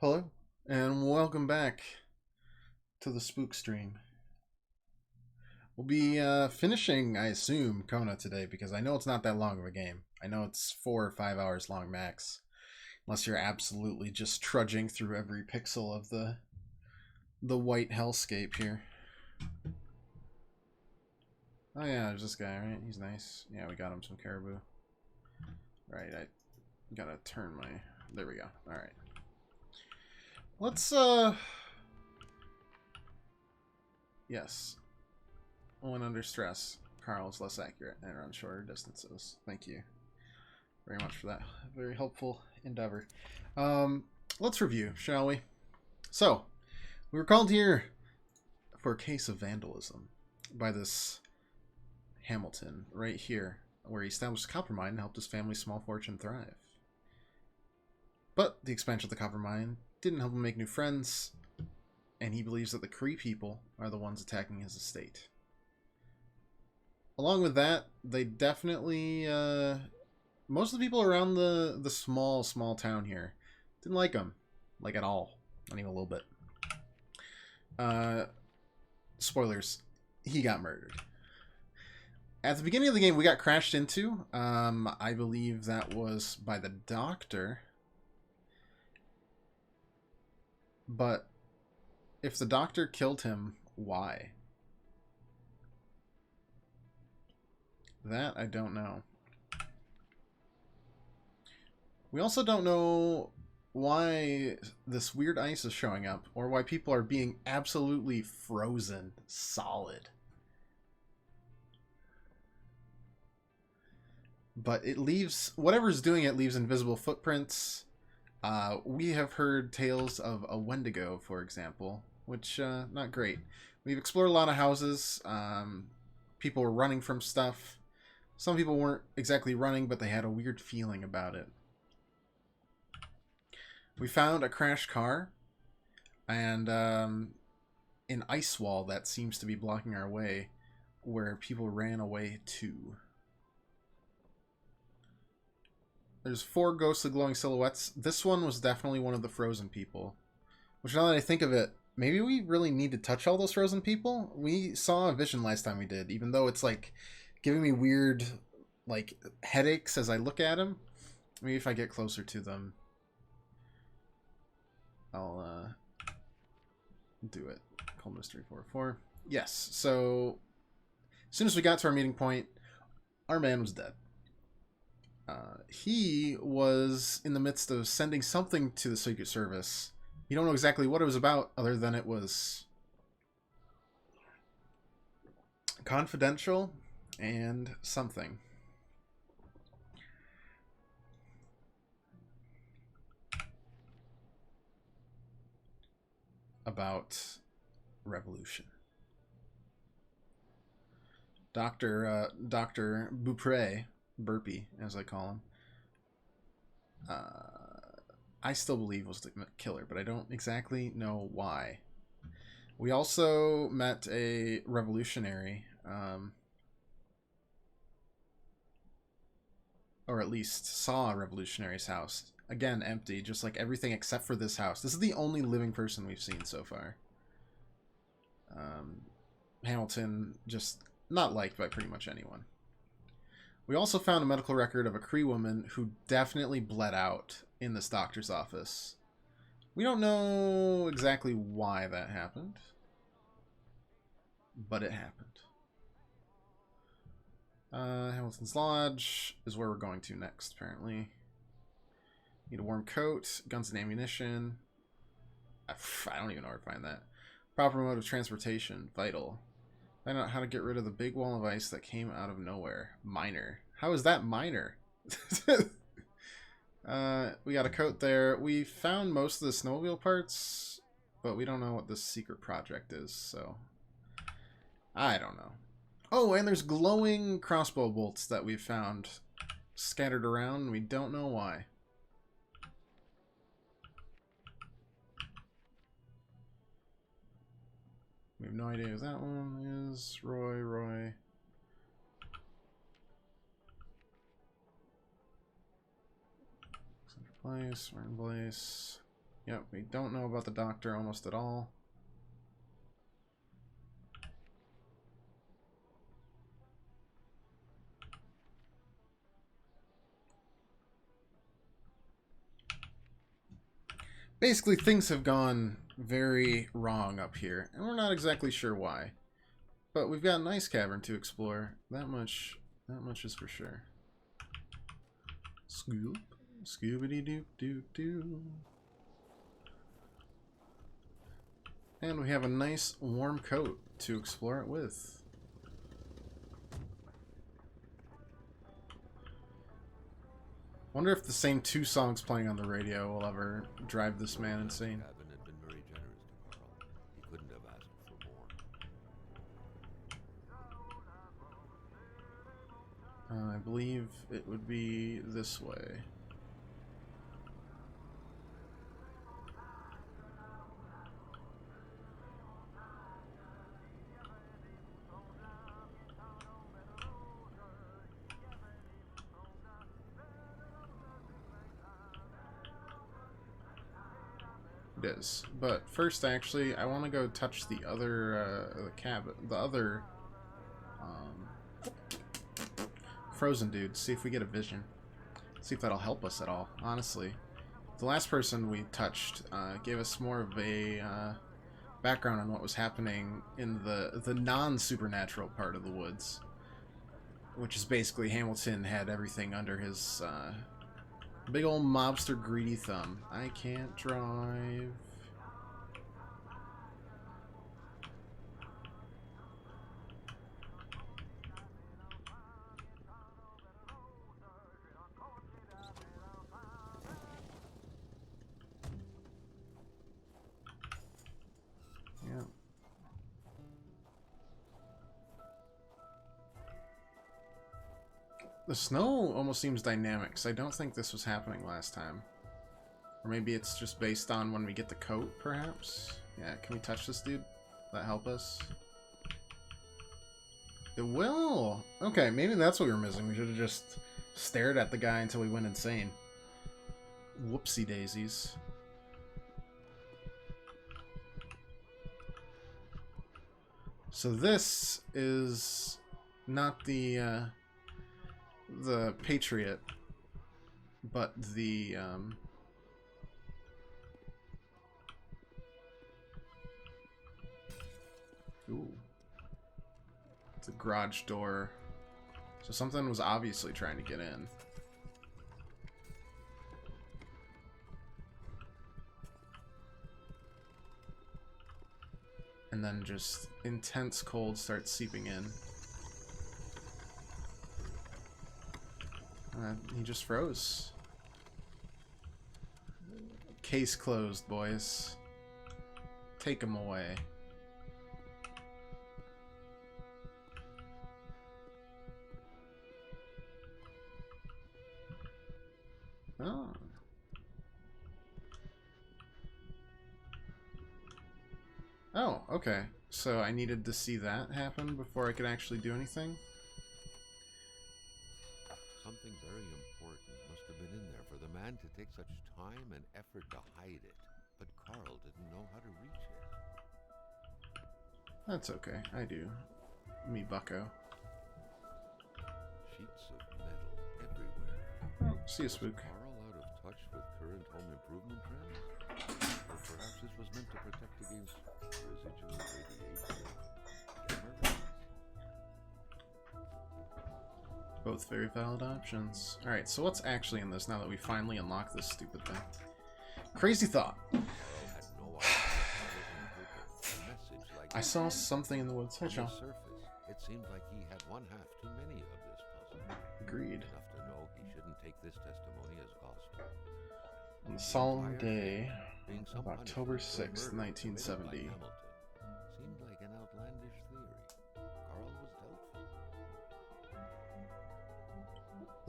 Hello, and welcome back to the Spook Stream. We'll be finishing, I assume, Kona today because I know it's not that long of a game. I know it's 4 or 5 hours long max, unless you're absolutely just trudging through every pixel of the white hellscape here. Oh yeah, there's this guy, right? He's nice. Yeah, we got him some caribou. Right, I gotta turn my... There we go. Alright. Let's, Yes. When under stress, Carl is less accurate and runs shorter distances. Thank you very much for that very helpful endeavor. Let's review, shall we? So, we were called here for a case of vandalism by this Hamilton right here, where he established a copper mine and helped his family's small fortune thrive. But the expansion of the copper mine didn't help him make new friends, and he believes that the Cree people are the ones attacking his estate. Along with that, they definitely, most of the people around the small town here didn't like him, like at all, not even a little bit. Spoilers, he got murdered. At the beginning of the game, we got crashed into. I believe that was by the doctor. But if the doctor killed him, why? That I don't know. We also don't know why this weird ice is showing up, or why people are being absolutely frozen solid. But it leaves, whatever's doing it leaves invisible footprints. We have heard tales of a Wendigo, for example, which, not great. We've explored a lot of houses. People were running from stuff. Some people weren't exactly running, but they had a weird feeling about it. We found a crashed car and an ice wall that seems to be blocking our way where people ran away to. There's 4 ghostly glowing silhouettes. This one was definitely one of the frozen people. Which, now that I think of it, maybe we really need to touch all those frozen people? We saw a vision last time we did, even though it's like giving me weird like headaches as I look at them. Maybe if I get closer to them, I'll do it. Call Mystery 404. Yes, so as soon as we got to our meeting point, our man was dead. He was in the midst of sending something to the Secret Service. You don't know exactly what it was about, other than it was confidential and something. About revolution. Dr. Beaupre, Burpee, as I call him, I still believe was the killer, but I don't exactly know why. We also met a revolutionary, or at least saw a revolutionary's house. Again, empty, just like everything except for this house. This is the only living person we've seen so far. Hamilton, just not liked by pretty much anyone. We also found a medical record of a Cree woman who definitely bled out in this doctor's office. We don't know exactly why that happened, but it happened. Hamilton's Lodge is where we're going to next, apparently. Need a warm coat, guns and ammunition. I don't even know where to find that. Proper mode of transportation, vital. Find out how to get rid of the big wall of ice that came out of nowhere. Minor. How is that minor? We got a coat there. We found most of the snowmobile parts, but we don't know what this secret project is, so I don't know. Oh, and there's glowing crossbow bolts that we've found scattered around. We don't know why. We have no idea who that one is. Roy. Place, Martin Place. Yep, we don't know about the doctor almost at all. Basically, things have gone very wrong up here, and we're not exactly sure why. But we've got an ice cavern to explore. That much is for sure. Scoop. Scoobity doop doop doo. And we have a nice warm coat to explore it with. Wonder if the same 2 songs playing on the radio will ever drive this man insane. Had been very generous to Carl. He couldn't have asked for more. I believe it would be this way. It is. But first, actually, I want to go touch the other cabin, the other frozen dude, see if we get a vision. See if that'll help us at all, honestly. The last person we touched gave us more of a background on what was happening in the non-supernatural part of the woods. Which is basically Hamilton had everything under his big old mobster greedy thumb. I can't drive. Yeah. The snow almost seems dynamic, so I don't think this was happening last time. Or maybe it's just based on when we get the coat, perhaps? Yeah, can we touch this dude? Will that help us? It will! Okay, maybe that's what we were missing. We should have just stared at the guy until we went insane. Whoopsie daisies. So this is not the Patriot, but the ooh, it's a garage door. So something was obviously trying to get in. And then just intense cold starts seeping in. He just froze. Case closed, boys. Take him away. Oh. Oh, okay. So I needed to see that happen before I could actually do anything? Something very important must have been in there for the man to take such time and effort to hide it. But Carl didn't know how to reach it. That's okay. I do. Me bucko. Sheets of metal everywhere. Oh, see you, Spook. Was Carl out of touch with current home improvement trends? Or perhaps this was meant to protect against residual radiation? Gamma rays? Both very valid options. Alright, so what's actually in this now that we finally unlocked this stupid thing? Crazy thought. Carl had no idea what was in the message like I saw something in the woods. Hey, on Sean. the surface, it seemed like he had one half too many of this puzzle. Agreed. Enough to know he shouldn't take this testimony as gospel. On the solemn day Being of some October punishment for 6th, murder committed by 1970. Hamilton seemed like an outlandish theory. Carl was doubtful.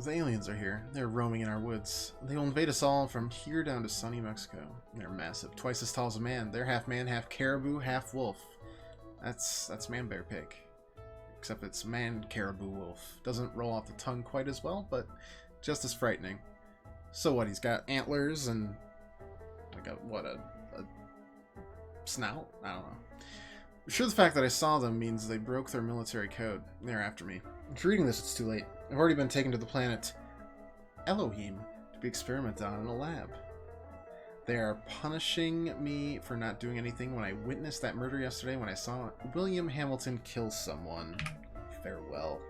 The aliens are here. They're roaming in our woods. They will invade us all from here down to sunny Mexico. They're massive, twice as tall as a man. They're half man, half caribou, half wolf. That's man, bear, pig. Except it's man, caribou, wolf. Doesn't roll off the tongue quite as well, but just as frightening. So what, he's got antlers and a Like a snout? I don't know. I'm sure the fact that I saw them means they broke their military code. They're after me. If you're reading this, it's too late. I've already been taken to the planet Elohim to be experimented on in a lab. They are punishing me for not doing anything when I witnessed that murder yesterday when I saw William Hamilton kill someone. Farewell.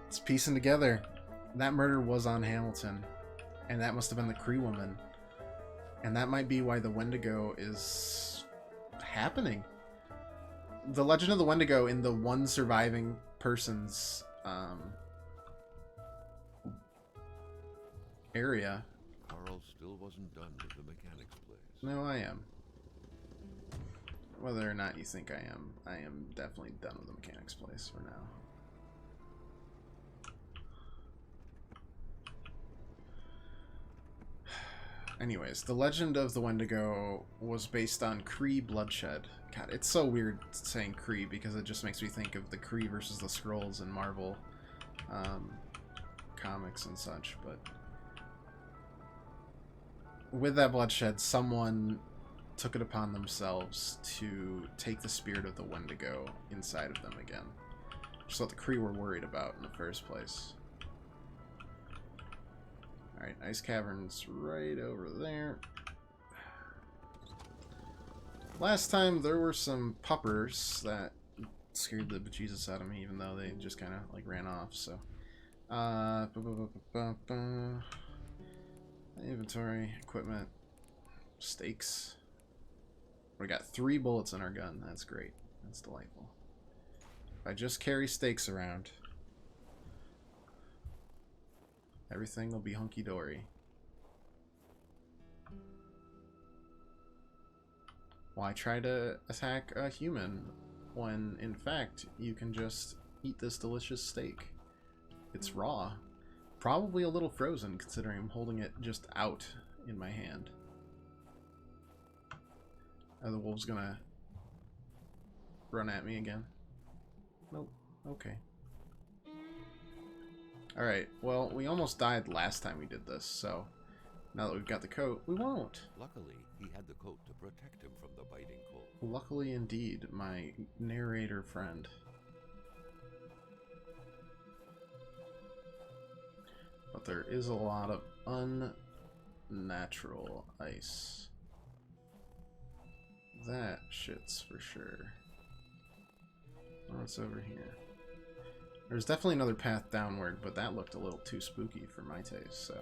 It's piecing together. That murder was on Hamilton. And that must have been the Cree woman. And that might be why the Wendigo is happening. The legend of the Wendigo in the one surviving person's area. Carl still wasn't done with the mechanics place. No, I am. Whether or not you think I am definitely done with the mechanics place for now. Anyways, the legend of the Wendigo was based on Cree bloodshed. God, it's so weird saying Cree because it just makes me think of the Cree versus the Skrulls in Marvel comics and such. But with that bloodshed, someone took it upon themselves to take the spirit of the Wendigo inside of them again. Just what the Cree were worried about in the first place. Alright, Ice Cavern's right over there. Last time there were some puppers that scared the bejesus out of me, even though they just kind of like ran off, so. Inventory, equipment, stakes. We got 3 bullets in our gun. That's great. That's delightful. If I just carry stakes around, everything will be hunky-dory. Why try to attack a human when, in fact, you can just eat this delicious steak? It's raw. Probably a little frozen, considering I'm holding it just out in my hand. Are the wolves gonna run at me again? Nope. Okay. Alright, well, we almost died last time we did this, so now that we've got the coat, we won't. Luckily, he had the coat to protect him from the biting cold. Luckily indeed, my narrator friend. But there is a lot of unnatural ice. That shit's for sure. What's over here? There's definitely another path downward, but that looked a little too spooky for my taste, so.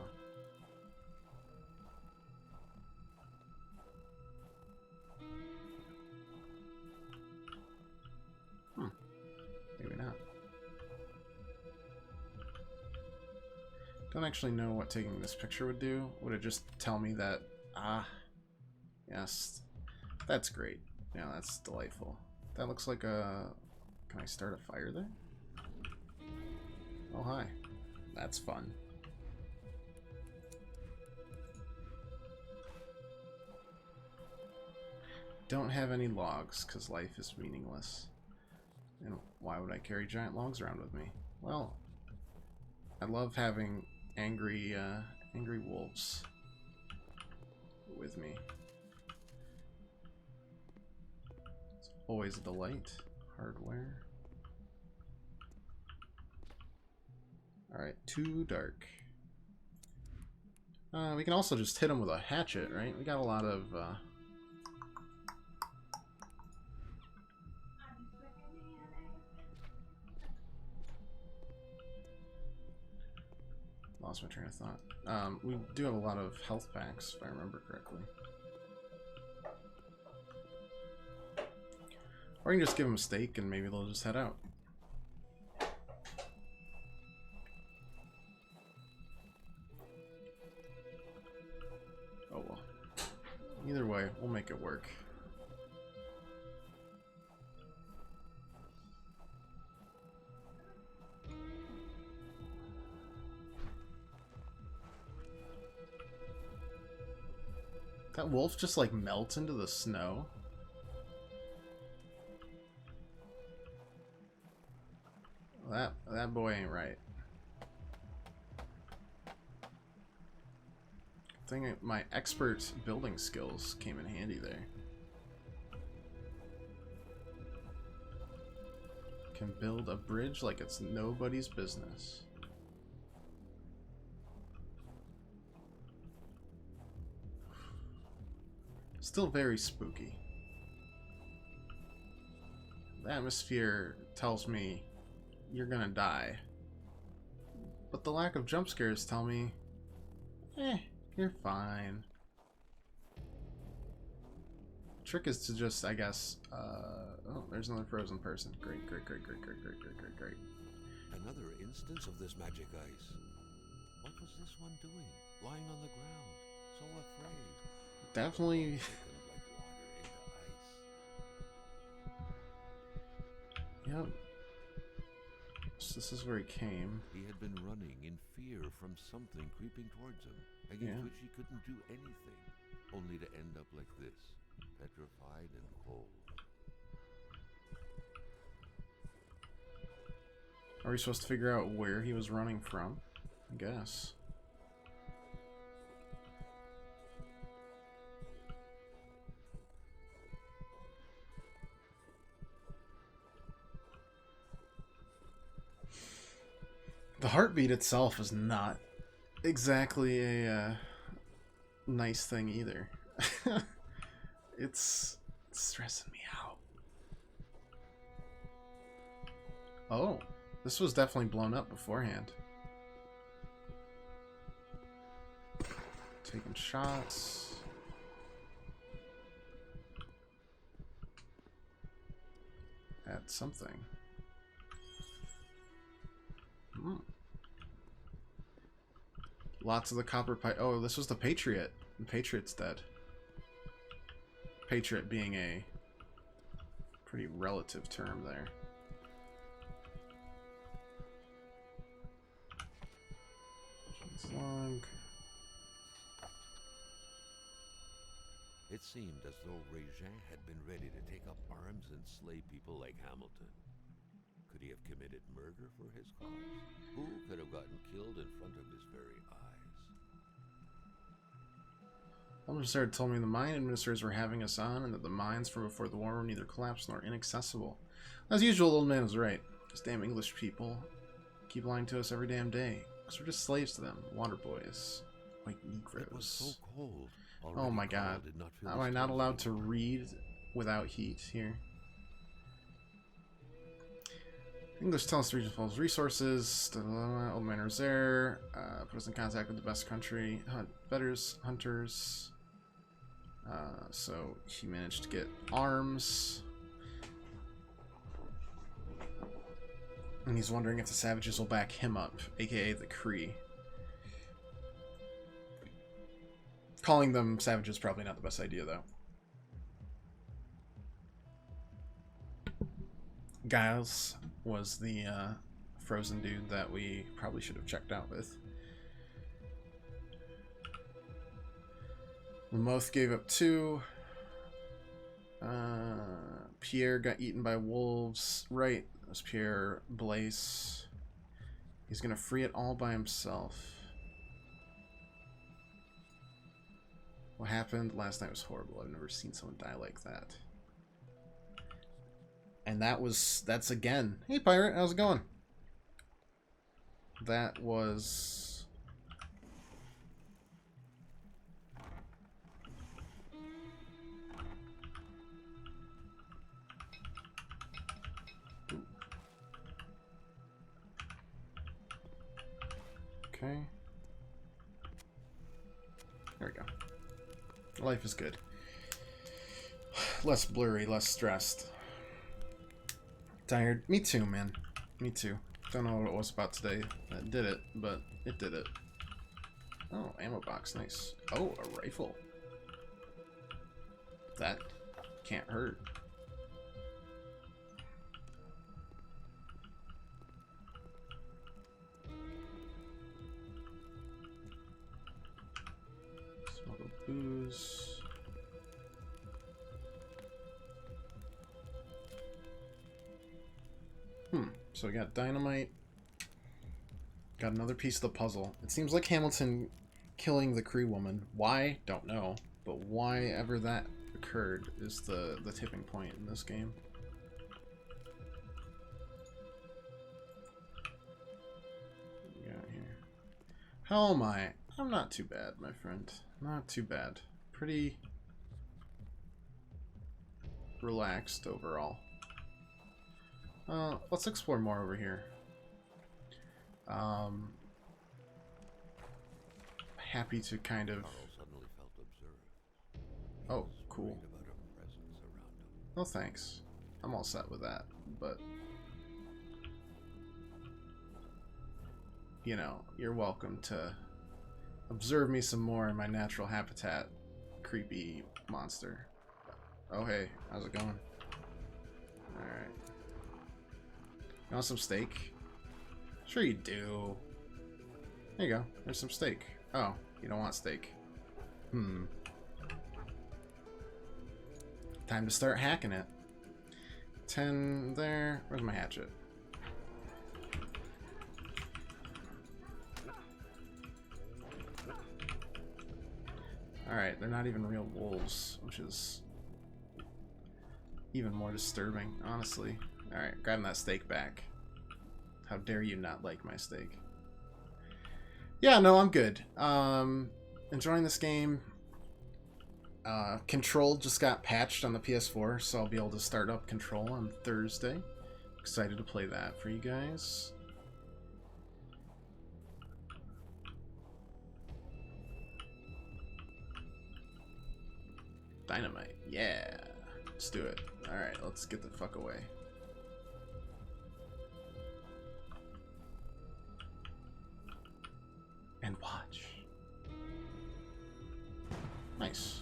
Maybe not. Don't actually know what taking this picture would do. Would it just tell me that, yes, that's great. Yeah, that's delightful. That looks like a, can I start a fire there? Oh, hi. That's fun. Don't have any logs, because life is meaningless. And why would I carry giant logs around with me? Well, I love having angry wolves with me. It's always a delight. Hardware. Alright, too dark. We can also just hit them with a hatchet, right? We got a lot of, lost my train of thought. We do have a lot of health packs, if I remember correctly. Or you can just give them a steak and maybe they'll just head out. Oh well. Either way, we'll make it work. That wolf just like melts into the snow. That boy ain't right. thing, my expert building skills came in handy there. Can build a bridge like it's nobody's business. Still very spooky. The atmosphere tells me you're gonna die. But the lack of jump scares tell me, you're fine. Trick is to just, I guess, oh, there's another frozen person. Great, great, great, great, great, great, great, great, great. Another instance of this magic ice. What was this one doing? Lying on the ground, so afraid. Definitely. Taken like water into ice. Yep. So this is where he came. He had been running in fear from something creeping towards him, against which he couldn't do anything, only to end up like this, petrified and cold. Are we supposed to figure out where he was running from? I guess. The heartbeat itself is not exactly a nice thing either. It's stressing me out. Oh, this was definitely blown up beforehand. Taking shots. At something. Lots of the copper pipe. Oh, this was the Patriot. The Patriot's dead. Patriot being a pretty relative term there. Long. It seemed as though Régin had been ready to take up arms and slay people like Hamilton. Could he have committed murder for his cause? Who could have gotten killed in front of his very eyes? Administrator told me the mine administrators were having us on and that the mines from before the war were neither collapsed nor inaccessible. As usual, the old man was right. These damn English people keep lying to us every damn day. Because we're just slaves to them. Water boys. White Negroes. It was so cold. Oh my god. Am I not allowed to read without heat here? English tells us the region full of resources. Old man was there. Put us in contact with the best country. Hunters. So he managed to get arms. And he's wondering if the savages will back him up, aka the Cree. Calling them savages probably not the best idea, though. Giles was the frozen dude that we probably should have checked out with. Lamoth gave up 2. Pierre got eaten by wolves. Right, it was Pierre Blaise. He's gonna free it all by himself. What happened last night was horrible. I've never seen someone die like that. And that's again. Hey pirate, how's it going? That was okay. There we go. Life is good. Less blurry, less stressed. Tired. Me too, man. Me too. Don't know what it was about today that did it, but it did it. Oh, ammo box. Nice. Oh, a rifle. That can't hurt. Smuggle booze. So we got dynamite. Got another piece of the puzzle. It seems like Hamilton killing the Cree woman. Why? Don't know. But why ever that occurred is the tipping point in this game. What we got here? How am I? I'm not too bad, my friend. Not too bad. Pretty relaxed overall. Let's explore more over here. Happy to kind of... Suddenly felt observed. Oh, cool. About a presence around him. No thanks. I'm all set with that, but... You know, you're welcome to observe me some more in my natural habitat, creepy monster. Oh hey, how's it going? Alright. You want some steak? Sure you do. There you go. There's some steak. Oh, you don't want steak. Time to start hacking it. 10 there. Where's my hatchet? Alright, they're not even real wolves, which is even more disturbing, honestly. Alright, grabbing that steak back. How dare you not like my steak? Yeah, no, I'm good. Enjoying this game. Control just got patched on the PS4, so I'll be able to start up Control on Thursday. Excited to play that for you guys. Dynamite. Yeah. Let's do it. Alright, let's get the fuck away. And watch. Nice.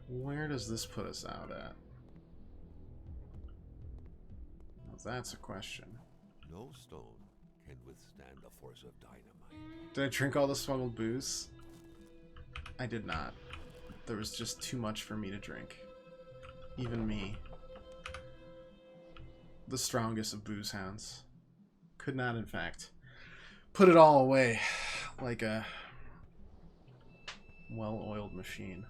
Where does this put us out at? Well, that's a question. No stone can withstand the force of dynamite. Did I drink all the smuggled booze? I did not. There was just too much for me to drink. Even me, the strongest of booze hounds, could not, in fact, put it all away like a well-oiled machine.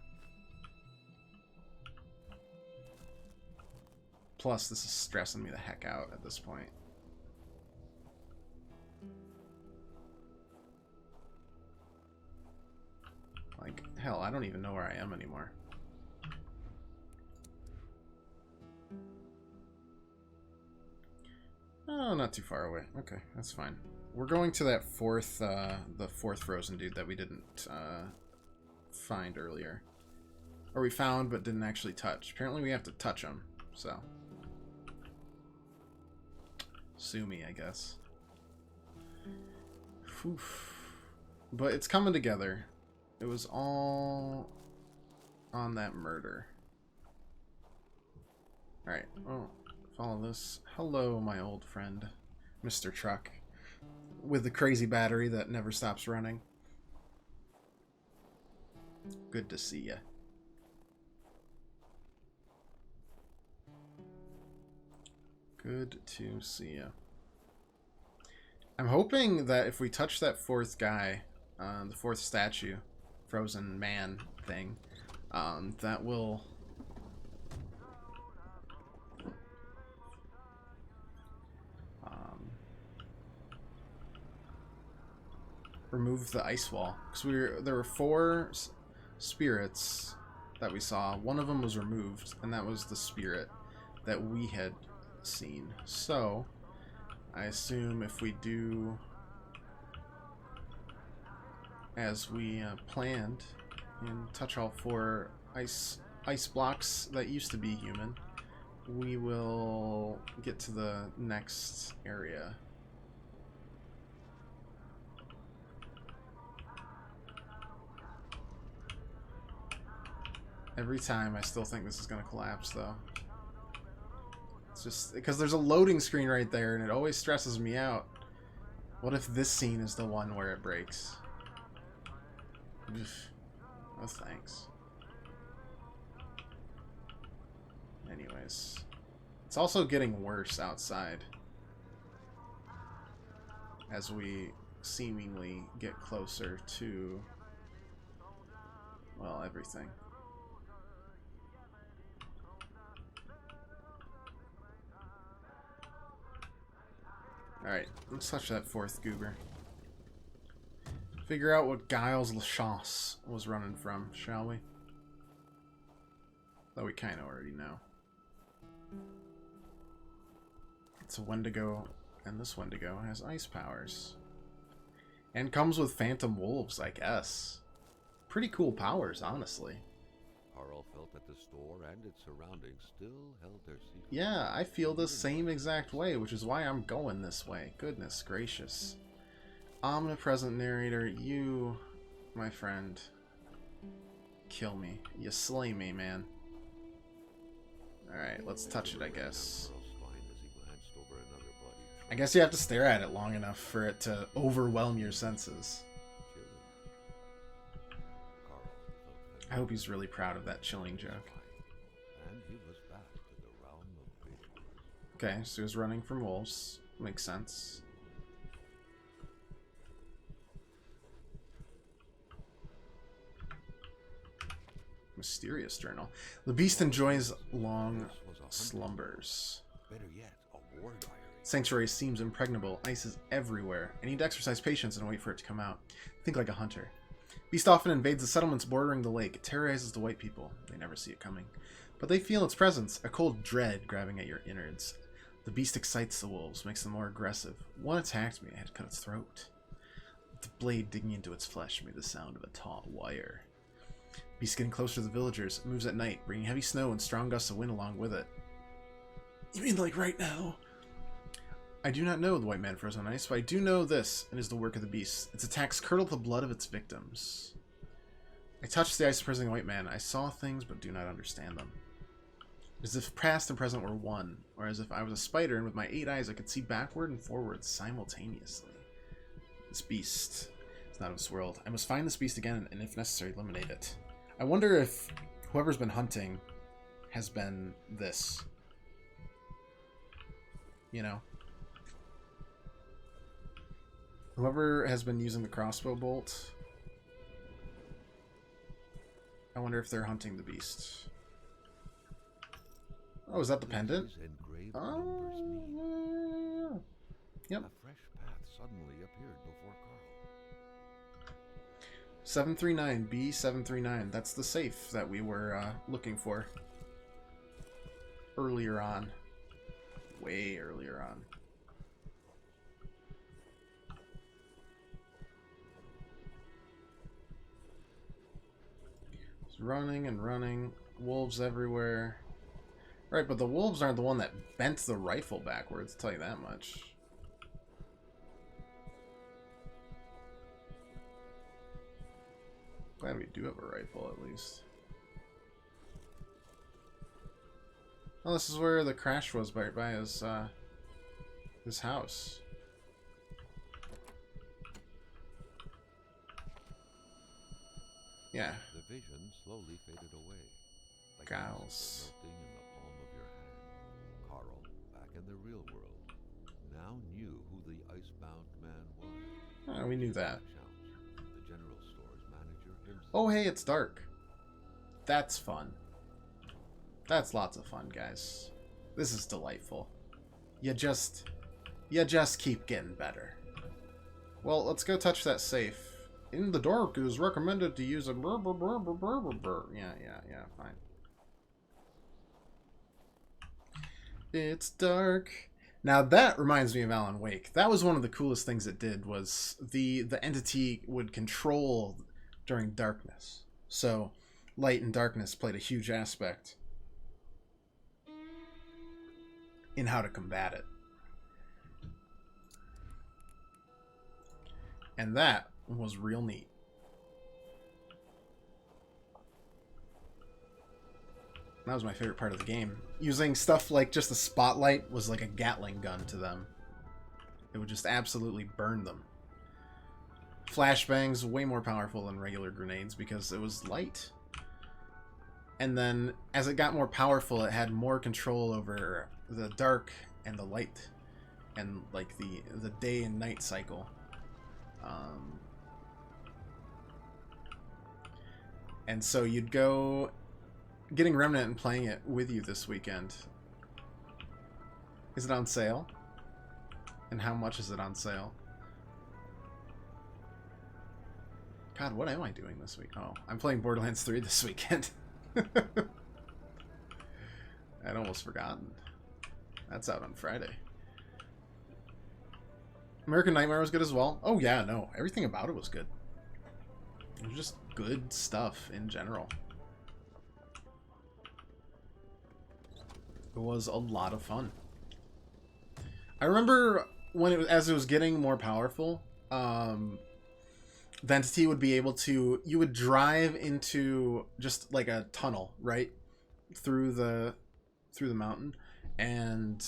Plus, this is stressing me the heck out at this point. Like, hell, I don't even know where I am anymore. Oh, not too far away. Okay, that's fine. We're going to that the fourth frozen dude that we didn't find earlier. Or we found but didn't actually touch. Apparently we have to touch him, so. Sue me, I guess. Oof. But it's coming together. It was all on that murder. Alright, well, follow this. Hello, my old friend, Mr. Truck, with the crazy battery that never stops running. Good to see ya. Good to see ya. I'm hoping that if we touch that fourth guy, the fourth statue, frozen man thing, that will remove the ice wall, because there were 4 spirits that we saw. One of them was removed, and that was the spirit that we had seen. So I assume if we do as we planned and touch all 4 ice blocks that used to be human, we will get to the next area. Every time I still think this is going to collapse, though. It's just because there's a loading screen right there and it always stresses me out. What if this scene is the one where it breaks? Oh, thanks. Anyways, It's also getting worse outside as we seemingly get closer to, well, everything. Alright, let's touch that fourth goober. Figure out what Giles Lachance was running from, shall we? Though we kind of already know. It's a Wendigo, and this Wendigo has ice powers. And comes with Phantom Wolves, I guess. Pretty cool powers, honestly. Carl felt that the store and its surroundings still held their secret. Yeah, I feel the same exact way, which is why I'm going this way. Goodness gracious. Omnipresent narrator, you, my friend, kill me. You slay me, man. Alright, let's touch it, I guess. I guess you have to stare at it long enough for it to overwhelm your senses. I hope he's really proud of that chilling joke. Okay, so he was running from wolves. Makes sense. Mysterious journal. The beast enjoys long slumbers. Better yet, a war diary. Sanctuary seems impregnable. Ice is everywhere. I need to exercise patience and wait for it to come out. Think like a hunter. Beast often invades the settlements bordering the lake. It terrorizes the white people. They never see it coming. But they feel its presence, a cold dread grabbing at your innards. The beast excites the wolves, makes them more aggressive. One attacked me. I had to cut its throat. The blade digging into its flesh made the sound of a taut wire. Beast getting closer to the villagers. It moves at night, bringing heavy snow and strong gusts of wind along with it. You mean like right now? I do not know the white man frozen on ice, but I do know this. It is the work of the beast. Its attacks curdle the blood of its victims. I touched the ice imprisoning the white man. I saw things, but do not understand them. As if past and present were one, or as if I was a spider, and with my 8 eyes I could see backward and forward simultaneously. This beast is not of this world. I must find this beast again, and if necessary, eliminate it. I wonder if whoever's been hunting has been this. You know? Whoever has been using the crossbow bolt, I wonder if they're hunting the beast. Oh, is that the pendant? Oh, yeah. Yep. A fresh path suddenly appeared before Carl. 739, B739. That's the safe that we were looking for earlier on. Way earlier on. It's running and running. Wolves everywhere. Right, but the wolves aren't the one that bent the rifle backwards, I'll tell you that much. Glad we do have a rifle, at least. Oh, this is where the crash was by his house. Yeah. The vision slowly faded away. Like Giles. melting in the palm of your hand. Carl, back in the real world, now knew who the icebound man was. Oh, we knew that. The general store's manager himself. Oh, hey, it's dark. That's fun. That's lots of fun, guys. This is delightful. You just keep getting better. Well, let's go touch that safe. In the dark, it is recommended to use a Yeah, fine. It's dark. Now that reminds me of Alan Wake. That was one of the coolest things it did, was the entity would control during darkness. So light and darkness played a huge aspect in how to combat it. And that was real neat. That was my favorite part of the game. Using stuff like just the spotlight was like a Gatling gun to them. It would just absolutely burn them. Flashbangs way more powerful than regular grenades because it was light. And then as it got more powerful, it had more control over the dark and the light, and like the day and night cycle. And so you'd go getting Remnant and playing it with you this weekend. Is it on sale? And how much is it on sale? God, what am I doing this week? Oh, I'm playing Borderlands 3 this weekend. I'd almost forgotten. That's out on Friday. American Nightmare was good as well. Oh yeah, no. Everything about it was good. It was just good stuff in general. It was a lot of fun. I remember when as it was getting more powerful, the entity would be able to, you would drive into just like a tunnel, right? Through the mountain, and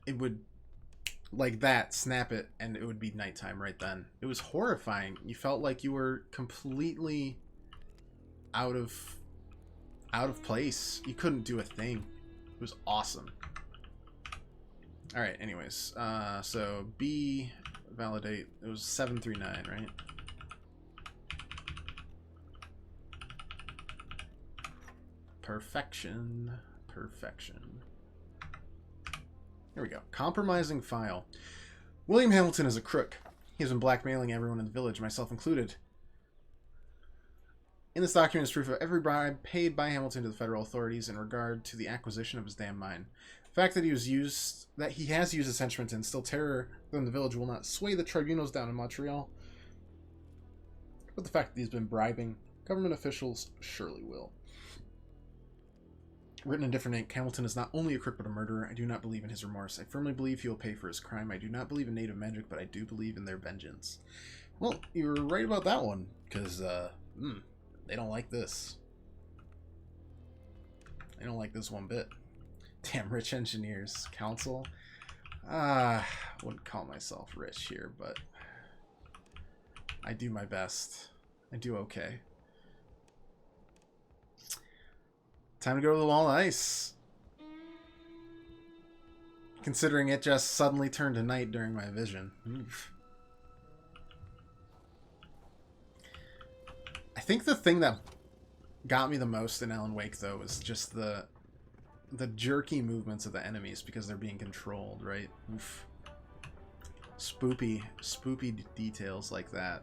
it would like that snap it, and it would be nighttime right then. It was horrifying. You felt like you were completely out of place. You couldn't do a thing. It was awesome. All right, anyways, so B validate. It was 739, right? Perfection. Here we go. Compromising file. William Hamilton is a crook. He has been blackmailing everyone in the village, myself included. In this document is proof of every bribe paid by Hamilton to the federal authorities in regard to the acquisition of his damn mine. The fact that he has used his henchmen to instill terror within the village will not sway the tribunals down in Montreal. But the fact that he's been bribing government officials surely will. Written in different ink, Hamilton is not only a crook but a murderer. I do not believe in his remorse. I firmly believe he will pay for his crime. I do not believe in native magic, but I do believe in their vengeance. Well, you were right about that one, because they don't like this. They don't like this one bit. Damn rich engineers. Council? I wouldn't call myself rich here, but I do my best. I do okay. Time to go to the wall of ice. Considering it just suddenly turned to night during my vision. Oof. I think the thing that got me the most in Alan Wake, though, is just the jerky movements of the enemies because they're being controlled, right? Oof. Spoopy details like that.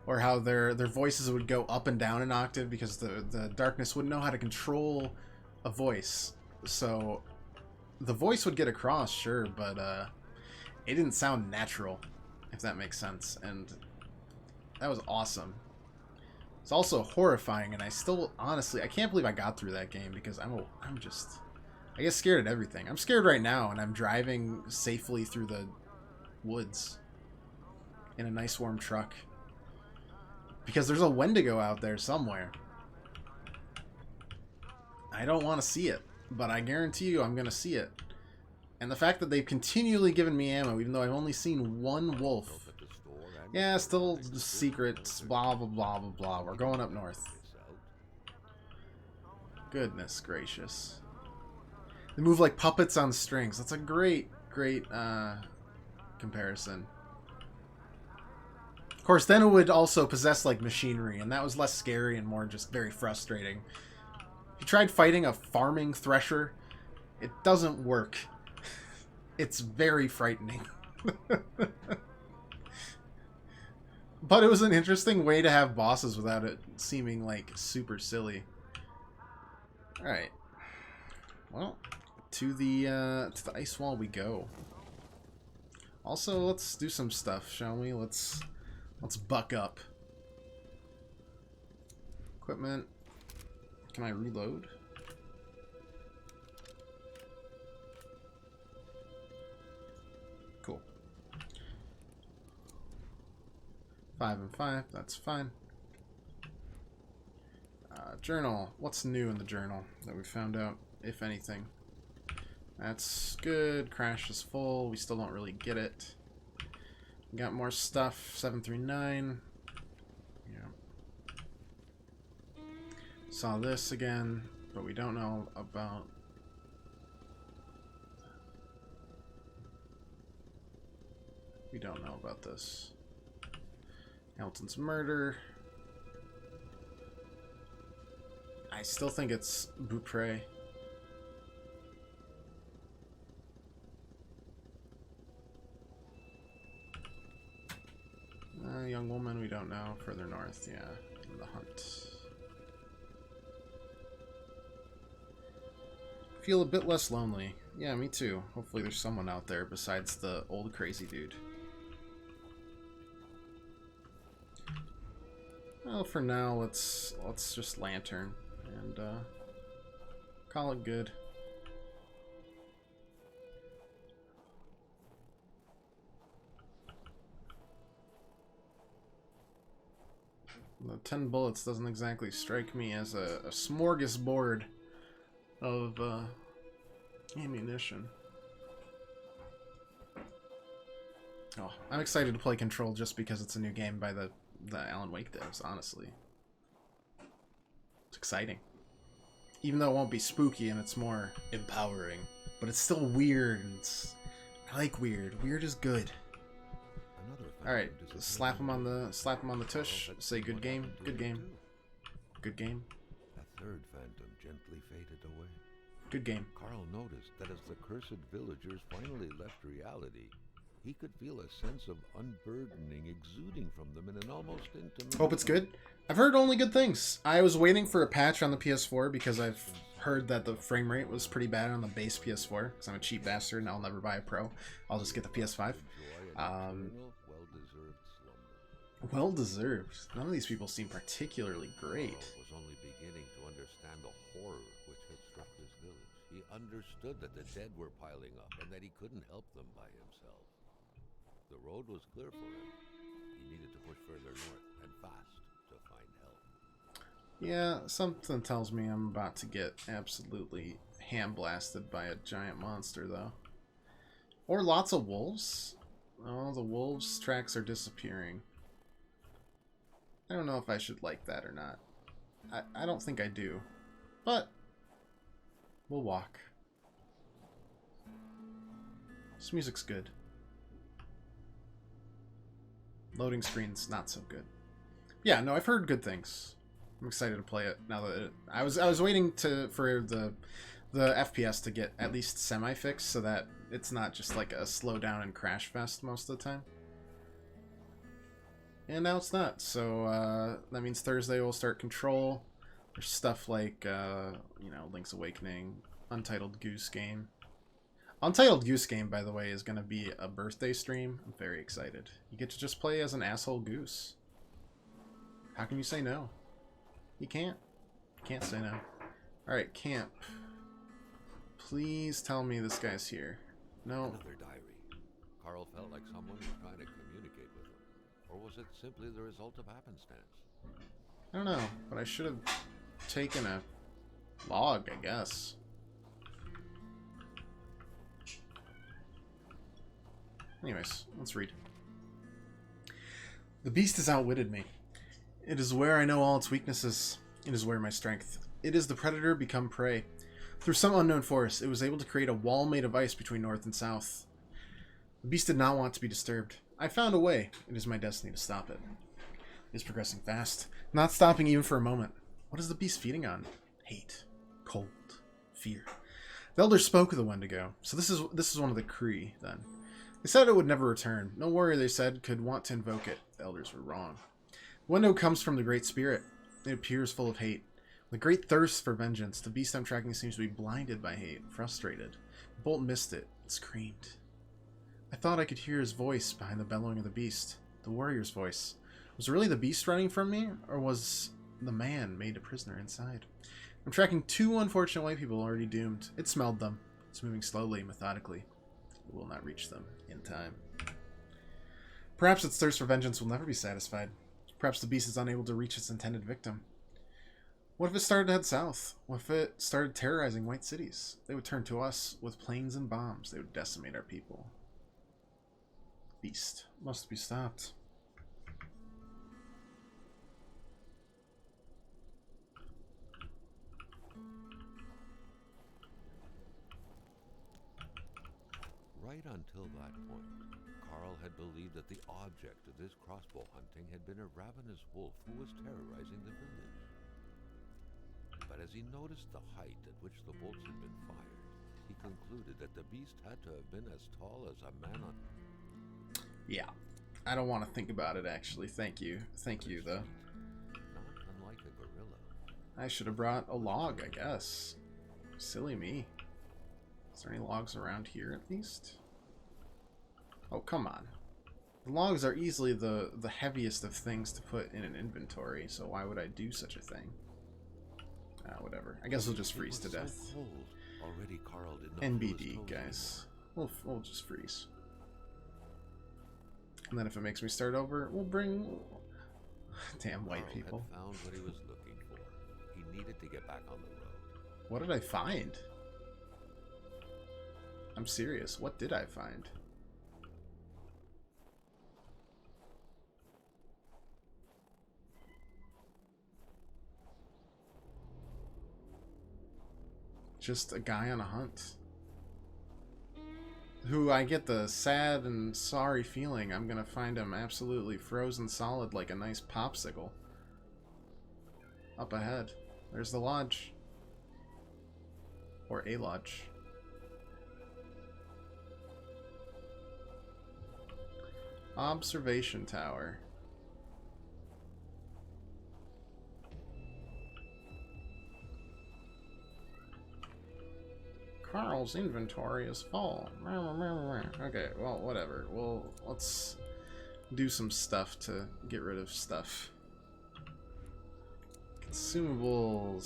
Or how their voices would go up and down an octave because the darkness wouldn't know how to control a voice. So the voice would get across, sure, but it didn't sound natural, if that makes sense. And that was awesome. It's also horrifying, and I still, honestly, I can't believe I got through that game because I get scared at everything. I'm scared right now, and I'm driving safely through the woods in a nice warm truck. Because there's a Wendigo out there somewhere. I don't want to see it, but I guarantee you I'm going to see it. And the fact that they've continually given me ammo, even though I've only seen one wolf. Yeah, still secrets, blah, blah, blah, blah, blah. We're going up north. Goodness gracious. They move like puppets on strings. That's a great comparison. Of course, then it would also possess like machinery, and that was less scary and more just very frustrating. If you tried fighting a farming thresher, it doesn't work. It's very frightening. But it was an interesting way to have bosses without it seeming like super silly. Alright. Well, to the ice wall we go. Also, let's do some stuff, shall we? Let's buck up. Equipment. Can I reload? Cool. 5 and 5, that's fine. Journal. What's new in the journal that we found out, if anything? That's good. Crash is full. We still don't really get it. We got more stuff. 739. Yeah. Saw this again, but we don't know about... We don't know about this. Hamilton's murder. I still think it's Beaupre. Young woman, we don't know. Further north, yeah. The hunt. Feel a bit less lonely. Yeah, me too. Hopefully there's someone out there besides the old crazy dude. Well, for now, let's just lantern and call it good. The 10 bullets doesn't exactly strike me as a smorgasbord of ammunition. Oh, I'm excited to play Control just because it's a new game by the Alan Wake devs, honestly. It's exciting. Even though it won't be spooky and it's more empowering. But it's still weird. And I like weird. Weird is good. Alright, slap him on the tush. Say good game. Good game. Good game. The third phantom gently faded away. Good game. Carl noticed that as the cursed villagers finally left reality, he could feel a sense of unburdening exuding from them in an almost intimate... Hope it's good. I've heard only good things. I was waiting for a patch on the PS4 because I've heard that the frame rate was pretty bad on the base PS4 because I'm a cheap bastard and I'll never buy a Pro. I'll just get the PS5. Well deserved. None of these people seem particularly great. Carl was only beginning to understand the horror which had struck this village. He understood that the dead were piling up and that he couldn't help them by himself. The road was clear for him. He needed to push further north and fast to find help. Yeah, something tells me I'm about to get absolutely ham-blasted by a giant monster, though. Or lots of wolves. Oh, the wolves' tracks are disappearing. I don't know if I should like that or not. I don't think I do. But we'll walk. This music's good. Loading screen's not so good. Yeah, no, I've heard good things. I'm excited to play it now that I was waiting for the FPS to get at least semi-fixed so that it's not just like a slow down and crash fest most of the time. And now it's not, so that means Thursday we'll start Control. There's stuff like, you know, Link's Awakening, Untitled Goose Game. Untitled Goose Game, by the way, is going to be a birthday stream. I'm very excited. You get to just play as an asshole goose. How can you say no? You can't. You can't say no. Alright, camp. Please tell me this guy's here. No. Another diary. Carl felt like someone was trying to communicate with him. Or was it simply the result of happenstance? I don't know, but I should have taken a log, I guess. Anyways, let's read. The beast has outwitted me. It is where I know all its weaknesses. It is where my strength. It is the predator become prey. Through some unknown force, it was able to create a wall made of ice between north and south. The beast did not want to be disturbed. I found a way. It is my destiny to stop it. It is progressing fast, not stopping even for a moment. What is the beast feeding on? Hate, cold, fear. The elders spoke of the Wendigo, so this is one of the Kree, then. They said it would never return. No warrior, they said, could want to invoke it. The elders were wrong. The Wendigo comes from the Great Spirit. It appears full of hate. With great thirst for vengeance, the beast I'm tracking seems to be blinded by hate, frustrated. Bolt missed it. It screamed. I thought I could hear his voice behind the bellowing of the beast. The warrior's voice. Was it really the beast running from me, or was the man made a prisoner inside? I'm tracking two unfortunate white people already doomed. It smelled them. It's moving slowly, methodically. It will not reach them in time. Perhaps its thirst for vengeance will never be satisfied. Perhaps the beast is unable to reach its intended victim. What if it started to head south? What if it started terrorizing white cities? They would turn to us with planes and bombs. They would decimate our people. Beast must be stopped. right until that point, Carl had believed that the object of this crossbow hunting had been a ravenous wolf who was terrorizing the village. But as he noticed the height at which the bolts had been fired, he concluded that the beast had to have been as tall as a man on... Yeah. I don't want to think about it, actually. Thank you. Thank you, though. Not unlike a gorilla. I should have brought a log, I guess. Silly me. Is there any logs around here, at least? Oh, come on. The logs are easily the heaviest of things to put in an inventory, so why would I do such a thing? Whatever. I guess we'll just freeze to death. So cold. Already Carl did not NBD, guys. We'll just freeze. And then if it makes me start over, we'll bring... Damn white Carl people. had found what he was looking for. He needed to get back on the road. What did I find? I'm serious. What did I find? Just a guy on a hunt. Who I get the sad and sorry feeling I'm gonna find him absolutely frozen solid like a nice popsicle. Up ahead. There's the lodge. Or a lodge. Observation tower. Carl's inventory is full. Okay, well, whatever. Well, let's do some stuff to get rid of stuff. Consumables.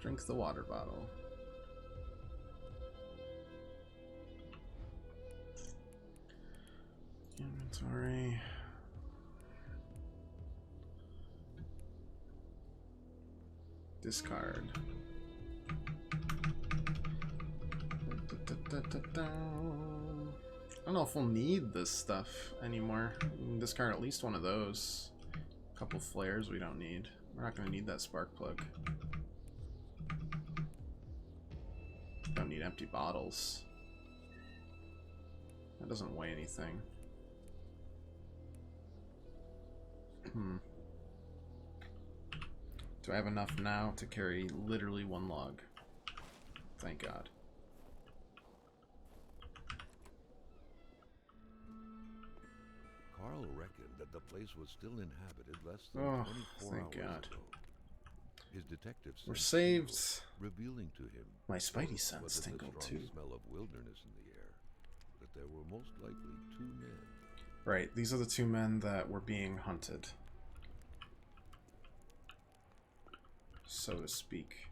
Drink the water bottle. Inventory. Discard. I don't know if we'll need this stuff anymore. We can discard at least one of those. A couple flares we don't need. We're not going to need that spark plug. Don't need empty bottles. That doesn't weigh anything. Do I have enough now to carry literally one log? Thank God. Carl reckoned that the place was still inhabited less than 24 thank hours God. ago. His detective We're sense saved. revealing to him My spidey was sense the tingled strong too. smell of wilderness in the air, that there were most likely two men. Right, these are the two men that were being hunted. So to speak.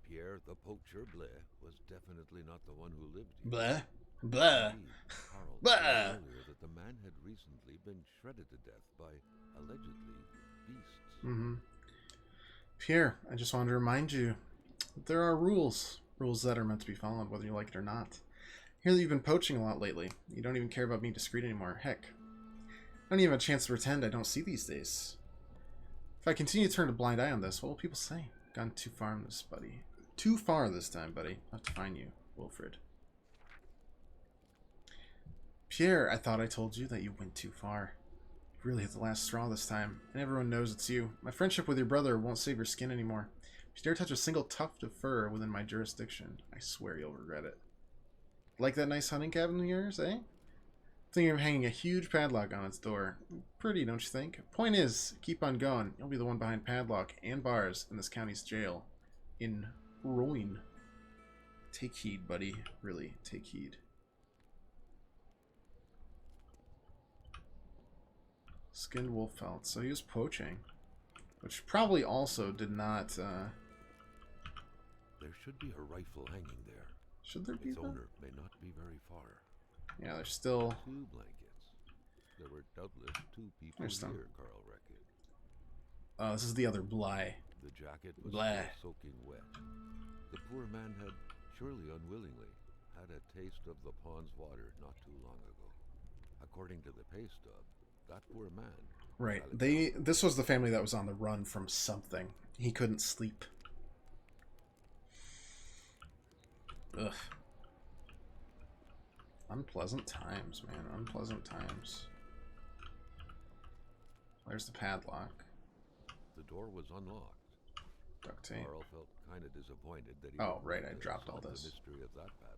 Pierre the poacher Blais was definitely not the one who lived here. Blah. Blah. Indeed, Carl Blah. learned earlier that the man had recently been shredded to death by, allegedly, beasts. Pierre, I just wanted to remind you that there are rules. Rules that are meant to be followed, whether you like it or not. I hear that you've been poaching a lot lately. You don't even care about being discreet anymore. Heck, I don't even have a chance to pretend I don't see these days. If I continue to turn a blind eye on this, what will people say? Gone too far on this, buddy. Too far this time, buddy. I'll have to find you, Wilfred. Pierre, I thought I told you that you went too far. You really hit the last straw this time, and everyone knows it's you. My friendship with your brother won't save your skin anymore. If you dare touch a single tuft of fur within my jurisdiction, I swear you'll regret it. Like that nice hunting cabin of yours, eh? Thinking of hanging a huge padlock on its door. Pretty, don't you think? Point is, keep on going. You'll be the one behind padlock and bars in this county's jail. In ruin. Take heed, buddy. Really, take heed. Skinned wolf pelt. So he was poaching. Which probably also did not... There should be a rifle hanging there. Should there be Its that? owner may not be very far. Yeah, there's still... 2 blankets. There were doubtless 2 people There's some. here, Carl reckoned. Oh, this is the other Bly. The jacket was Blah. still soaking wet. The poor man had surely unwillingly, had a taste of the pond's water not too long ago. According to the pay stub, that poor man... Right. This was the family that was on the run from something. He couldn't sleep. Ugh. Unpleasant times, man. Unpleasant times. There's the padlock. The door was unlocked. Duct tape. Carl felt kind of disappointed that he... Oh, right, I dropped all this. The mystery of that padlock.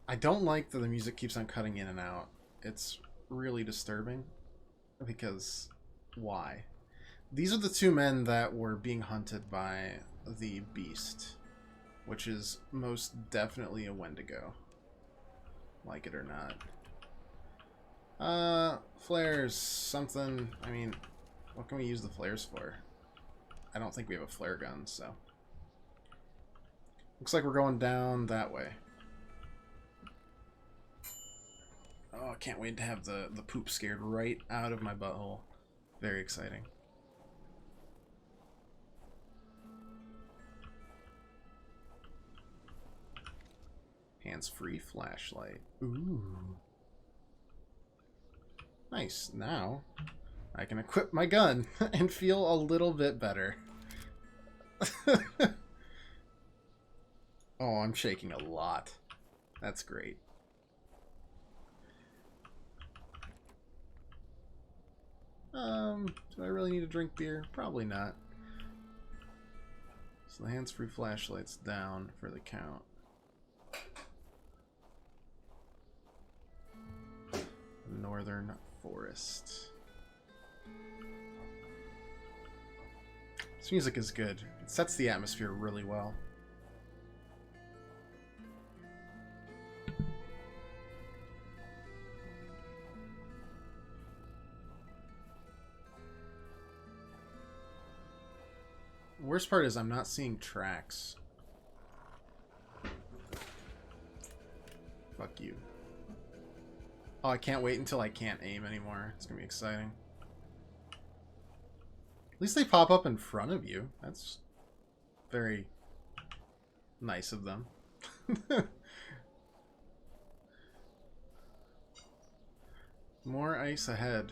I don't like that the music keeps on cutting in and out. It's really disturbing. Because, why? These are the two men that were being hunted by the beast. Which is most definitely a Wendigo. Like it or not. Flares, something. I mean, what can we use the flares for? I don't think we have a flare gun, so. Looks like we're going down that way. Oh, I can't wait to have the poop scared right out of my butthole. Very exciting. Hands-free flashlight. Ooh. Nice. Now, I can equip my gun and feel a little bit better. Oh, I'm shaking a lot. That's great. Do I really need to drink beer? Probably not. So the hands-free flashlight's down for the count. Northern Forest. This music is good. It sets the atmosphere really well. The worst part is I'm not seeing tracks. Fuck you. Oh, I can't wait until I can't aim anymore. It's gonna be exciting. At least they pop up in front of you. That's very nice of them. More ice ahead.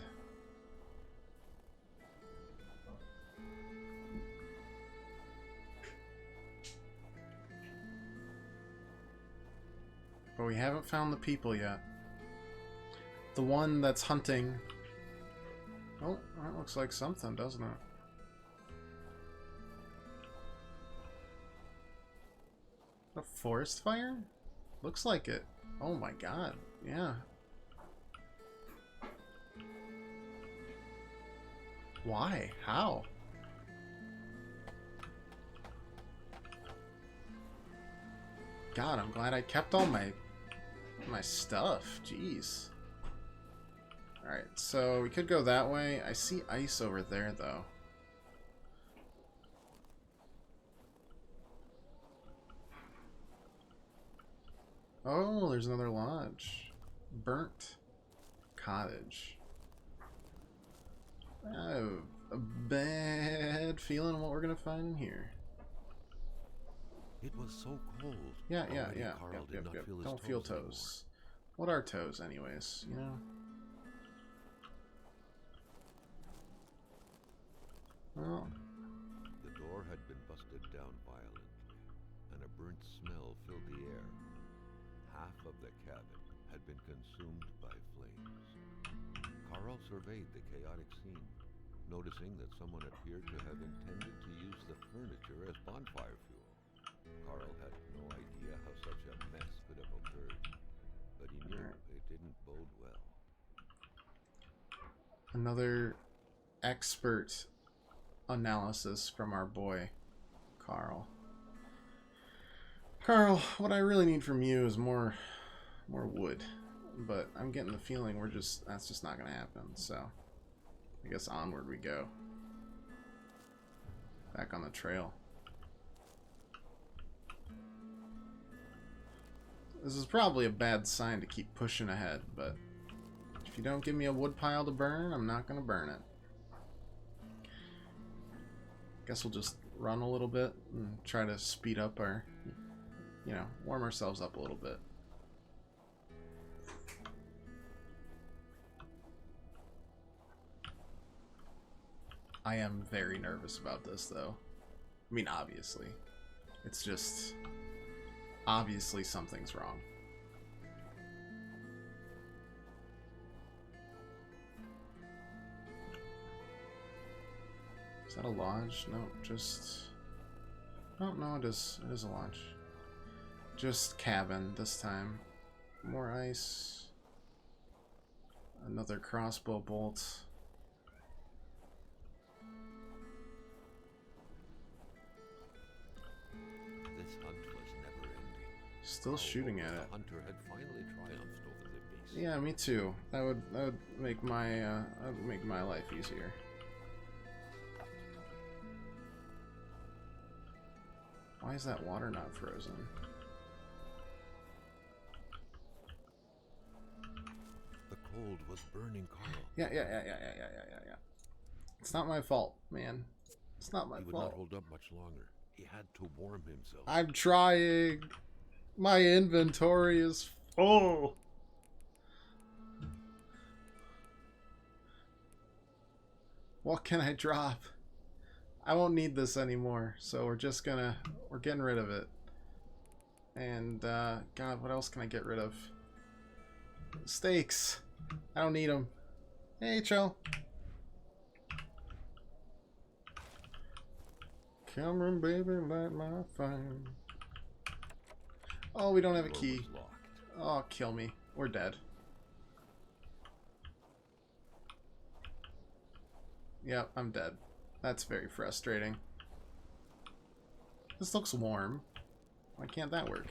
But we haven't found the people yet. The one that's hunting. Oh, that looks like something, doesn't it? A forest fire? Looks like it. Oh my god. Yeah. Why? How? God, I'm glad I kept all my stuff. Jeez. Alright, so we could go that way. I see ice over there, though. Oh, there's another lodge. Burnt cottage. I have a bad feeling what we're gonna find in here. It was so cold. Yeah. Carl did not feel his Don't feel toes toes. What are toes, anyways? You know. Well, the door had been busted down violently, and a burnt smell filled the air. Half of the cabin had been consumed by flames. Carl surveyed the chaotic scene, noticing that someone appeared to have intended to use the furniture as bonfire fuel. Carl had no idea how such a mess could have occurred, but he knew it didn't bode well. another expert analysis from our boy, Carl. Carl, what I really need from you is more wood. But I'm getting the feeling that's just not going to happen. So, I guess onward we go. Back on the trail. This is probably a bad sign to keep pushing ahead, but if you don't give me a wood pile to burn, I'm not going to burn it. Guess we'll just run a little bit and try to speed up our, you know, warm ourselves up a little bit. I am very nervous about this, though. I mean, obviously. It's just... obviously something's wrong. Is that a lodge? No, just... oh, no, it is a lodge. Just cabin this time. More ice. Another crossbow bolt. This hunt was never ending. Still shooting at it. The hunter had finally triumphed over the beast. Yeah, me too. That would make my life easier. Why is that water not frozen? The cold was burning Carl. Yeah. It's not my fault, man. It's not my He would fault. not hold up much longer. He had to warm himself. I'm trying. My inventory is full. What can I drop? I won't need this anymore, so we're getting rid of it. And, God, what else can I get rid of? Steaks. I don't need them. Hey, Chell. Come on, baby, light my fire. Oh, we don't have a key. Oh, kill me. We're dead. Yep, I'm dead. That's very frustrating. This looks warm. Why can't that work?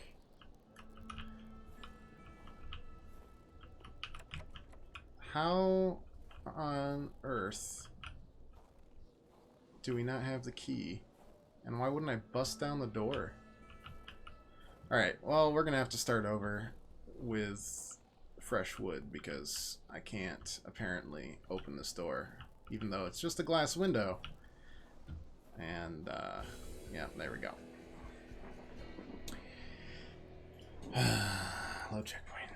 How on earth do we not have the key? And why wouldn't I bust down the door? Alright, well, we're gonna have to start over with fresh wood because I can't apparently open this door, even though it's just a glass window. And, yeah, there we go. Low checkpoint.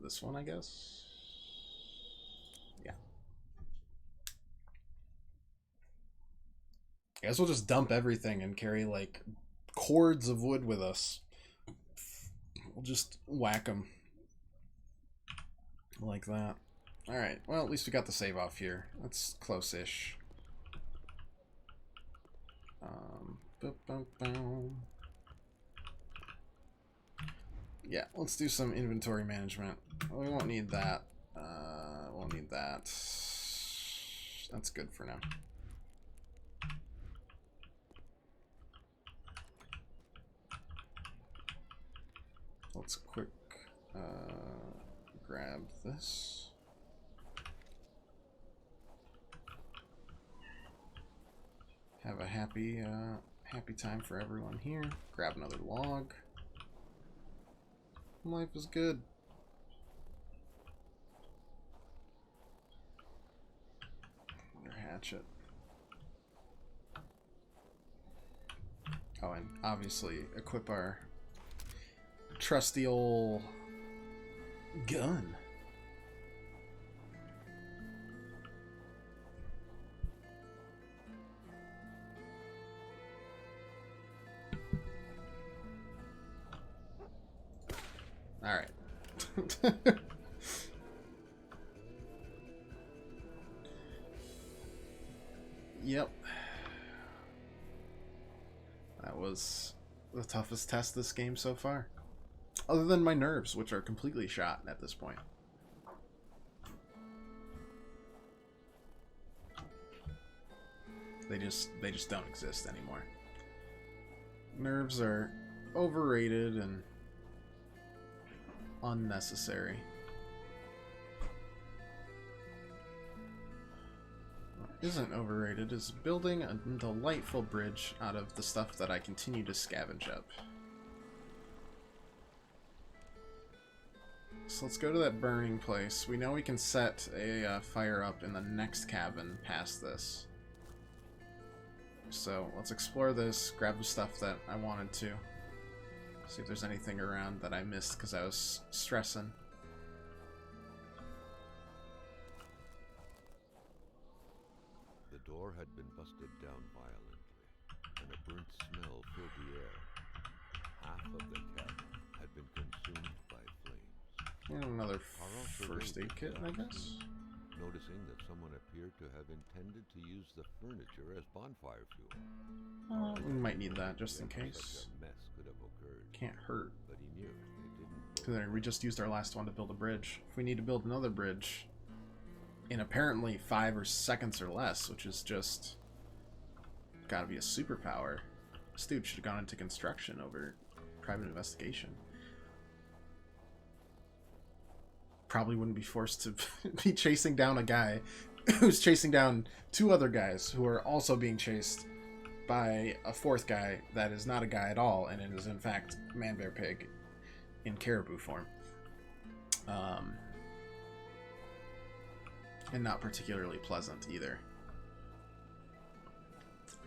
This one, I guess? Yeah. I guess we'll just dump everything and carry, like, cords of wood with us. We'll just whack them. Like that. Alright, well, at least we got the save off here. That's close-ish. Yeah, let's do some inventory management. We won't need that. Won't need that. That's good for now. Let's quick grab this. Have a happy time for everyone here. Grab another log. Life is good. Another hatchet. Oh, and obviously equip our trusty old gun. All right. Yep. That was the toughest test this game so far. Other than my nerves, which are completely shot at this point. They just don't exist anymore. Nerves are overrated and unnecessary. What isn't overrated is building a delightful bridge out of the stuff that I continue to scavenge up. So let's go to that burning place. We know we can set a fire up in the next cabin past this. So let's explore this, grab the stuff that I wanted to. See if there's anything around that I missed because I was stressing. The door had been busted down violently, and a burnt smell filled the air. Half of the cabin had been consumed by flames. And another Carl first aid kit, I guess. Noticing that someone appeared to have intended to use the furniture as bonfire fuel. We might need that just in case. Such a mess could have occurred, Can't hurt. but he knew it didn't. Considering we just used our last one to build a bridge. If we need to build another bridge in apparently 5 seconds or less, which is just gotta be a superpower. This dude should have gone into construction over private investigation. Probably wouldn't be forced to be chasing down a guy who's chasing down 2 other guys who are also being chased by a 4th guy that is not a guy at all and it is in fact Man Bear Pig in caribou form. And not particularly pleasant either.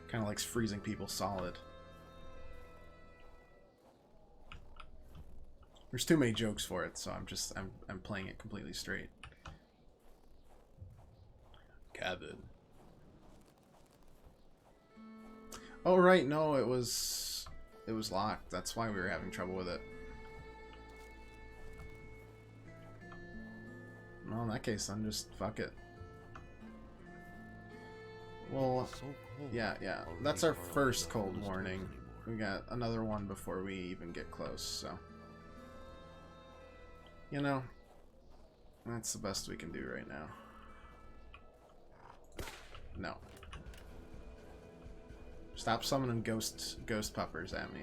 Kind of likes freezing people solid. There's too many jokes for it, so I'm playing it completely straight. Cabin. Oh right, no, it was locked. That's why we were having trouble with it. Well, in that case, then just fuck it. Well, yeah. That's our first cold warning. We got another one before we even get close, so. You know, that's the best we can do right now. No. Stop summoning ghost puppers at me.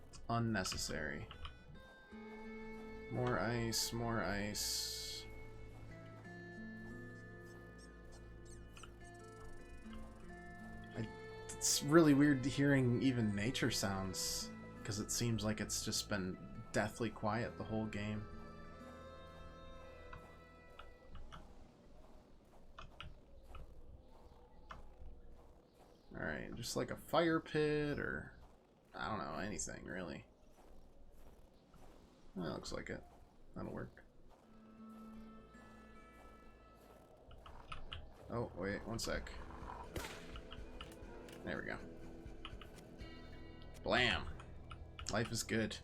It's unnecessary. More ice, more ice. It's really weird hearing even nature sounds. Because it seems like it's just been deathly quiet the whole game. Alright, just like a fire pit or... I don't know, anything really. That looks like it. That'll work. Oh, wait, one sec. There we go. Blam! Life is good.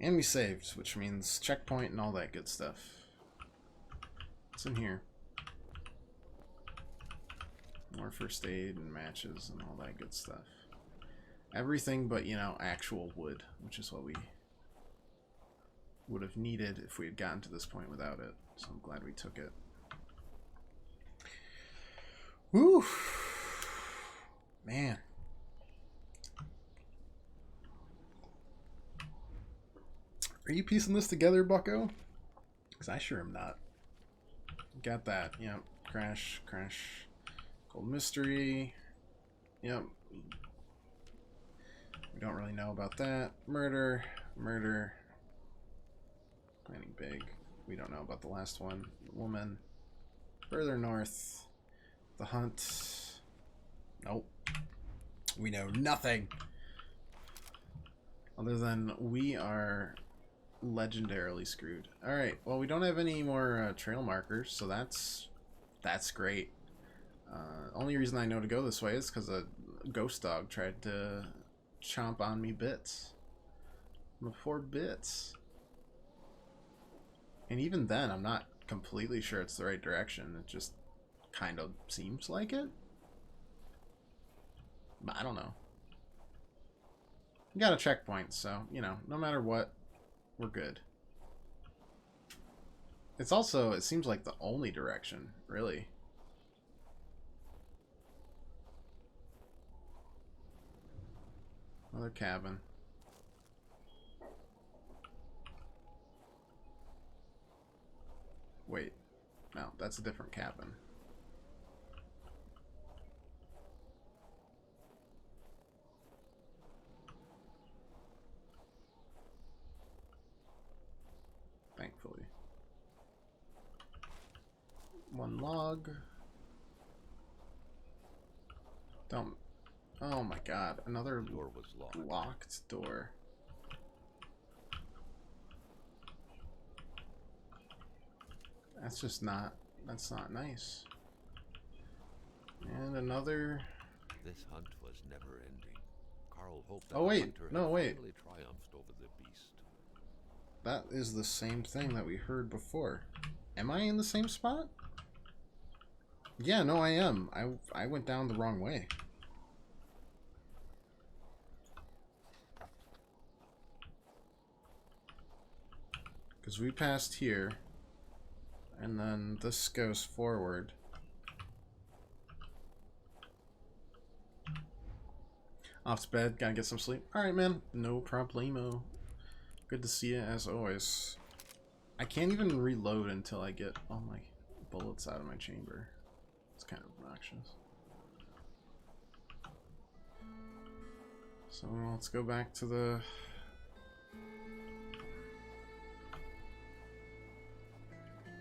And we saved, which means checkpoint and all that good stuff. What's in here? More first aid and matches and all that good stuff. Everything but, you know, actual wood, which is what we would have needed if we had gotten to this point without it. So I'm glad we took it. Woo! Man. Are you piecing this together, bucko? Because I sure am not. Got that. Yep. Crash. Gold mystery. Yep. We don't really know about that. Murder. Planning big. We don't know about the last one. Woman. Further north. The hunt. Nope. We know nothing. Other than we are legendarily screwed. Alright, well we don't have any more trail markers, so that's great. Only reason I know to go this way is because a ghost dog tried to chomp on me bits. My 4 bits. And even then, I'm not completely sure it's the right direction. It just kind of seems like it. But I don't know. We got a checkpoint, so, you know, no matter what, we're good. It's also, it seems like the only direction, really. Another cabin. Wait. No, that's a different cabin. One log. Don't. Oh my god, another door was locked. Locked door. That's just not. That's not nice. And another. This hunt was never ending. Carl hoped that Oh wait, the hunter no had wait. finally triumphed over the beast. That is the same thing that we heard before. Am I in the same spot? Yeah, no, I am. I went down the wrong way. Because we passed here, and then this goes forward. Off to bed, gotta get some sleep. Alright, man, no problemo. Good to see you, as always. I can't even reload until I get all my bullets out of my chamber. It's kind of obnoxious. So let's go back to the...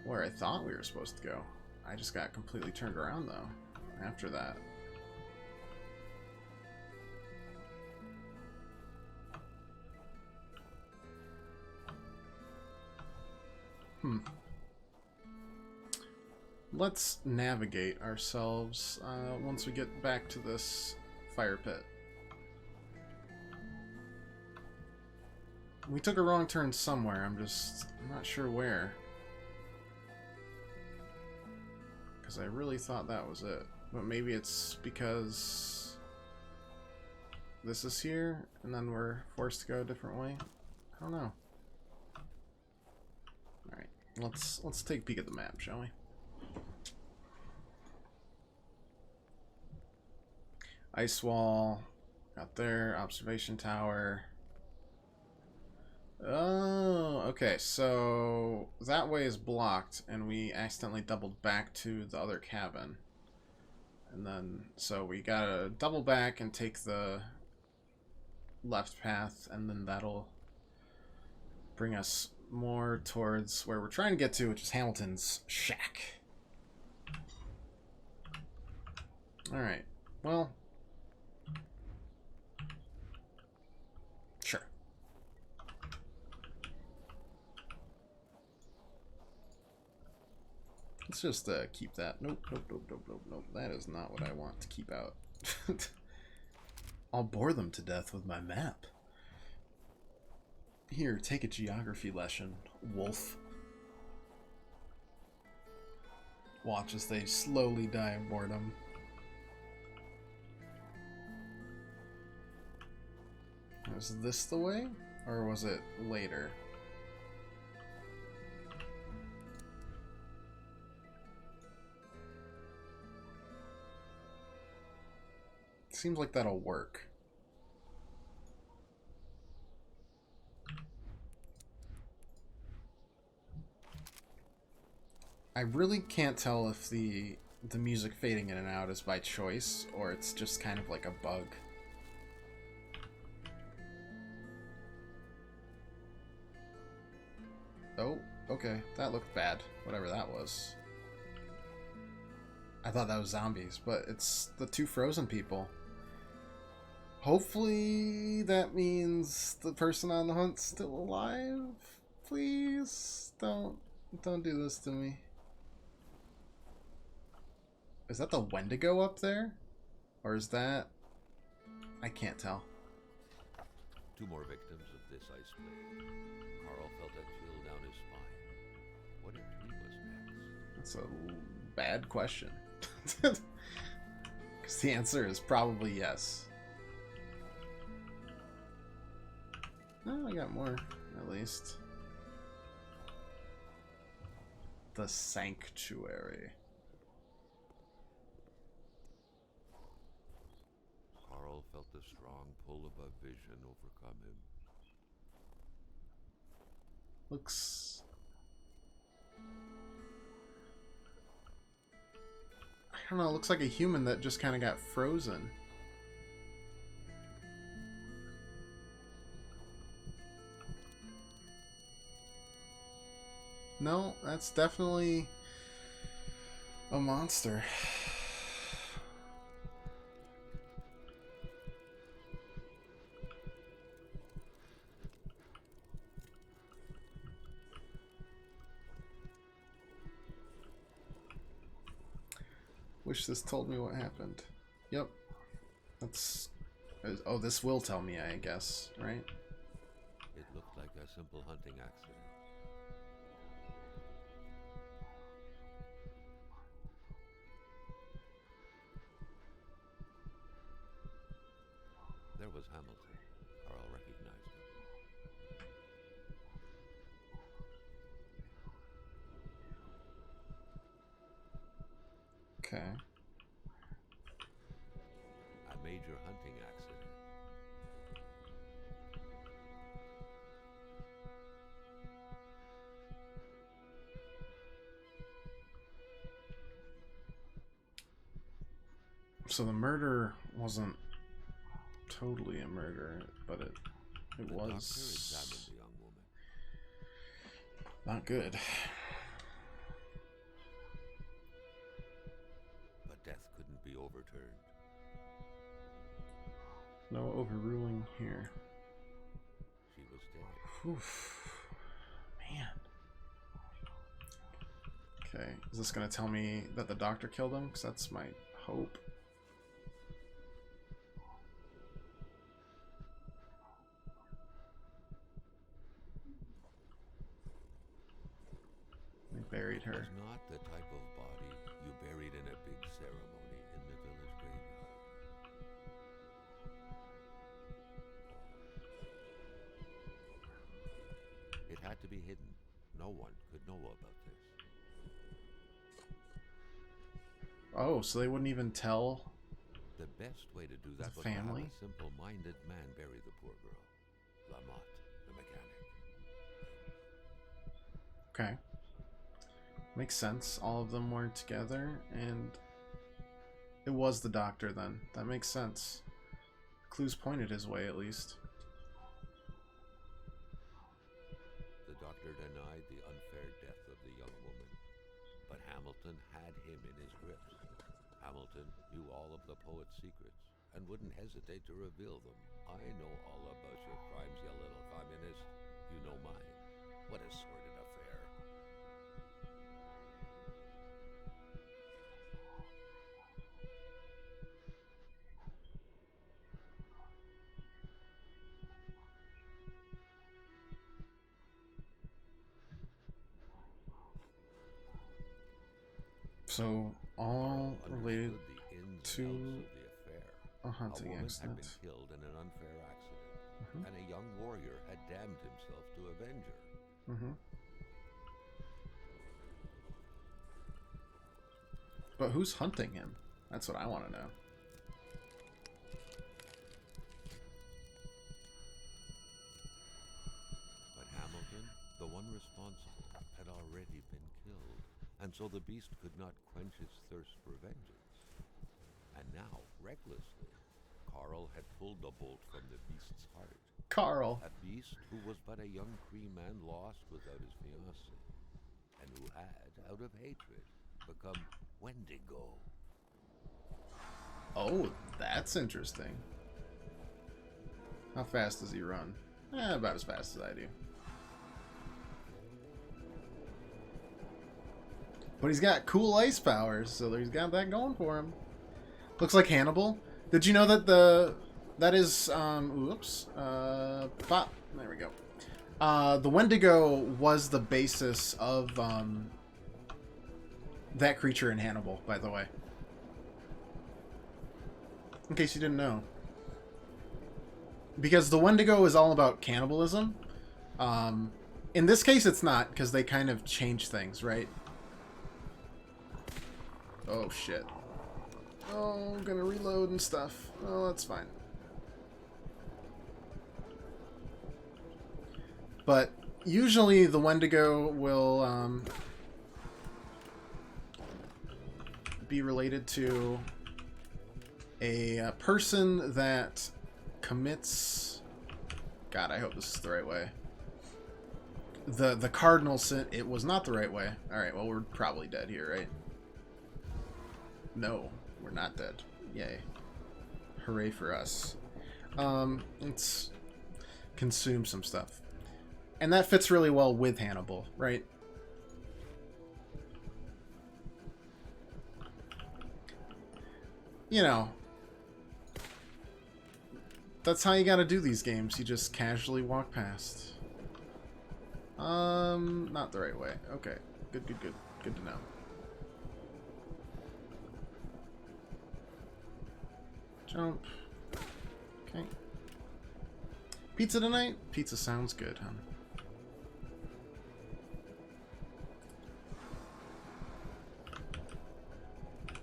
where I thought we were supposed to go. I just got completely turned around, though, after that. Let's navigate ourselves once we get back to this fire pit. We took a wrong turn somewhere, I'm not sure where. Because I really thought that was it. But maybe it's because this is here, and then we're forced to go a different way. I don't know. Alright, let's take a peek at the map, shall we? Ice wall, out there, observation tower. Oh, okay, so that way is blocked, and we accidentally doubled back to the other cabin. And then, so we gotta double back and take the left path, and then that'll bring us more towards where we're trying to get to, which is Hamilton's shack. Alright, well... sure. Let's just keep that. Nope, nope, nope, nope, nope, nope. That is not what I want to keep out. I'll bore them to death with my map. Here, take a geography lesson, wolf. Watch as they slowly die of boredom. Was this the way? Or was it later? Seems like that'll work. I really can't tell if the music fading in and out is by choice or it's just kind of like a bug. Oh, okay. That looked bad. Whatever that was. I thought that was zombies, but it's the two frozen people. Hopefully that means the person on the hunt's still alive. Please don't do this to me. Is that the Wendigo up there? Or is that... I can't tell. 2 more victims of this ice blade. Carl felt a chill down his spine. What if he was next? That's a bad question. Because the answer is probably yes. Oh, I got more, at least. The Sanctuary. Carl felt the strong pull of a vision overcome him. Looks... I don't know, it looks like a human that just kind of got frozen. No, that's definitely... A monster. Wish this told me what happened. Yep. That's... Oh, this will tell me, I guess, right? It looked like a simple hunting accident. There was Hamilton. Carl recognized him. Okay. A major hunting accident. So the murder wasn't totally a murder, but it The was doctor examined the young woman. not good. But death couldn't be overturned. No overruling here. She was dead. Oof. Man. Okay, is this gonna tell me that the doctor killed him? Because that's my hope. They buried It her. was not the type of body you buried in a big ceremony in the village graveyard. It had to be hidden. No one could know about this. Oh, so they wouldn't even tell? The best way to do that The was to have family? a simple-minded man bury the poor girl. Lamotte, the mechanic. Okay. Makes sense. All of them were together, and it was the doctor then. That makes sense. Clues pointed his way, at least. The doctor denied the unfair death of the young woman, but Hamilton had him in his grips. Hamilton knew all of the poet's secrets and wouldn't hesitate to reveal them. I know all about your crimes, you little communist. You know mine. What a sordid affair. So, all Carl related understood the ins to and outs of the affair. a A hunting woman had accident. been killed in an unfair accident, Mhm. and a young warrior had damned himself to avenge her. Mm-hmm. But who's hunting him? That's what I want to know. But Hamilton, the one responsible, had already been killed, and so the beast could not quench its thirst for vengeance. And now, recklessly, Carl had pulled the bolt from the beast's heart. Carl. A beast who was but a young Cree man lost without his fiancée, and who had, out of hatred, become Wendigo. Oh, that's interesting. How fast does he run? About as fast as I do. But he's got cool ice powers, so he's got that going for him. Looks like Hannibal. Did you know that that is oops, pop. There we go. The Wendigo was the basis of that creature in Hannibal, by the way. In case you didn't know. Because the Wendigo is all about cannibalism. In this case, it's not, because they kind of change things, right? Oh, shit. Oh, I'm gonna reload and stuff. Oh, that's fine. But usually the Wendigo will be related to a person that commits... God, I hope this is the right way. The cardinal sin... It was not the right way. Alright, well, we're probably dead here, right? No, we're not dead. Yay. Hooray for us. Let's consume some stuff. And that fits really well with Hannibal, right? You know, that's how you gotta do these games. You just casually walk past. Not the right way. Okay. Good, good, good. Good to know. Jump. Okay. Pizza tonight? Pizza sounds good, huh?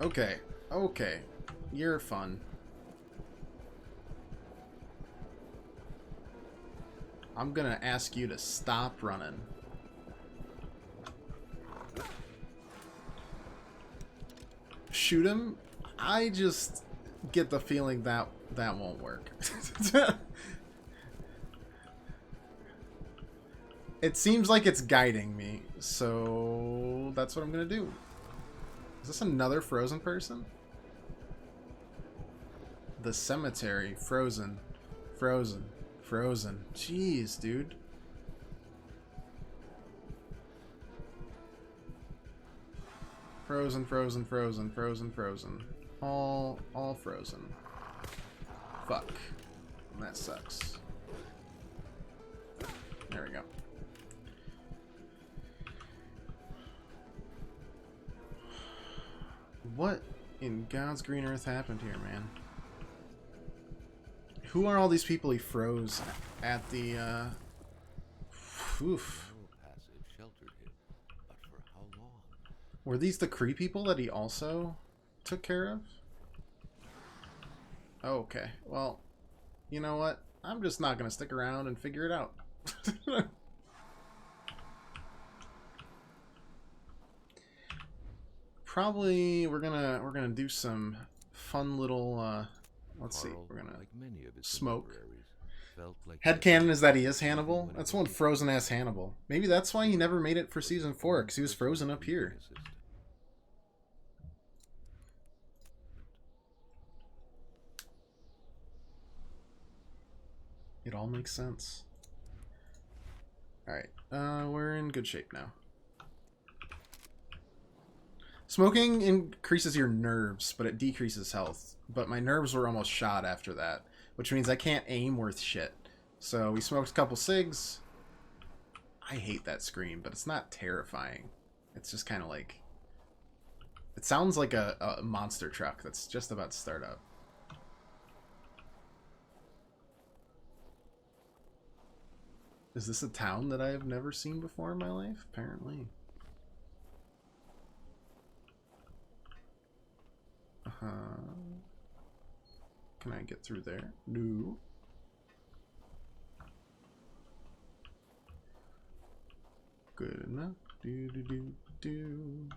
Okay. Okay. You're fun. I'm gonna ask you to stop running. Shoot him? I just get the feeling that that won't work. It seems like it's guiding me, so that's what I'm gonna do. Is this another frozen person? The cemetery. Frozen. Frozen. Frozen. Jeez, dude. Frozen, frozen, frozen, frozen, frozen. All frozen. Fuck. That sucks. There we go. What in God's green earth happened here, man? Who are all these people he froze at the, oof. Were these the Kree people that he also took care of? Oh, okay. Well, you know what? I'm just not gonna stick around and figure it out. Probably we're gonna do some fun little let's see, we're gonna smoke. Headcanon is that he is Hannibal. That's one frozen ass Hannibal. Maybe that's why he never made it for season 4, because he was frozen up here. It all makes sense. Alright, we're in good shape now. Smoking increases your nerves, but it decreases health. But my nerves were almost shot after that, which means I can't aim worth shit. So we smoked a couple cigs. I hate that scream, but it's not terrifying. It's just kind of like... It sounds like a monster truck that's just about to start up. Is this a town that I have never seen before in my life? Apparently. Can I get through there? No. Good enough. Do do do do.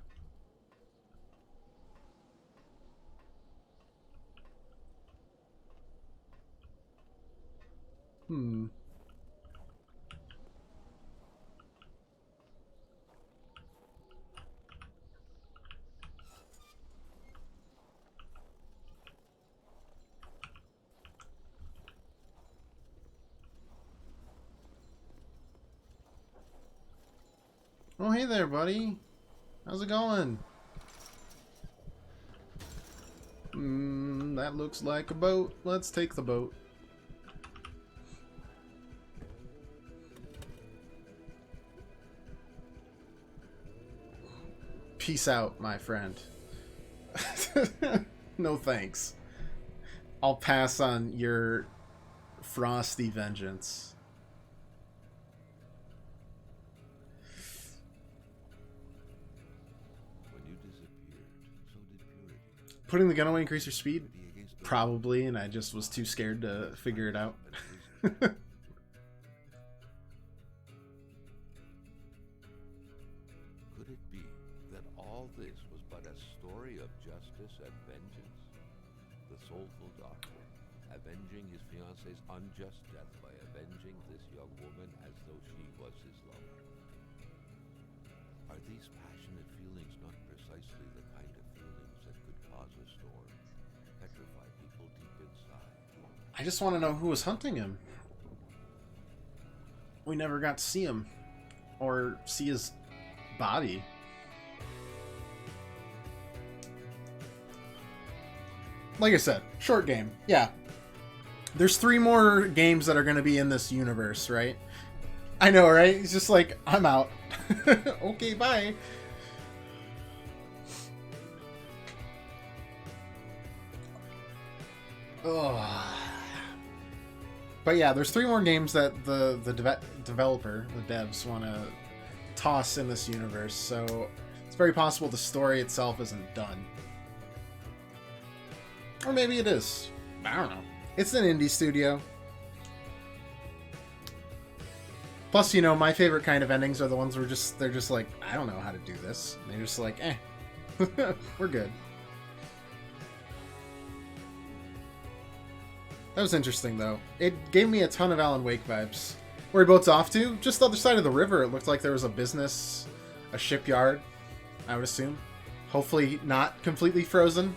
Oh, hey there, buddy. How's it going? That looks like a boat. Let's take the boat. Peace out, my friend. No thanks. I'll pass on your frosty vengeance. Putting the gun away increase your speed? Probably, and I just was too scared to figure it out. Could it be that all this was but a story of justice and vengeance? The soulful doctor, avenging his fiancé's unjust death by avenging this young woman as though she was his lover. Are these passionate feelings not precisely the kind of feelings that could cause I just want to know who was hunting him. We never got to see him. Or see his body. Like I said, short game. Yeah. There's 3 more games that are going to be in this universe, right? I know, right? It's just like, I'm out. Okay, bye. Ugh. But yeah, there's 3 more games that the developer, the devs, want to toss in this universe, so it's very possible the story itself isn't done. Or maybe it is. I don't know. It's an indie studio. Plus, you know, my favorite kind of endings are the ones where they're just like, I don't know how to do this. And they're just like, we're good. That was interesting, though. It gave me a ton of Alan Wake vibes. Where he boats off to? Just the other side of the river. It looked like there was a business, a shipyard, I would assume. Hopefully not completely frozen.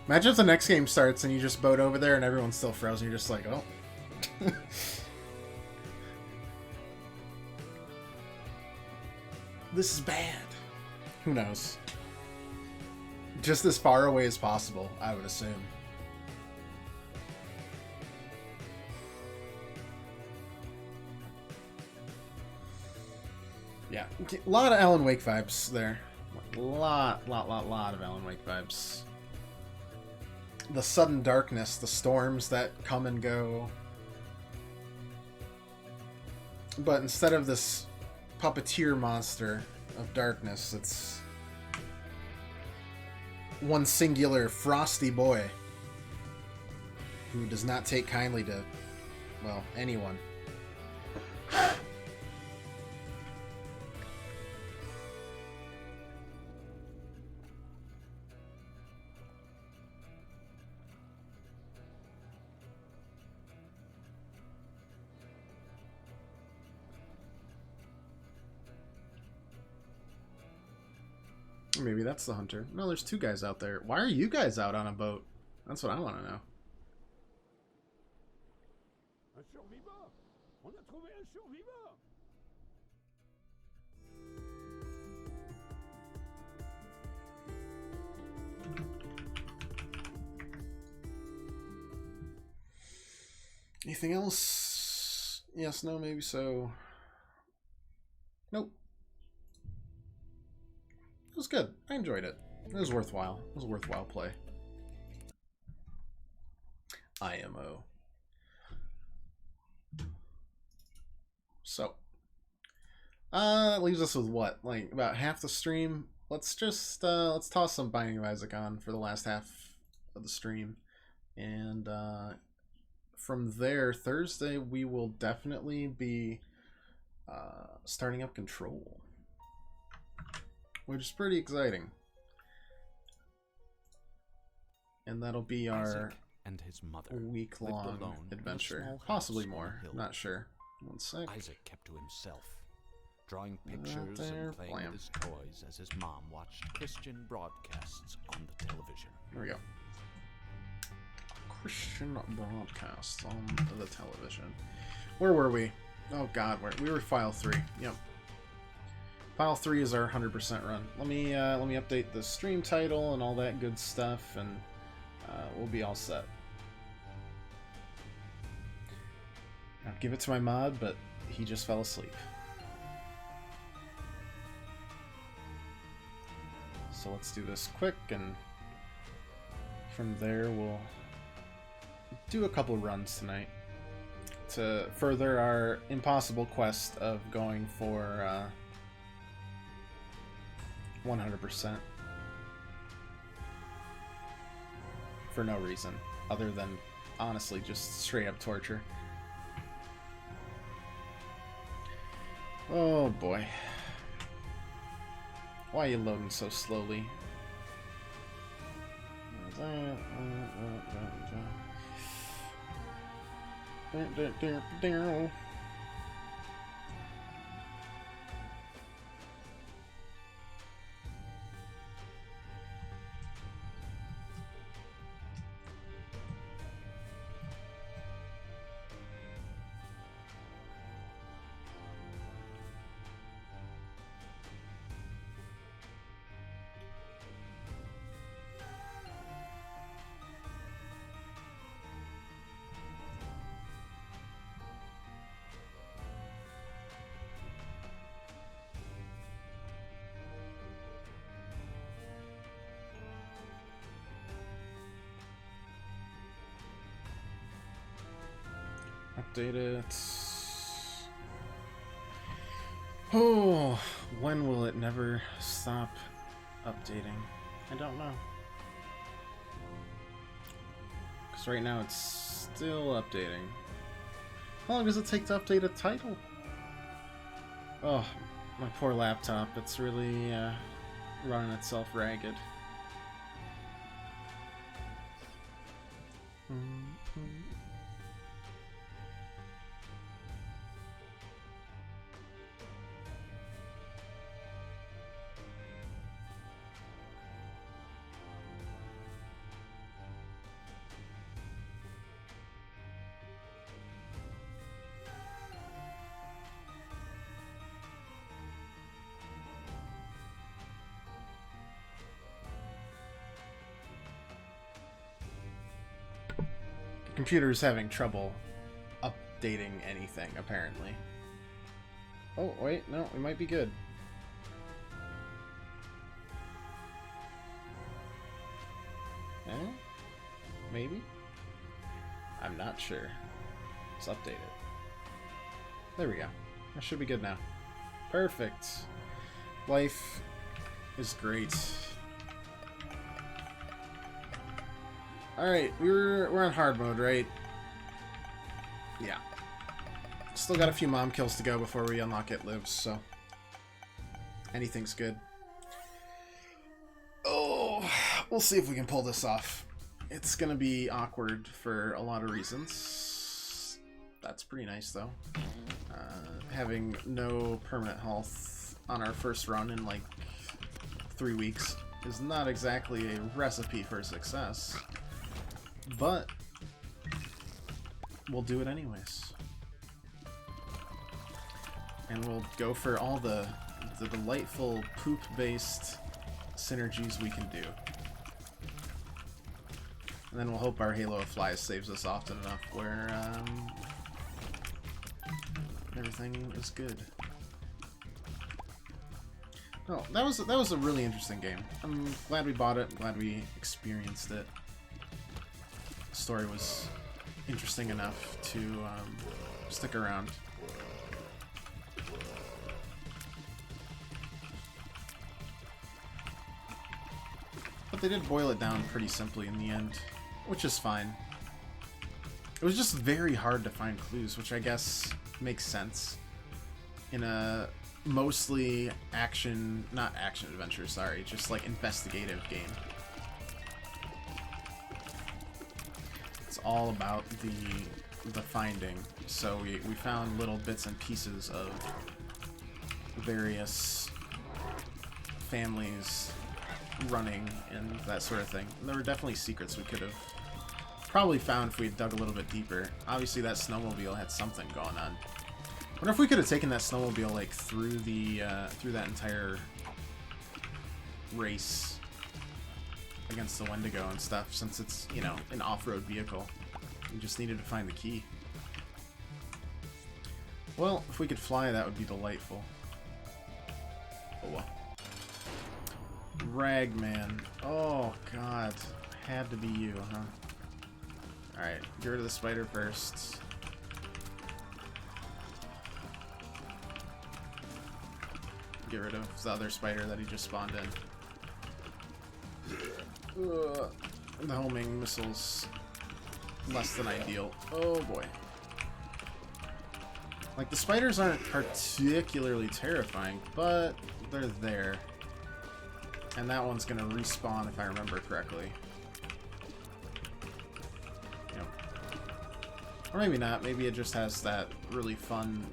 Imagine if the next game starts and you just boat over there and everyone's still frozen. You're just like, oh. This is bad. Who knows? Just as far away as possible, I would assume. Yeah, a lot of Alan Wake vibes there. Lot of Alan Wake vibes. The sudden darkness, the storms that come and go. But instead of this puppeteer monster of darkness, it's one singular frosty boy who does not take kindly to, well, anyone. Or maybe that's the hunter. No, there's 2 guys out there. Why are you guys out on a boat? That's what I want to know. Anything else? Yes, no, maybe so. Nope. It was good. I enjoyed it. It was worthwhile. It was a worthwhile play. IMO. So, it leaves us with what? Like about half the stream. Let's just let's toss some Binding of Isaac on for the last half of the stream, and from there, Thursday we will definitely be starting up Control, which is pretty exciting. And that'll be our and his mother week-long adventure. Possibly more. Not sure. One sec. Isaac kept to himself, drawing pictures and playing with his toys as his mom watched Christian broadcasts on the television. There we go. Christian broadcasts on the television. Where were we? Oh god, we were file 3. Yep. File 3 is our 100% run. Let me update the stream title and all that good stuff, and we'll be all set. I'd give it to my mod, but he just fell asleep. So let's do this quick, and from there we'll do a couple runs tonight to further our impossible quest of going for 100% for no reason other than honestly just straight up torture. Oh boy. Why are you loading so slowly? update it. Oh, when will it never stop updating? I don't know. Because right now it's still updating. How long does it take to update a title? Oh, my poor laptop. It's really running itself ragged. Computer's having trouble updating anything, apparently. Oh, wait, no, we might be good. Eh? Maybe? I'm not sure. Let's update it. There we go. That should be good now. Perfect. Life is great. Alright, we're on hard mode, right? Yeah. Still got a few mom kills to go before we unlock It Lives, so anything's good. Oh, we'll see if we can pull this off. It's gonna be awkward for a lot of reasons. That's pretty nice, though. Having no permanent health on our first run in like 3 weeks is not exactly a recipe for success. But we'll do it anyways. And we'll go for all the delightful poop-based synergies we can do. And then we'll hope our Halo of Flies saves us often enough where everything is good. Oh, that was a really interesting game. I'm glad we bought it. I'm glad we experienced it. The story was interesting enough to stick around. But they did boil it down pretty simply in the end, which is fine. It was just very hard to find clues, which I guess makes sense in a mostly not action adventure, sorry, just like investigative game. It's all about the finding. So we found little bits and pieces of various families running and that sort of thing. And there were definitely secrets we could have probably found if we had dug a little bit deeper. Obviously that snowmobile had something going on. I wonder if we could have taken that snowmobile like through that entire race against the Wendigo and stuff, since it's, you know, an off-road vehicle. We just needed to find the key. Well, if we could fly, that would be delightful. Oh well. Ragman. Oh god. Had to be you, huh? Alright, get rid of the spider first. Get rid of the other spider that he just spawned in. The homing missiles. Less than ideal. Oh boy. Like, the spiders aren't particularly terrifying, but they're there. And that one's gonna respawn if I remember correctly. Yep. Or maybe not. Maybe it just has that really fun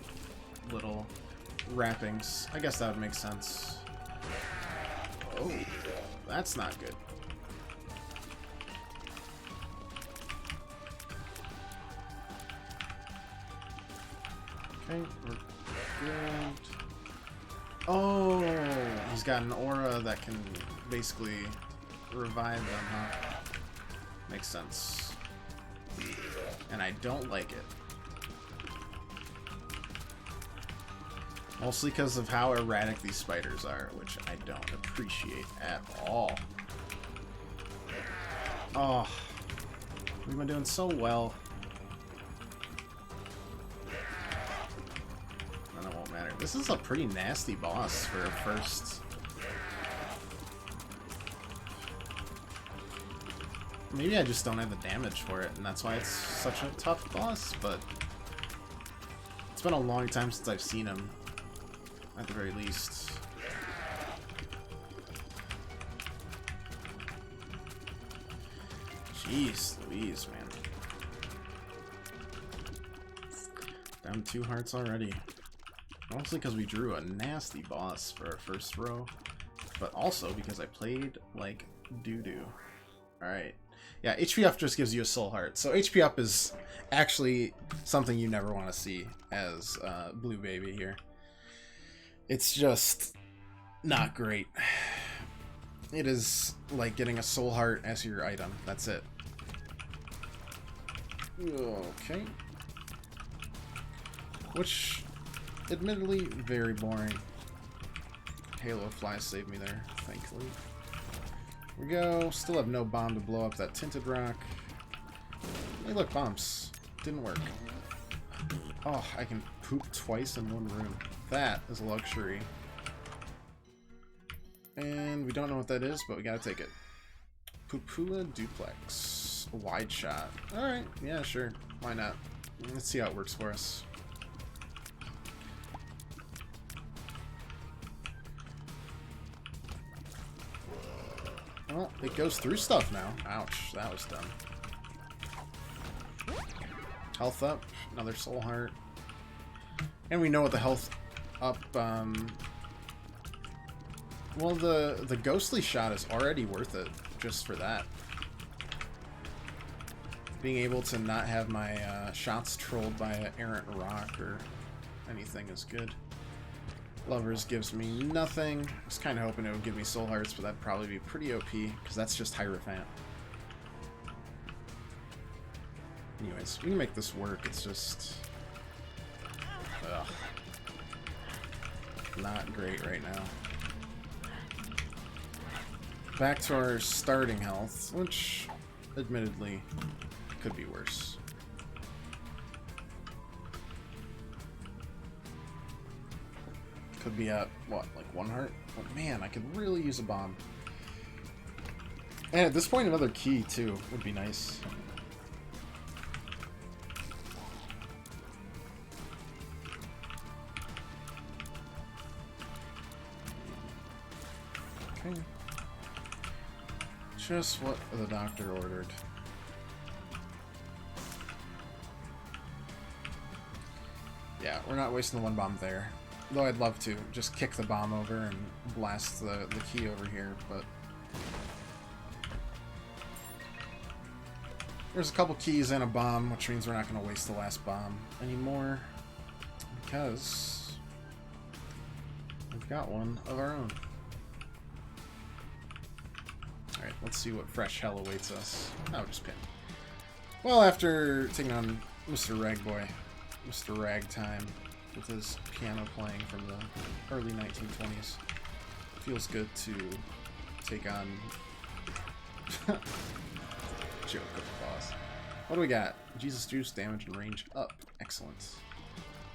little wrappings. I guess that would make sense. Oh, that's not good. Okay, we're good. Oh, he's got an aura that can basically revive them, huh? Makes sense. And I don't like it. Mostly because of how erratic these spiders are, which I don't appreciate at all. Oh, we've been doing so well. This is a pretty nasty boss for a first. Maybe I just don't have the damage for it, and that's why it's such a tough boss, but it's been a long time since I've seen him, at the very least. Jeez Louise, man. Down 2 hearts already. Mostly because we drew a nasty boss for our first row, but also because I played like doo-doo. Alright. Yeah, HP up just gives you a soul heart. So HP up is actually something you never want to see as Blue Baby here. It's just not great. It is like getting a soul heart as your item. That's it. Okay. Which, admittedly, very boring. Halo Fly saved me there, thankfully. Here we go. Still have no bomb to blow up that tinted rock. Hey, look, bombs. Didn't work. Oh, I can poop twice in one room. That is a luxury. And we don't know what that is, but we gotta take it. Pupula Duplex. A wide shot. Alright, yeah, sure. Why not? Let's see how it works for us. Well, it goes through stuff now. Ouch, that was dumb. Health up, another soul heart. And we know what the health up, well, the ghostly shot is already worth it, just for that. Being able to not have my shots trolled by an errant rock or anything is good. Lovers gives me nothing. I was kind of hoping it would give me soul hearts, but that'd probably be pretty OP, because that's just Hierophant. Anyways, we can make this work, it's just... ugh. Not great right now. Back to our starting health, which, admittedly, could be worse. Could be at, what, like 1 heart? Oh, man, I could really use a bomb. And at this point, another key, too, would be nice. Okay. Just what the doctor ordered. Yeah, we're not wasting the 1 bomb there. Though I'd love to. Just kick the bomb over and blast the key over here, but... there's a couple keys and a bomb, which means we're not going to waste the last bomb anymore. Because... we've got one of our own. Alright, let's see what fresh hell awaits us. Oh, just pin. Well, after taking on Mr. Ragboy, Mr. Ragtime, with his piano playing from the early 1920s. Feels good to take on joke of the boss. What do we got? Jesus Juice, damage and range up. Excellent.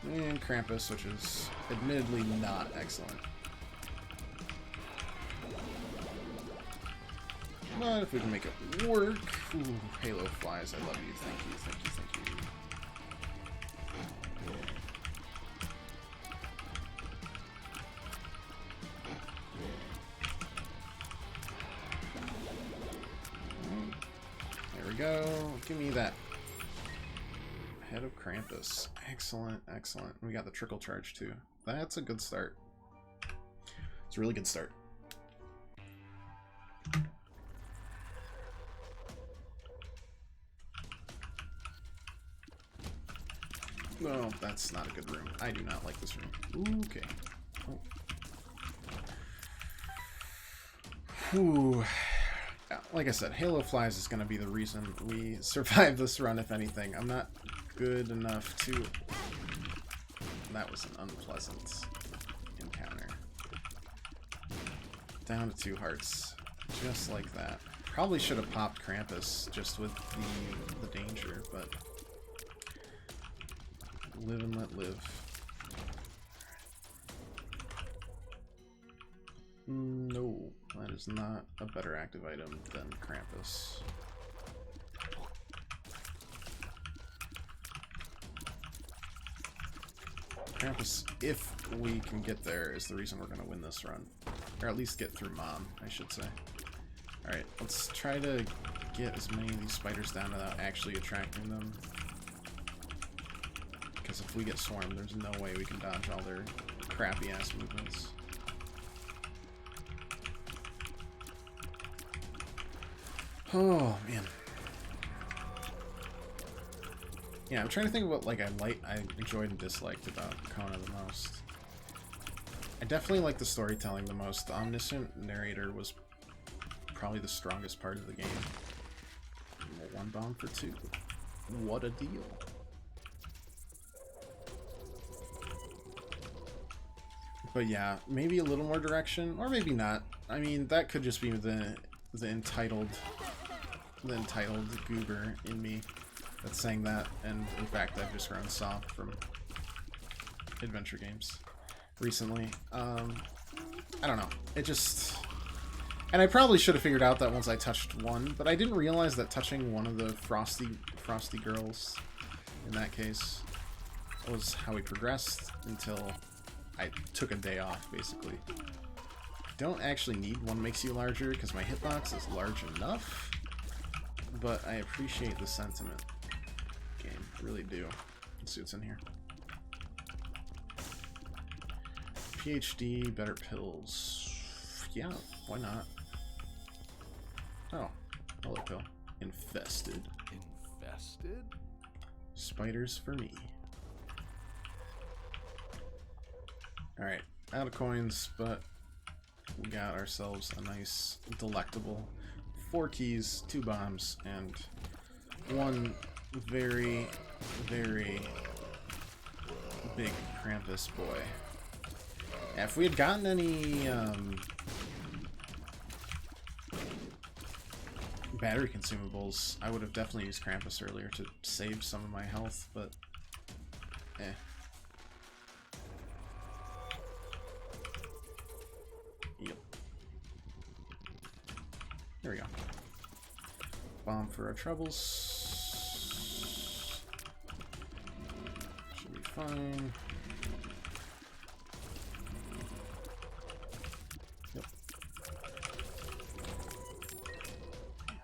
And Krampus, which is admittedly not excellent. But if we can make it work... Ooh, Halo Flies, I love you. Thank you, thank you, thank you. Go. Give me that head of Krampus. Excellent, excellent. We got the trickle charge too. That's a good start. It's a really good start. No, that's not a good room. I do not like this room. Ooh, okay. Oh. Whew. Like I said, Halo Flies is going to be the reason we survive this run, if anything. I'm not good enough to... That was an unpleasant encounter. Down to 2 hearts. Just like that. Probably should have popped Krampus just with the danger, but... live and let live. No, that is not a better active item than Krampus. Krampus, if we can get there, is the reason we're going to win this run. Or at least get through Mom, I should say. Alright, let's try to get as many of these spiders down without actually attracting them. Because if we get swarmed, there's no way we can dodge all their crappy-ass movements. Oh, man. Yeah, I'm trying to think of what I enjoyed and disliked about Kona the most. I definitely like the storytelling the most. The omniscient narrator was probably the strongest part of the game. One bomb for 2. What a deal. But yeah, maybe a little more direction, or maybe not. I mean, that could just be the entitled goober in me that's saying that, and in fact I've just grown soft from adventure games recently. I don't know. It just... And I probably should have figured out that once I touched one, but I didn't realize that touching one of the frosty girls, in that case, was how we progressed until I took a day off, basically. Don't actually need one makes you larger, because my hitbox is large enough, but I appreciate the sentiment. Game, I really do. Let's see what's in here. PhD, better pills. Yeah, why not? Oh, another pill. Infested. Infested? Spiders for me. Alright, out of coins, but we got ourselves a nice, delectable 4 keys, 2 bombs, and one very, very big Krampus boy. Yeah, if we had gotten any battery consumables, I would have definitely used Krampus earlier to save some of my health, but eh. Yep. There we go. Bomb for our troubles. Should be fine. Yep.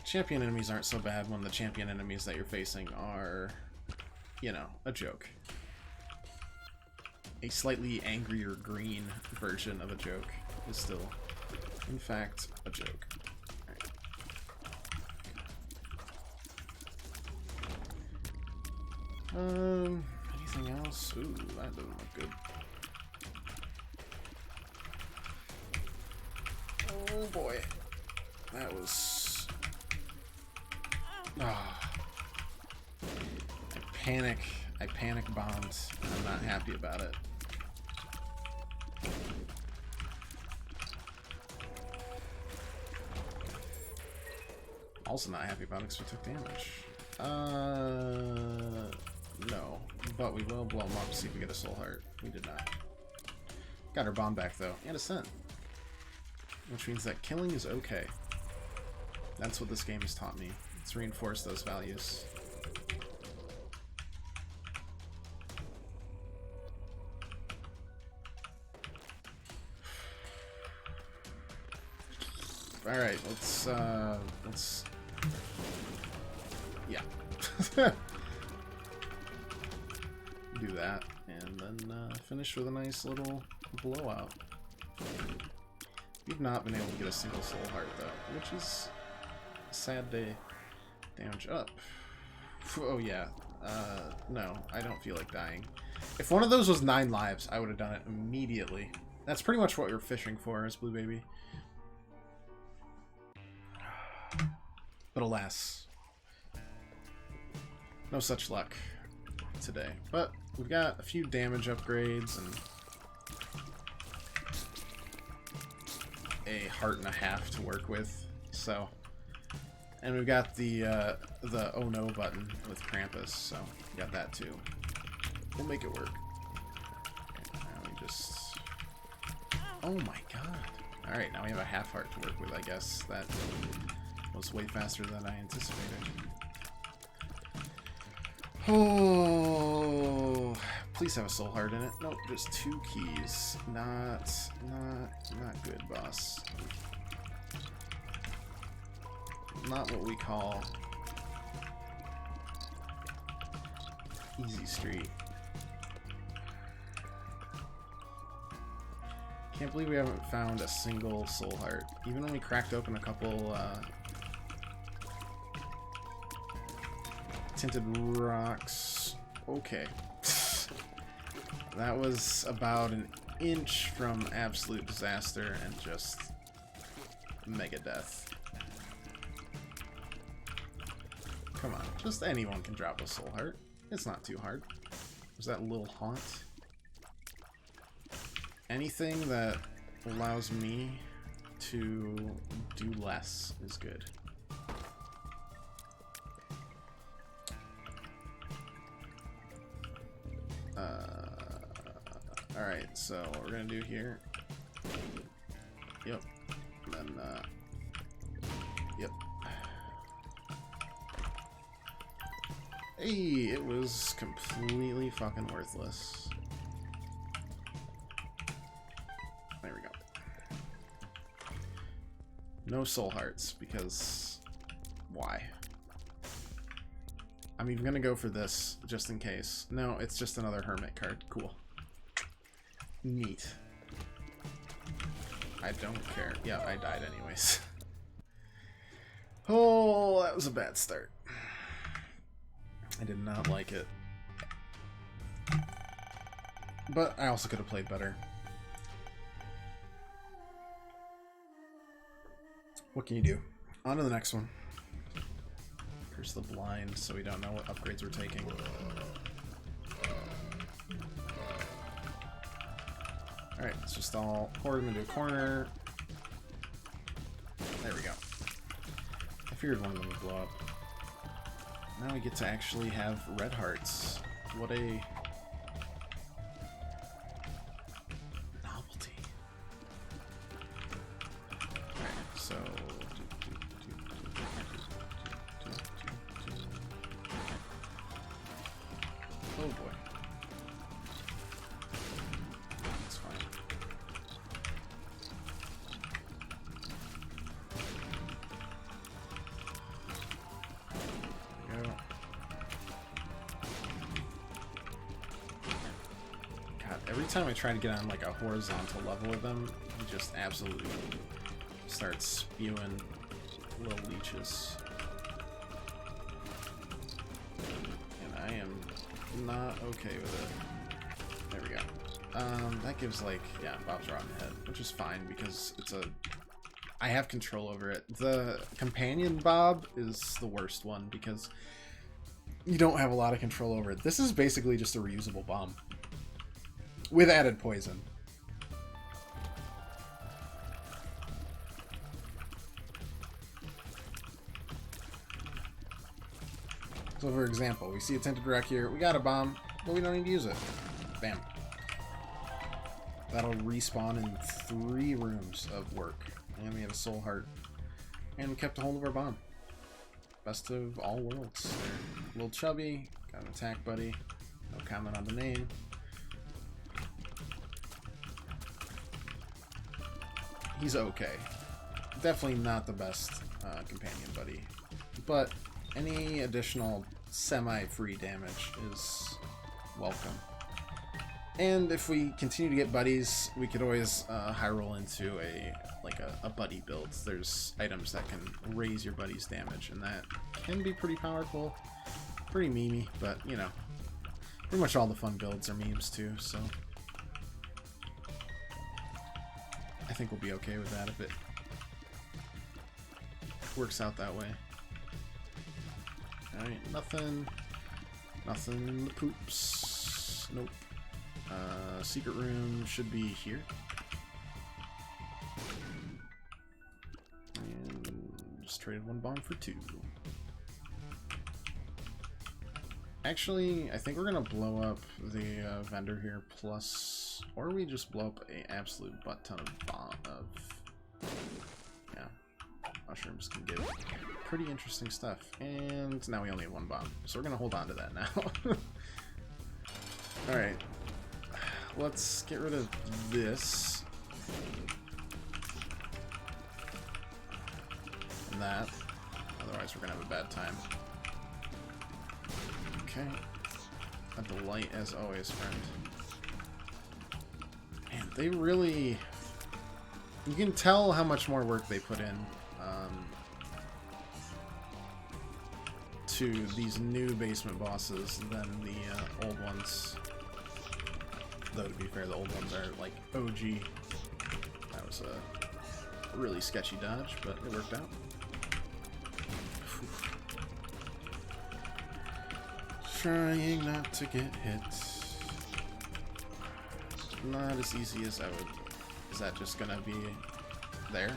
Champion enemies aren't so bad when the champion enemies that you're facing are, you know, a joke. A slightly angrier green version of a joke is still, in fact, a joke. Right. Anything else? Ooh, that doesn't look good. Oh boy. That was... Ah. I panic bombed, and I'm not happy about it. Also not happy about it because we took damage. No. But we will blow them up, see if we get a soul heart. We did not. Got our bomb back though, and a scent. Which means that killing is okay. That's what this game has taught me. It's reinforced those values. Alright, let's yeah. Do that, and then finish with a nice little blowout. We've not been able to get a single soul heart though, which is a sad day. Damage up. Oh yeah. No, I don't feel like dying. If one of those was 9 lives, I would have done it immediately. That's pretty much what we were fishing for as Blue Baby. But alas, no such luck today. But we've got a few damage upgrades and a heart and a half to work with. So, and we've got the oh no button with Krampus, so we got that too. We'll make it work. Okay, now we just... Oh my god. Alright, now we have a half heart to work with, I guess. That was way faster than I anticipated. Oh, please have a soul heart in it. Nope, just 2 keys. Not good, boss. Not what we call easy street. Can't believe we haven't found a single soul heart. Even when we cracked open a couple tinted rocks. Okay. That was about an inch from absolute disaster and just mega death. Come on, just anyone can drop a soul heart. It's not too hard. There's that little haunt. Anything that allows me to do less is good. Alright, so what we're gonna do here. Yep. And then, yep. Hey, it was completely fucking worthless. There we go. No soul hearts, because why? I'm even gonna go for this, just in case. No, it's just another hermit card. Cool. Neat. I don't care. Yeah, I died anyways. Oh, that was a bad start. I did not like it. But I also could have played better. What can you do? On to the next one. Curse the blind, so we don't know what upgrades we're taking. Alright, let's just all pour them into a corner. There we go. I figured one of them would blow up. Now we get to actually have red hearts. What a novelty. Alright, so oh boy. That's fine. There we go. God, every time I try to get on like a horizontal level with them, he just absolutely starts spewing little leeches. And I am not okay with it. There we go. That gives like, yeah, Bob's Rotten Head, which is fine because it's a... I have control over it. The companion Bob is the worst one because you don't have a lot of control over it. This is basically just a reusable bomb with added poison. So for example, we see a tinted wreck here. We got a bomb, but we don't need to use it. Bam. That'll respawn in 3 rooms of work. And we have a soul heart. And we kept a hold of our bomb. Best of all worlds. They're a little chubby. Got an attack buddy. No comment on the name. He's okay. Definitely not the best companion buddy. But any additional semi-free damage is welcome. And if we continue to get buddies, we could always high roll into a buddy build. There's items that can raise your buddy's damage, and that can be pretty powerful, pretty memey. But you know, pretty much all the fun builds are memes too. So I think we'll be okay with that if it works out that way. Alright, nothing in the poops. Nope. Secret room should be here. And just traded 1 bomb for 2. Actually, I think we're gonna blow up the vendor here plus, or we just blow up an absolute butt ton of mushrooms can give pretty interesting stuff. And now we only have one bomb, so we're gonna hold on to that now. Alright. Let's get rid of this. And that. Otherwise we're gonna have a bad time. Okay. A delight as always, friend. Man, they really... You can tell how much more work they put in to these new basement bosses than the old ones. Though, to be fair, the old ones are like OG. That was a really sketchy dodge, but it worked out. Trying not to get hit. Not as easy as I would. Is that just gonna be there?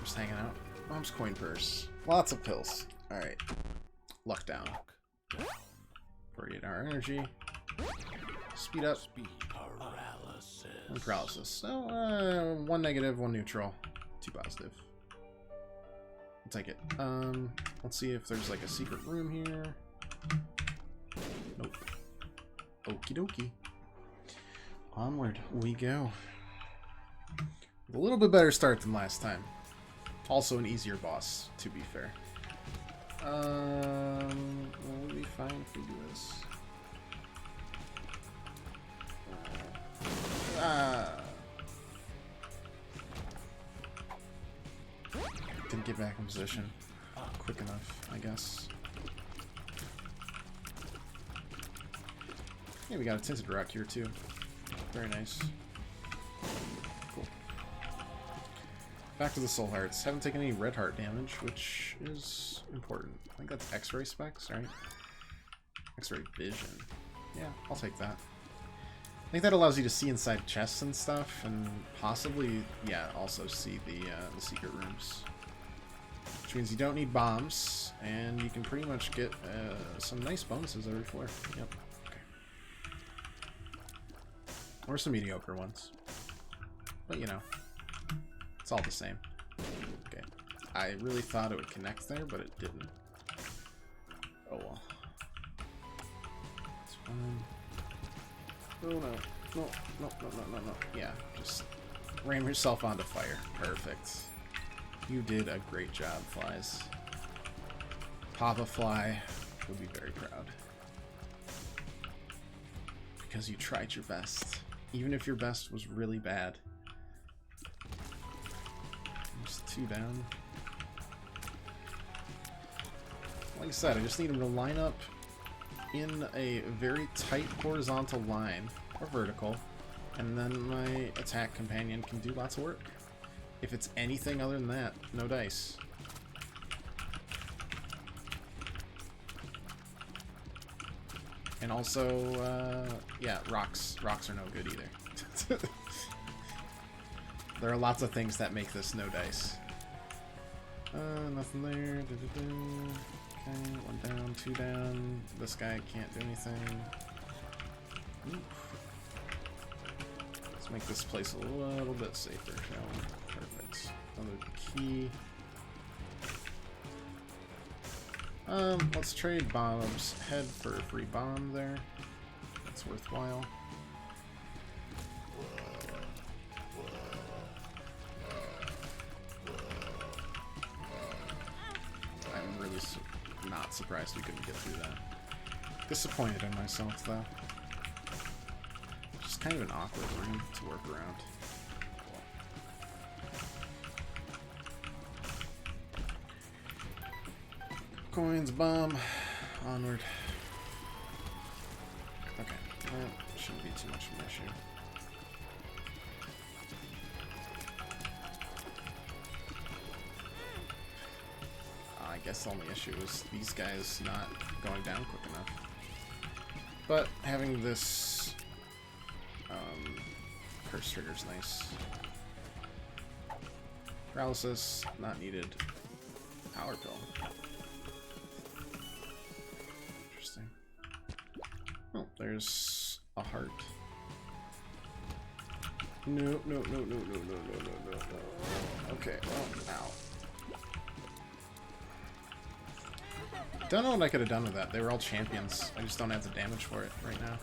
Just hanging out. Mom's coin purse. Lots of pills. Alright. Luck down. 48-hour energy. Speed up. Paralysis. And paralysis. So, 1 negative, 1 neutral. 2 positive. I'll take it. Let's see if there's like a secret room here. Nope. Okie dokie. Onward we go. A little bit better start than last time. Also an easier boss, to be fair. Will we be fine if we do this? Didn't get back in position quick enough, I guess. Yeah, we got a tinted rock here too. Very nice. Cool. Back to the soul hearts. Haven't taken any red heart damage, which is important. I think that's X-ray specs, right? X-ray vision. Yeah, I'll take that. I think that allows you to see inside chests and stuff, and possibly, yeah, also see the secret rooms. Which means you don't need bombs, and you can pretty much get some nice bonuses every floor. Yep. Okay. Or some mediocre ones. But, you know, it's all the same. Okay. I really thought it would connect there, but it didn't. Oh well. It's fine. Oh no. No, no, no, no, no, no. Yeah, just ram yourself onto fire. Perfect. You did a great job, flies. Papa Fly would be very proud. Because you tried your best. Even if your best was really bad. Just 2 down. Like I said, I just need him to line up in a very tight horizontal line, or vertical, and then my attack companion can do lots of work. If it's anything other than that, no dice. And also, yeah, rocks. Rocks are no good either. There are lots of things that make this no dice. Nothing there. Okay, 1 down, 2 down. This guy can't do anything. Oof. Let's make this place a little bit safer, shall we? Perfect. Another key. Let's trade Bob's head for a free bomb there. That's worthwhile. I'm really not surprised we couldn't get through that. Disappointed in myself, though. Just kind of an awkward room to work around. Coins, bomb, onward. Okay, that shouldn't be too much of an issue. I guess the only issue is these guys not going down quick enough. But having this curse trigger's nice. Paralysis, not needed. Power pill. Interesting. Oh, there's a heart. No, no, no, no, no, no, no, no, no, no. Okay, well, ow. Don't know what I could have done with that. They were all champions. I just don't have the damage for it right now.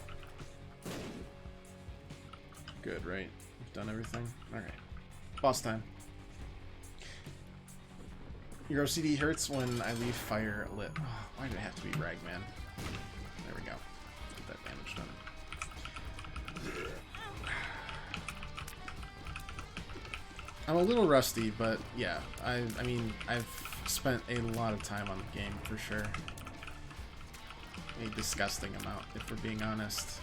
Good, right? We've done everything? Alright. Boss time. Your OCD hurts when I leave fire lit. Oh, why did it have to be Ragman? There we go. Get that damage done. I'm a little rusty, but yeah, I mean, I've spent a lot of time on the game, for sure. A disgusting amount, if we're being honest.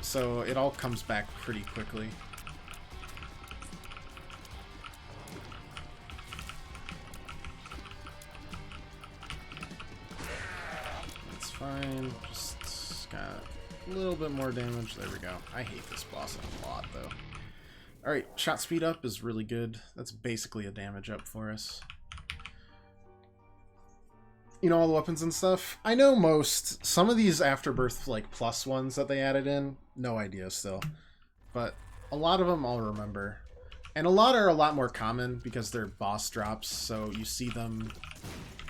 So it all comes back pretty quickly. That's fine, just got a little bit more damage. There we go. I hate this boss a lot, though. Alright, shot speed up is really good. That's basically a damage up for us. You know, all the weapons and stuff. I know most. Some of these Afterbirth, like, plus ones that they added in, no idea still. But a lot of them I'll remember. And a lot are a lot more common because they're boss drops, so you see them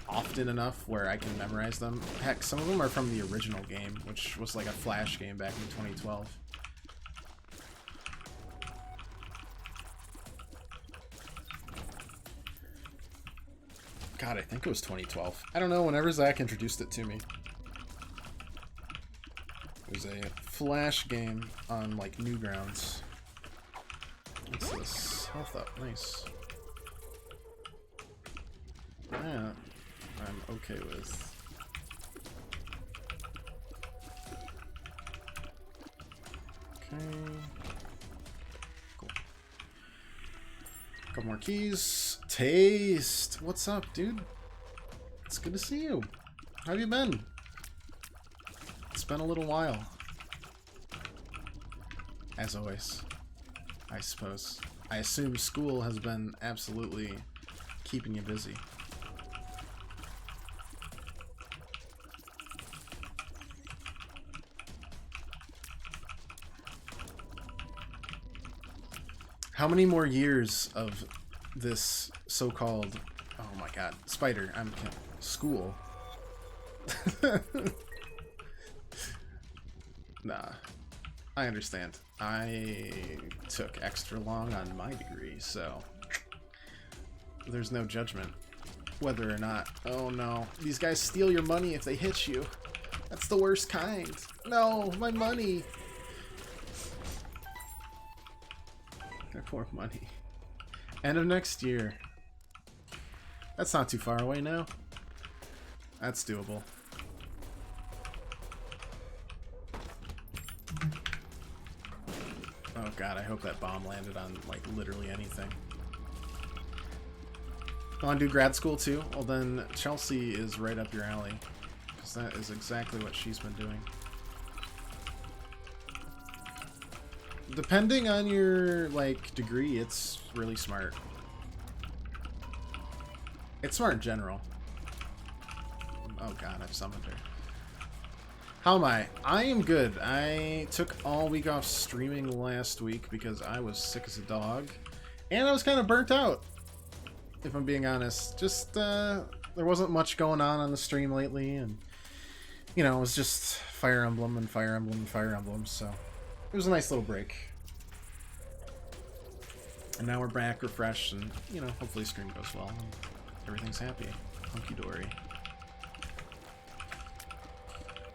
often enough where I can memorize them. Heck, some of them are from the original game, which was like a Flash game back in 2012. God, I think it was 2012. I don't know, whenever Zach introduced it to me. It was a Flash game on, like, Newgrounds. What's this? Health up, nice. That I'm okay with. Okay. Cool. Couple more keys. Taste! What's up, dude? It's good to see you. How have you been? It's been a little while. As always, I suppose. I assume school has been absolutely keeping you busy. How many more years of this so-called, oh my god, spider, I'm school. Nah, I understand. I took extra long on my degree, so there's no judgment whether or not. Oh no, these guys steal your money if they hit you. That's the worst kind. No, my money. Their poor money. End of next year. That's not too far away now. That's doable. Oh god, I hope that bomb landed on, like, literally anything. You want to do grad school too? Well then, Chelsea is right up your alley. Because that is exactly what she's been doing. Depending on your, like, degree, it's really smart. It's smart in general. Oh god, I've summoned her. How am I? I am good. I took all week off streaming last week because I was sick as a dog. And I was kind of burnt out, if I'm being honest. Just, there wasn't much going on the stream lately, and, you know, it was just Fire Emblem and Fire Emblem and Fire Emblem, so it was a nice little break. And now we're back, refreshed, and, you know, hopefully the stream goes well, and everything's happy. Hunky-dory.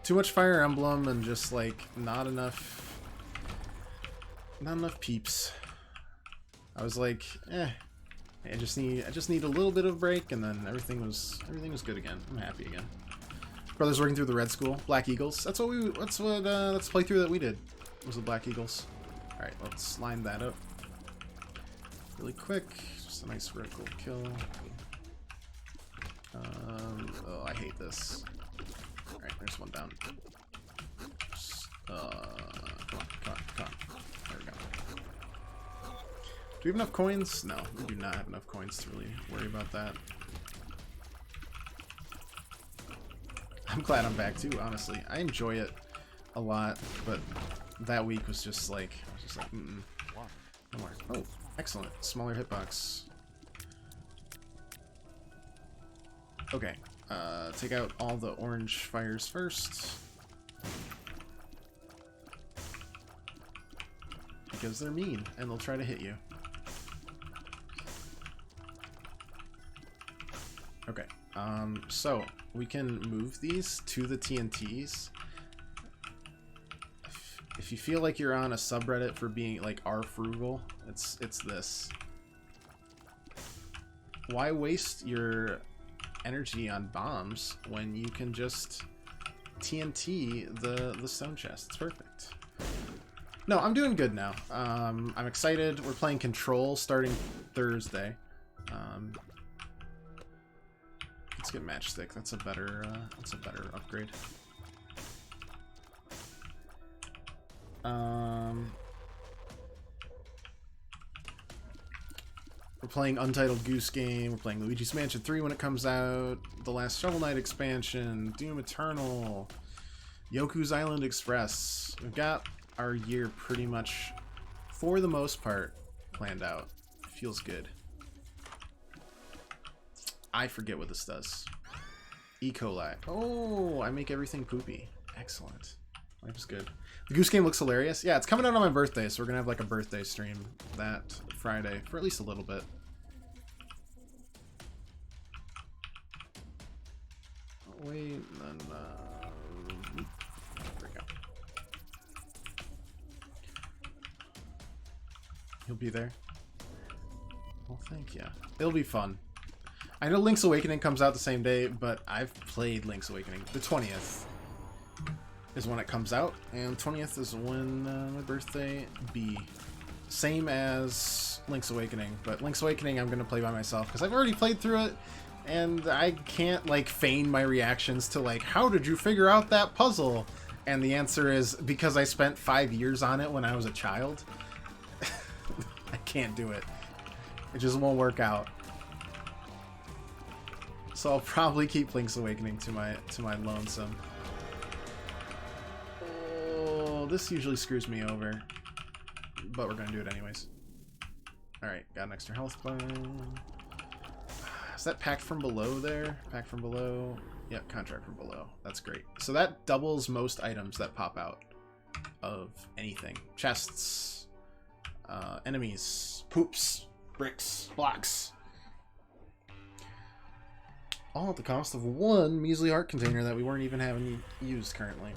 Too much Fire Emblem and just, like, not enough peeps. I was like, I just need a little bit of break, and then everything was good again. I'm happy again. Brothers working through the Red School, Black Eagles. That's what let's playthrough that we did. Was the Black Eagles. All right, let's line that up really quick. Just a nice vertical kill. Oh, I hate this. All right, there's one down. Come on. There we go. Do we have enough coins? No, we do not have enough coins to really worry about that. I'm glad I'm back too, honestly. I enjoy it a lot, but that week was just like, I was just like, no more. Oh, excellent. Smaller hitbox. Okay. Take out all the orange fires first. Because they're mean, and they'll try to hit you. Okay. So, we can move these to the TNTs. If you feel like you're on a subreddit for being, like, R-frugal, it's this. Why waste your energy on bombs when you can just TNT the stone chest? It's perfect. No, I'm doing good now. I'm excited. We're playing Control starting Thursday. Let's get Matchstick. That's a better upgrade. We're playing Untitled Goose Game. We're playing Luigi's Mansion 3 when it comes out. The Last Shovel Knight expansion. Doom Eternal. Yoku's Island Express. We've got our year pretty much, for the most part, planned out. Feels good. I forget what this does. E. coli. Oh, I make everything poopy. Excellent. Life is good. The Goose Game looks hilarious. Yeah, it's coming out on my birthday, so we're gonna have like a birthday stream that Friday for at least a little bit. Oh, wait, and then there we go. You'll be there. Well, thank you. It'll be fun. I know Link's Awakening comes out the same day, but I've played Link's Awakening. The 20th is when it comes out, and 20th is when my birthday be. Same as Link's Awakening, but Link's Awakening I'm going to play by myself, because I've already played through it, and I can't, like, feign my reactions to, like, how did you figure out that puzzle? And the answer is, because I spent 5 years on it when I was a child. I can't do it. It just won't work out. So I'll probably keep Link's Awakening to my lonesome. Oh, this usually screws me over, but we're gonna do it anyways. All right, got an extra health bar. Is that packed from below there? Packed from below. Yep, contract from below. That's great. So that doubles most items that pop out of anything. Chests, enemies, poops, bricks, blocks. All at the cost of one measly heart container that we weren't even having used currently.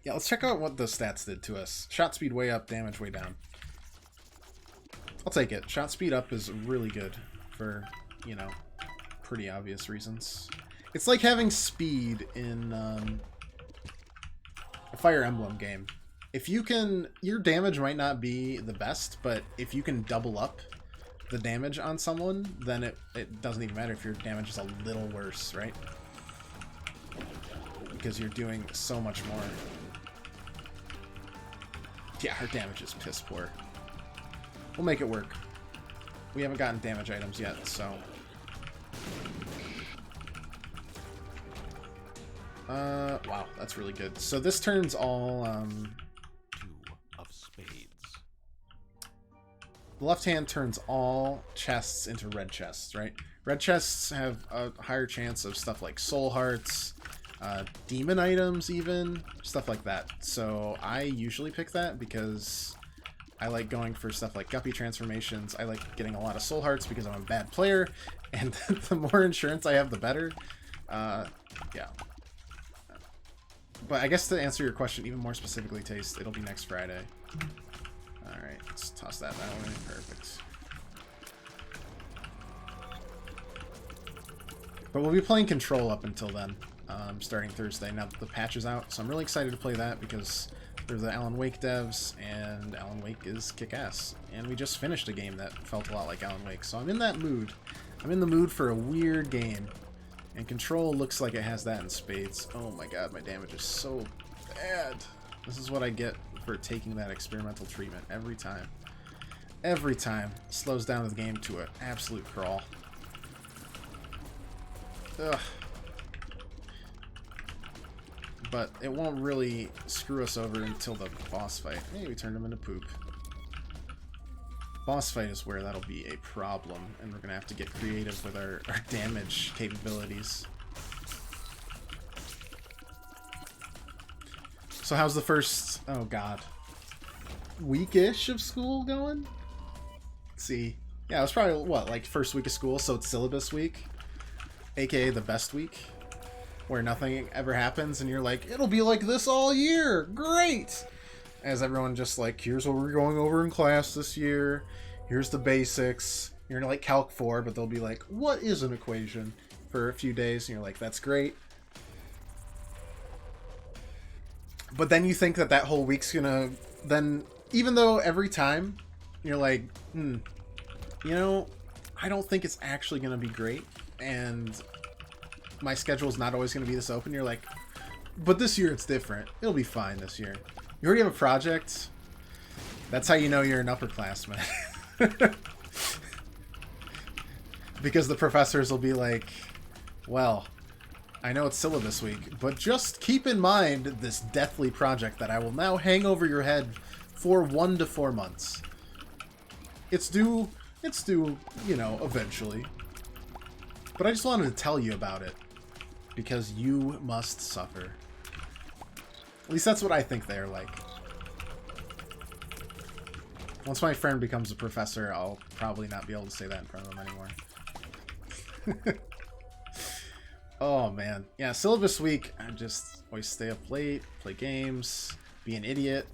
Yeah, let's check out what the stats did to us. Shot speed way up, damage way down. I'll take it. Shot speed up is really good for, you know, pretty obvious reasons. It's like having speed in a Fire Emblem game. If you can, your damage might not be the best, but if you can double up the damage on someone, then it doesn't even matter if your damage is a little worse, right? Because you're doing so much more. Yeah, her damage is piss poor. We'll make it work. We haven't gotten damage items yet, so... wow, that's really good. So this turns all, Two of spades. the left hand turns all chests into red chests, right? Red chests have a higher chance of stuff like soul hearts, demon items even, stuff like that. So I usually pick that because I like going for stuff like guppy transformations. I like getting a lot of soul hearts because I'm a bad player, and the more insurance I have, the better. Yeah. But I guess to answer your question even more specifically, Taste, it'll be next Friday. Alright, let's toss that way. Perfect. But we'll be playing Control up until then, starting Thursday, now that the patch is out. So I'm really excited to play that because they're the Alan Wake devs, and Alan Wake is kick-ass. And we just finished a game that felt a lot like Alan Wake, so I'm in that mood. I'm in the mood for a weird game. And Control looks like it has that in spades. Oh my god, my damage is so bad. This is what I get for taking that experimental treatment every time. Every time. Slows down the game to an absolute crawl. Ugh. but it won't really screw us over until the boss fight. Hey, we turned him into poop. Boss fight is where that'll be a problem, and we're gonna have to get creative with our damage capabilities. So how's the first, oh god, week-ish of school going? Let's see. Yeah, it was probably, what, like first week of school, so it's syllabus week, aka the best week, where nothing ever happens, and you're like, it'll be like this all year, great! As everyone just like, here's what we're going over in class this year, here's the basics. You're in like Calc 4, but they'll be like, what is an equation? For a few days, and you're like, that's great. But then you think that that whole week's gonna, then, even though every time you're like, you know, I don't think it's actually gonna be great, and my schedule's not always gonna be this open, you're like, but this year it's different. It'll be fine this year. You already have a project. That's how you know you're an upperclassman. Because the professors will be like, well, I know it's syllabus week, but just keep in mind this deathly project that I will now hang over your head for 1 to 4 months. It's due, you know, eventually. But I just wanted to tell you about it, because you must suffer. At least that's what I think they're like. Once my friend becomes a professor, I'll probably not be able to say that in front of him anymore. Oh, man. Yeah, syllabus week, I just always stay up late, play games, be an idiot,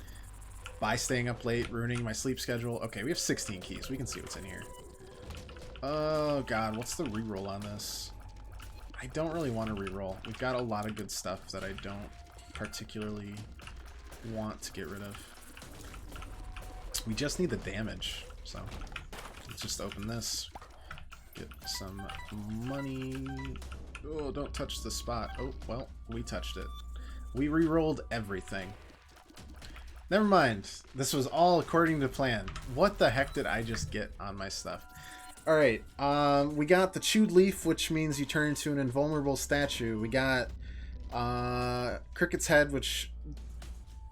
by staying up late, ruining my sleep schedule. Okay, we have 16 keys. We can see what's in here. Oh, God. What's the reroll on this? I don't really want to reroll. We've got a lot of good stuff that I don't particularly want to get rid of. We just need the damage, so let's just open this. Get some money. Oh, don't touch the spot. Oh, well, we touched it. We re-rolled everything. Never mind. This was all according to plan. What the heck did I just get on my stuff? Alright, we got the chewed leaf, which means you turn into an invulnerable statue. We got Cricket's Head, which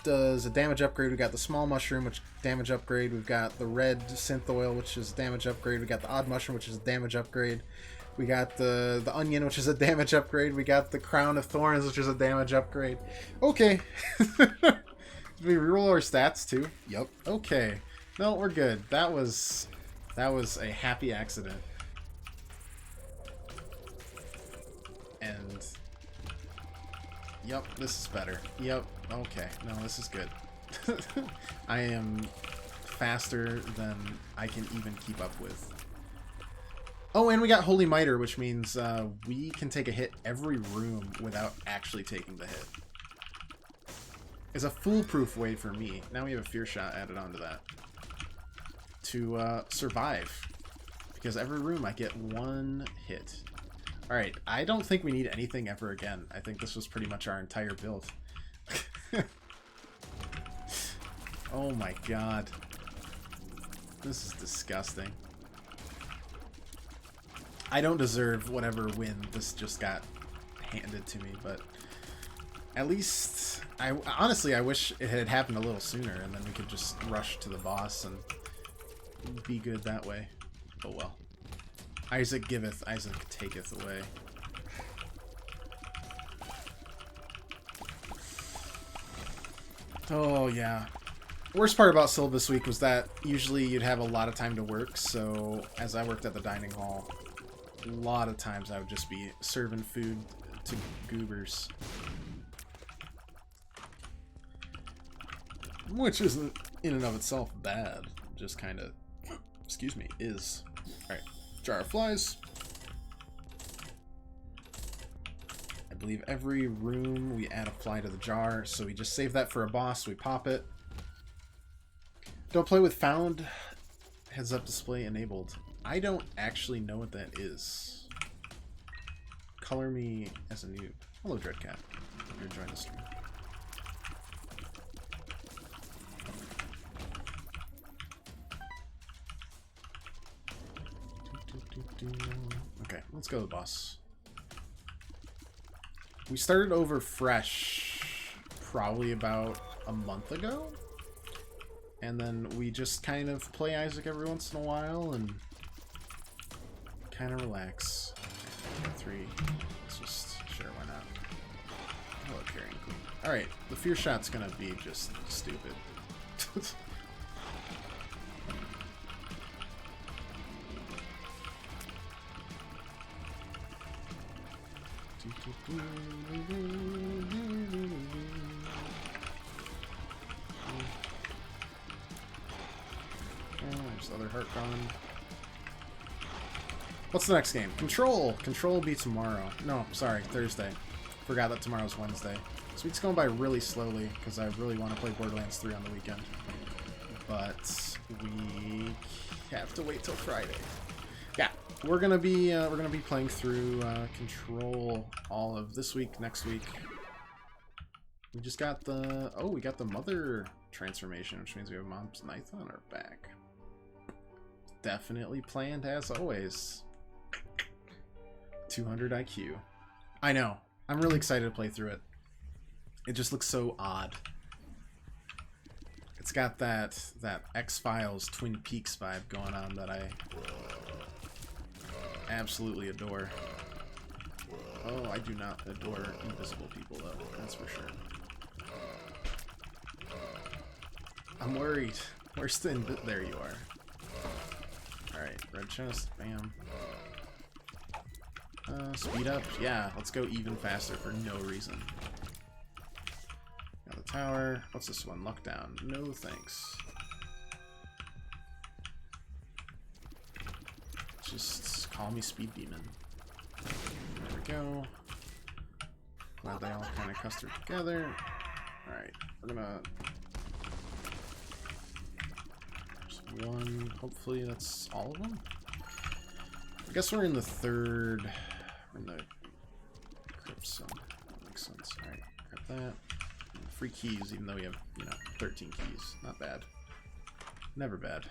does a damage upgrade. We got the small mushroom, which damage upgrade. We've got the red synth oil, which is damage upgrade. We got the odd mushroom, which is a damage upgrade. We got the onion, which is a damage upgrade. We got the crown of thorns, which is a damage upgrade. Okay. Did we reroll our stats too? Yep. Okay. No, we're good. That was a happy accident. And yep, this is better. Yep. Okay. No, this is good. I am faster than I can even keep up with. Oh, and we got Holy Miter, which means we can take a hit every room without actually taking the hit. It's a foolproof way for me. Now we have a Fear Shot added onto that. To survive. Because every room I get 1 hit. Alright, I don't think we need anything ever again. I think this was pretty much our entire build. Oh my god. This is disgusting. I don't deserve whatever win this just got handed to me, but at least honestly I wish it had happened a little sooner, and then we could just rush to the boss and be good that way. Oh well. Isaac giveth, Isaac taketh away. Oh yeah. Worst part about syllabus week was that usually you'd have a lot of time to work, so as I worked at the dining hall, a lot of times I would just be serving food to goobers. Which isn't in and of itself bad, just kind of, excuse me, is. Alright, jar of flies. I believe every room we add a fly to the jar, so we just save that for a boss, we pop it. Don't play with found. Heads up display enabled. I don't actually know what that is. Color me as a noob. Hello, Dreadcat. Hope you're enjoying the stream. Okay, let's go to the boss. We started over fresh. probably about a month ago. And then we just kind of play Isaac every once in a while and kind of relax. Okay, 3. Let's just, sure, why not? Hello, Carrying Queen. Alright, the fear shot's gonna be just stupid. There's the other heart gone. What's the next game? Control! Control will be tomorrow. No, sorry, Thursday. Forgot that tomorrow's Wednesday. This week's going by really slowly because I really want to play Borderlands 3 on the weekend. But we have to wait till Friday. Yeah, we're gonna be playing through Control all of this week, next week. We just got we got the mother transformation, which means we have Mom's knife on our back. Definitely planned as always. 200 IQ. I know. I'm really excited to play through it. It just looks so odd. It's got that X-Files Twin Peaks vibe going on that I absolutely adore. Oh, I do not adore invisible people though, that's for sure. I'm worried. Where's the there you are. Alright, red chest, bam. Speed up, yeah, let's go even faster for no reason. Got the tower. What's this one? Luck down. No thanks. Just call me Speed Demon. There we go. Glad they all kind of clustered together. Alright, we're gonna... There's one. Hopefully that's all of them. I guess we're in the third... We're in the crypt, so that makes sense. Alright, grab that. Free keys, even though we have, 13 keys. Not bad. Never bad.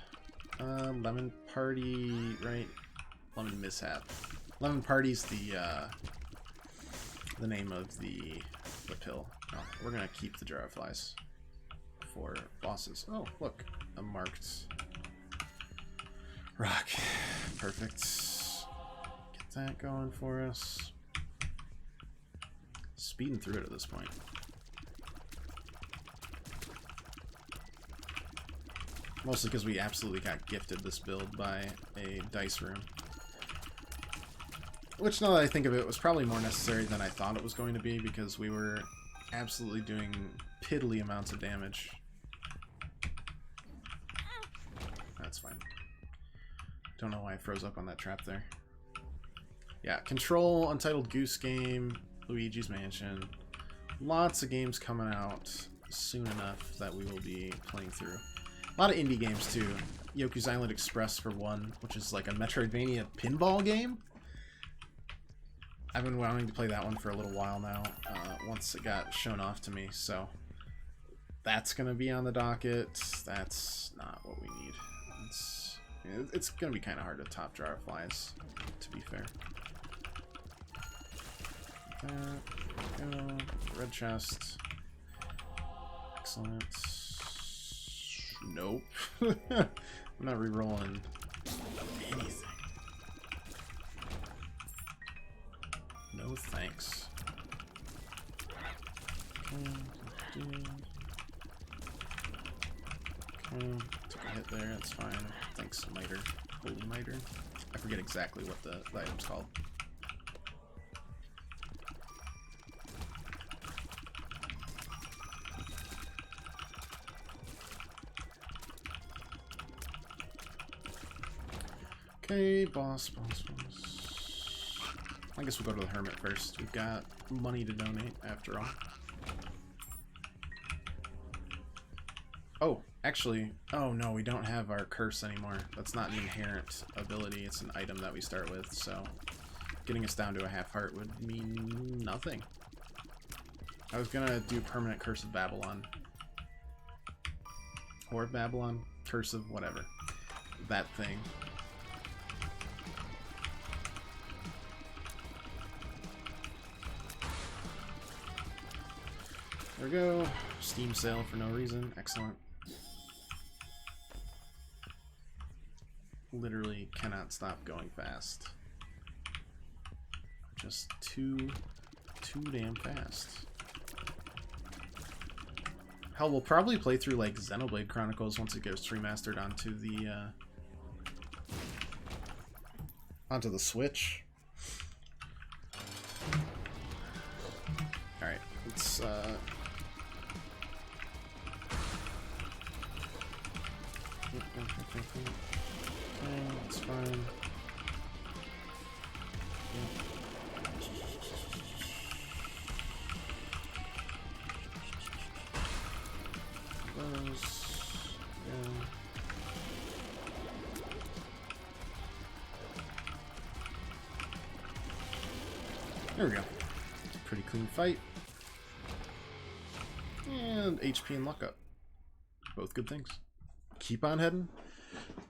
Lemon Party, right? Lemon Mishap. Lemon Party's the name of the pill. Oh, we're gonna keep the jar of flies for bosses. Oh, look, a marked rock. Perfect. Get that going for us. Speeding through it at this point. Mostly because we absolutely got gifted this build by a dice room. Which, now that I think of it, was probably more necessary than I thought it was going to be, because we were absolutely doing piddly amounts of damage. That's fine. Don't know why I froze up on that trap there. Yeah, Control, Untitled Goose Game, Luigi's Mansion. Lots of games coming out soon enough that we will be playing through. A lot of indie games, too. Yoku's Island Express, for one, which is like a Metroidvania pinball game. I've been wanting to play that one for a little while now, once it got shown off to me, so that's going to be on the docket. That's not what we need. It's going to be kind of hard to top Jar of Flies, to be fair. There we go. Red chest. Excellent. Nope. I'm not re-rolling anything. No thanks. Okay. Took a hit there, that's fine. Thanks, Miter. Holy Miter. I forget exactly what the item's called. Okay, boss. I guess we'll go to the Hermit first. We've got money to donate, after all. Oh, actually, oh no, we don't have our curse anymore. That's not an inherent ability, it's an item that we start with, so getting us down to a half heart would mean nothing. I was gonna do permanent Curse of Babylon. Or Babylon, Curse of whatever. That thing. There we go. Steam sale for no reason. Excellent. Literally cannot stop going fast. Just too damn fast. Hell, we'll probably play through like Xenoblade Chronicles once it gets remastered onto the Switch. All right, let's okay, that's fine. There we go. Pretty clean fight. And HP and luck up. Both good things. Keep on heading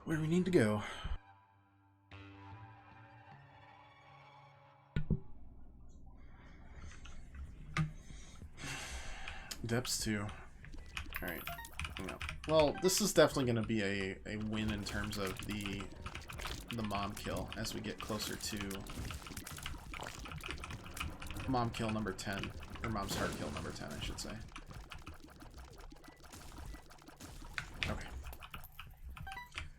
where we need to go. Depths 2. Alright. No. Well, this is definitely going to be a win in terms of the mom kill as we get closer to mom kill number 10. Or mom's heart kill number 10, I should say. Okay.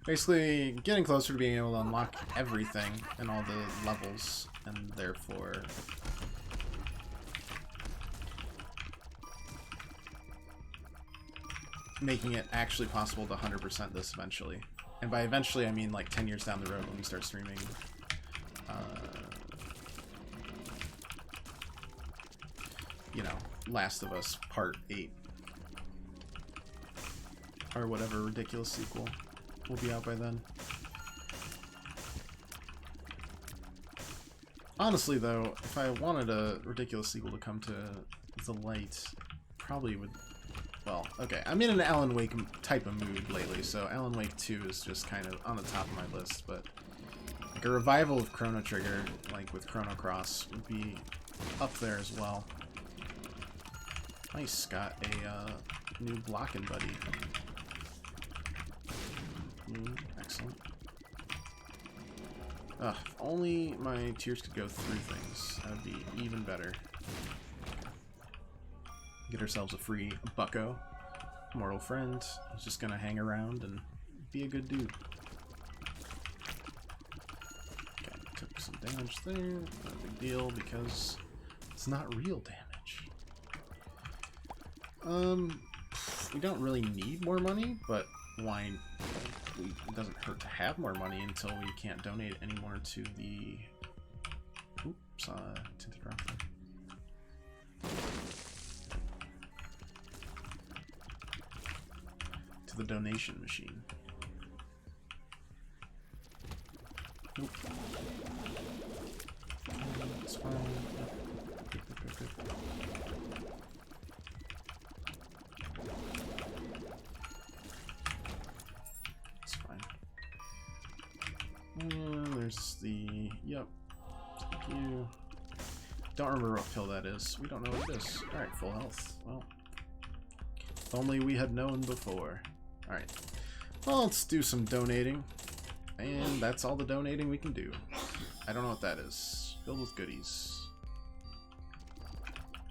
Basically, getting closer to being able to unlock everything in all the levels, and therefore making it actually possible to 100% this eventually. And by eventually, I mean like 10 years down the road when we start streaming you know, Last of Us Part 8. Or whatever ridiculous sequel will be out by then. Honestly, though, if I wanted a ridiculous sequel to come to the light, probably would... Well, okay, I'm in an Alan Wake type of mood lately, so Alan Wake 2 is just kind of on the top of my list, but like a revival of Chrono Trigger, like with Chrono Cross, would be up there as well. Nice, got a new blocking buddy. Excellent. Ugh, if only my tears could go through things. That would be even better. Get ourselves a free bucko. Mortal friend. He's just gonna hang around and be a good dude. Okay, took some damage there. Not a big deal because it's not real damage. We don't really need more money, but why? It doesn't hurt to have more money until we can't donate anymore to the... Oops, tinted rock. To the donation machine. Nope. That's fine. Good. And there's the... Yep. Thank you. Don't remember what pill that is. We don't know what it is. Alright, full health. Well, if only we had known before. Alright. Well, let's do some donating. And that's all the donating we can do. I don't know what that is. Filled with goodies.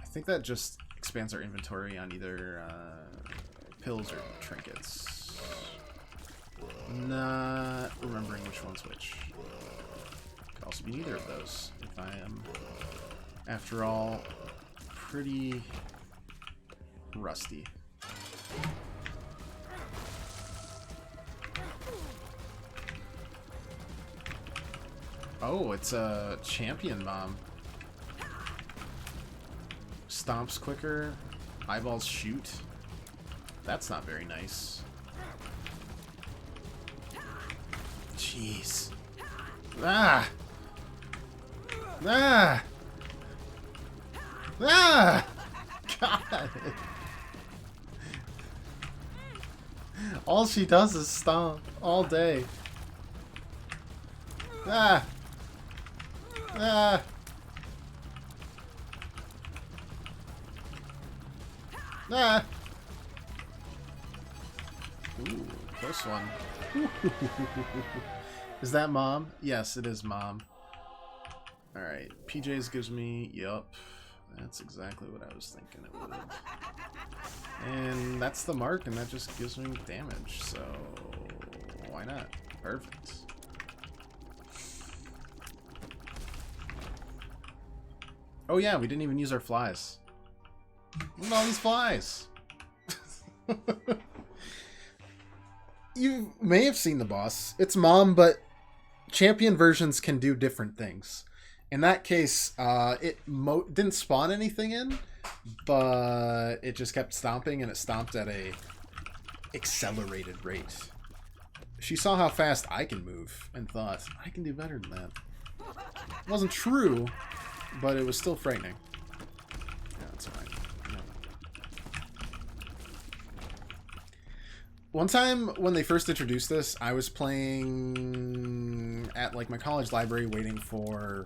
I think that just expands our inventory on either pills or trinkets. Not remembering which one's which. Could also be neither of those, if I am, after all, pretty rusty. Oh, it's a champion bomb. Stomps quicker, eyeballs shoot. That's not very nice. Jeez. Ah! Ah! Ah! God! All she does is stomp all day. Ah! Ah! Ah! Ooh, close one. Is that Mom? Yes, it is Mom. Alright, PJs gives me... Yup. That's exactly what I was thinking it would. And that's the mark, and that just gives me damage, so... Why not? Perfect. Oh yeah, we didn't even use our flies. Look at all these flies! You may have seen the boss. It's Mom, but champion versions can do different things. In that case, it didn't spawn anything in, but it just kept stomping, and it stomped at a accelerated rate. She saw how fast I can move and thought, I can do better than that. It wasn't true, but it was still frightening. Yeah, that's fine. Yeah. One time when they first introduced this, I was playing at like my college library waiting for,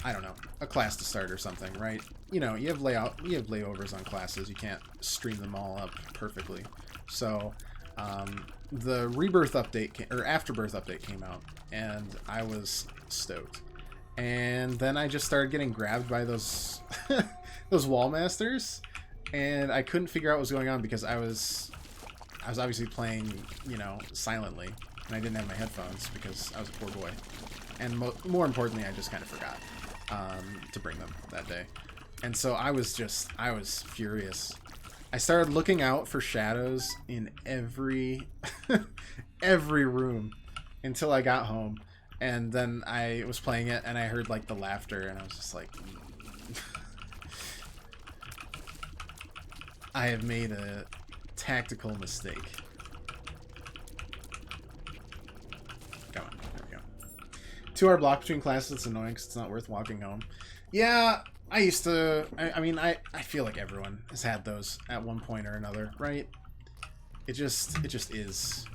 I don't know, a class to start or something, right? You know, you have layovers on classes. You can't stream them all up perfectly. So, the Rebirth update, or Afterbirth update came out, and I was stoked. And then I just started getting grabbed by those those wall masters, and I couldn't figure out what was going on because I was obviously playing, you know, silently, and I didn't have my headphones because I was a poor boy. And more importantly, I just kind of forgot to bring them that day. And so I was furious. I started looking out for shadows in every every room until I got home, and then I was playing it and I heard like the laughter, and I was just like, I have made a tactical mistake. Come on, there we go. 2-hour block between classes, it's annoying because it's not worth walking home. Yeah, I used to... I mean, I feel like everyone has had those at one point or another, right? It just is.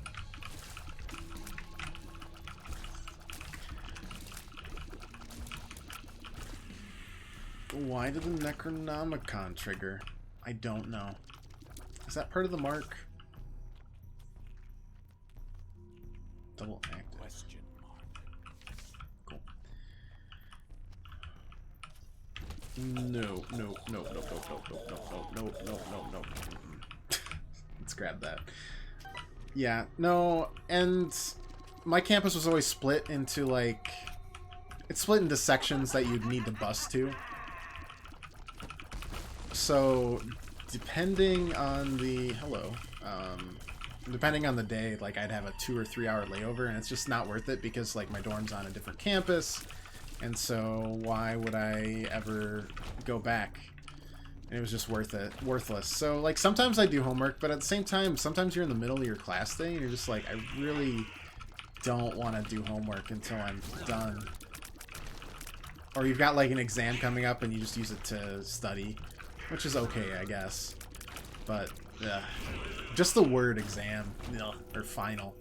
Why did the Necronomicon trigger? I don't know. Is that part of the mark? Double active. Question mark. Cool. No. Let's grab that. Yeah, no, and my campus was always split into, like... It's split into sections that you'd need to bus to. So, depending on the... Hello. Depending on the day, like, I'd have a 2 or 3 hour layover, and it's just not worth it because, like, my dorm's on a different campus, and so why would I ever go back? And it was just worthless. So, like, sometimes I do homework, but at the same time, sometimes you're in the middle of your class day, and you're just like, I really don't want to do homework until I'm done. Or you've got, like, an exam coming up, and you just use it to study, which is okay, I guess. But, just the word exam, or final.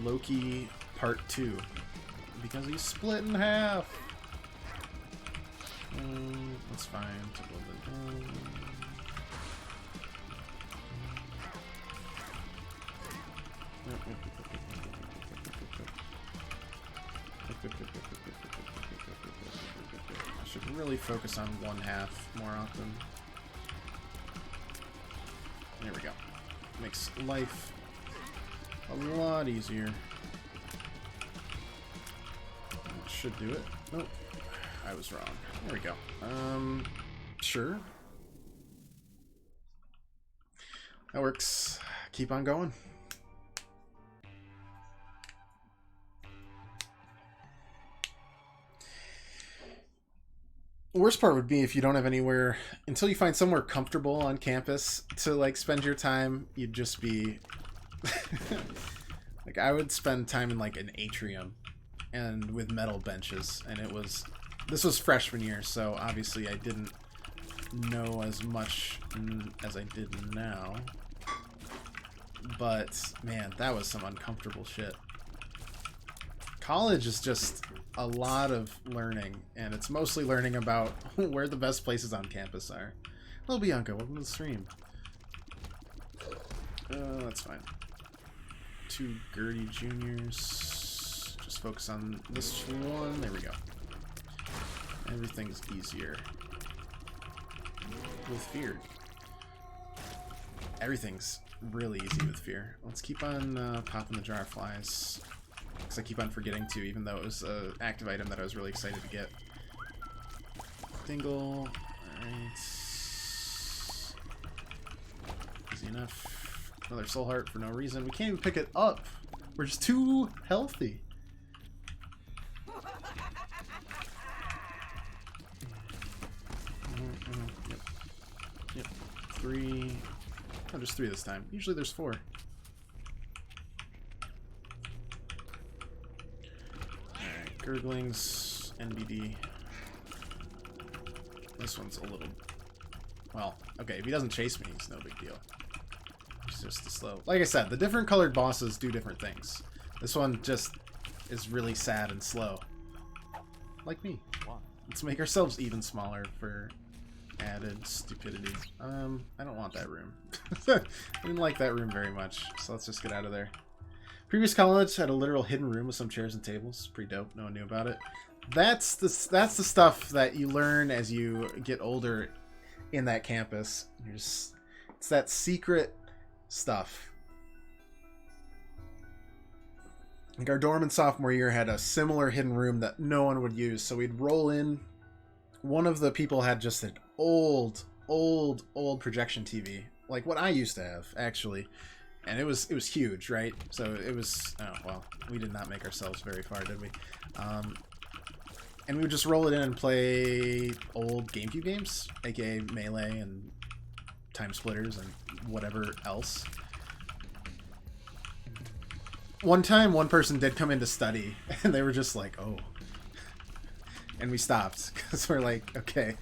Loki Part 2. Because he's split in half. That's fine. Take a little bit down. I should really focus on one half more often. There we go. Makes life a lot easier. That should do it. Nope. I was wrong. There we go. Sure. That works. Keep on going. The worst part would be if you don't have anywhere, until you find somewhere comfortable on campus to, like, spend your time, you'd just be... like, I would spend time in, like, an atrium and with metal benches, and it was... This was freshman year, so obviously I didn't know as much as I did now. But, man, that was some uncomfortable shit. college is just a lot of learning, and it's mostly learning about where the best places on campus are. Hello, Bianca. Welcome to the stream. That's fine. 2 Gertie Juniors. Just focus on this one. There we go. Everything's easier. With fear. Everything's really easy with fear. Let's keep on popping the jar of flies. Because I keep on forgetting to, even though it was an active item that I was really excited to get. Dingle. Alright. Easy enough. Another soul heart for no reason. We can't even pick it up. We're just too healthy. Yep. 3. Oh, just 3 this time. Usually there's 4. Alright, Gurglings, NBD. This one's a little... Well, okay, if he doesn't chase me, it's no big deal. He's just slow. Like I said, the different colored bosses do different things. This one just is really sad and slow. Like me. Let's make ourselves even smaller for added stupidity. I don't want that room. I didn't like that room very much, so let's just get out of there. Previous college had a literal hidden room with some chairs and tables. Pretty dope. No one knew about it. That's the stuff that you learn as you get older in that campus. It's that secret stuff. Like our dorm in sophomore year had a similar hidden room that no one would use, so we'd roll in. One of the people had just an old projection TV, like what I used to have, actually, and it was huge, right? So it was, oh well, we did not make ourselves very far, did we? And we would just roll it in and play old GameCube games, aka Melee and Time Splitters and whatever else. One time, one person did come in to study, and they were just like, oh. And we stopped, because we're like, okay,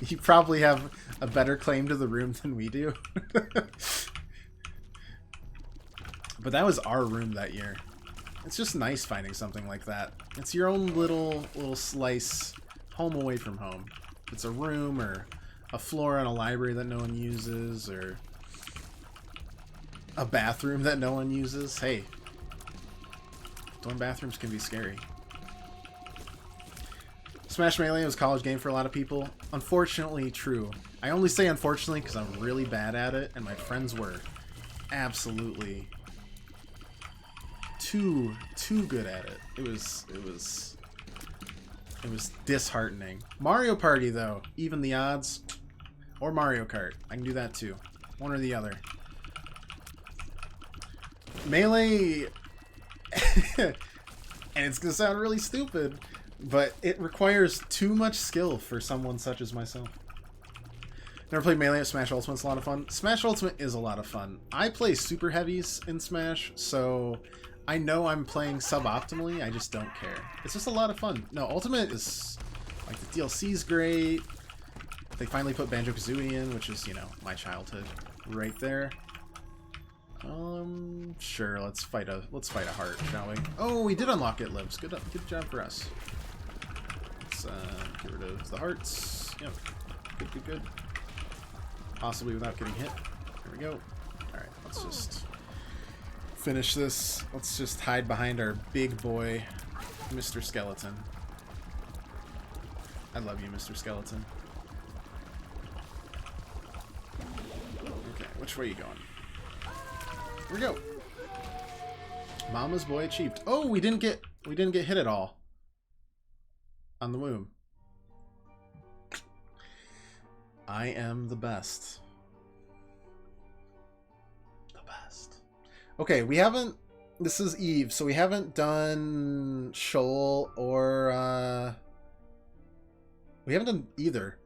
you probably have a better claim to the room than we do. But that was our room that year. It's just nice finding something like that. It's your own little slice, home away from home. It's a room, or a floor in a library that no one uses, or a bathroom that no one uses. Hey, dorm bathrooms can be scary. Smash Melee was a college game for a lot of people. Unfortunately, true. I only say unfortunately because I'm really bad at it, and my friends were absolutely too good at it. It was disheartening. Mario Party, though, even the odds, or Mario Kart, I can do that too. One or the other. Melee, and it's gonna sound really stupid, but it requires too much skill for someone such as myself. Never played Melee. Smash Ultimate's a lot of fun. Smash Ultimate is a lot of fun. I play super heavies in Smash, so I know I'm playing suboptimally. I just don't care. It's just a lot of fun. No, Ultimate is, like, the DLC's great. They finally put Banjo-Kazooie in, which is, you know, my childhood right there. Sure. Let's fight a heart, shall we? Oh, we did unlock it, Libs. Good job for us. Let's get rid of the hearts. Yep. Good. Possibly without getting hit. There we go. Alright, let's just finish this. Let's just hide behind our big boy, Mr. Skeleton. I love you, Mr. Skeleton. Okay, which way are you going? Here we go. Mama's boy achieved. Oh, we didn't get hit at all on the womb. I am the best. The best. Okay, we haven't... This is Eve, so we haven't done Shoal or... We haven't done either.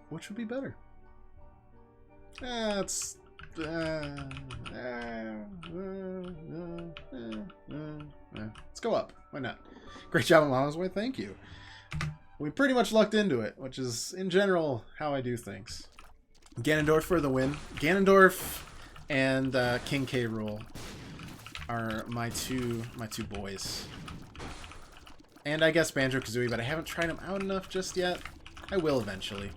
Which would be better? Let's go up. Why not? Great job on Mama's Way. Thank you. We pretty much lucked into it, which is, in general, how I do things. Ganondorf for the win. Ganondorf and King K. Rool. are my two boys. And I guess Banjo-Kazooie, but I haven't tried them out enough just yet. I will eventually.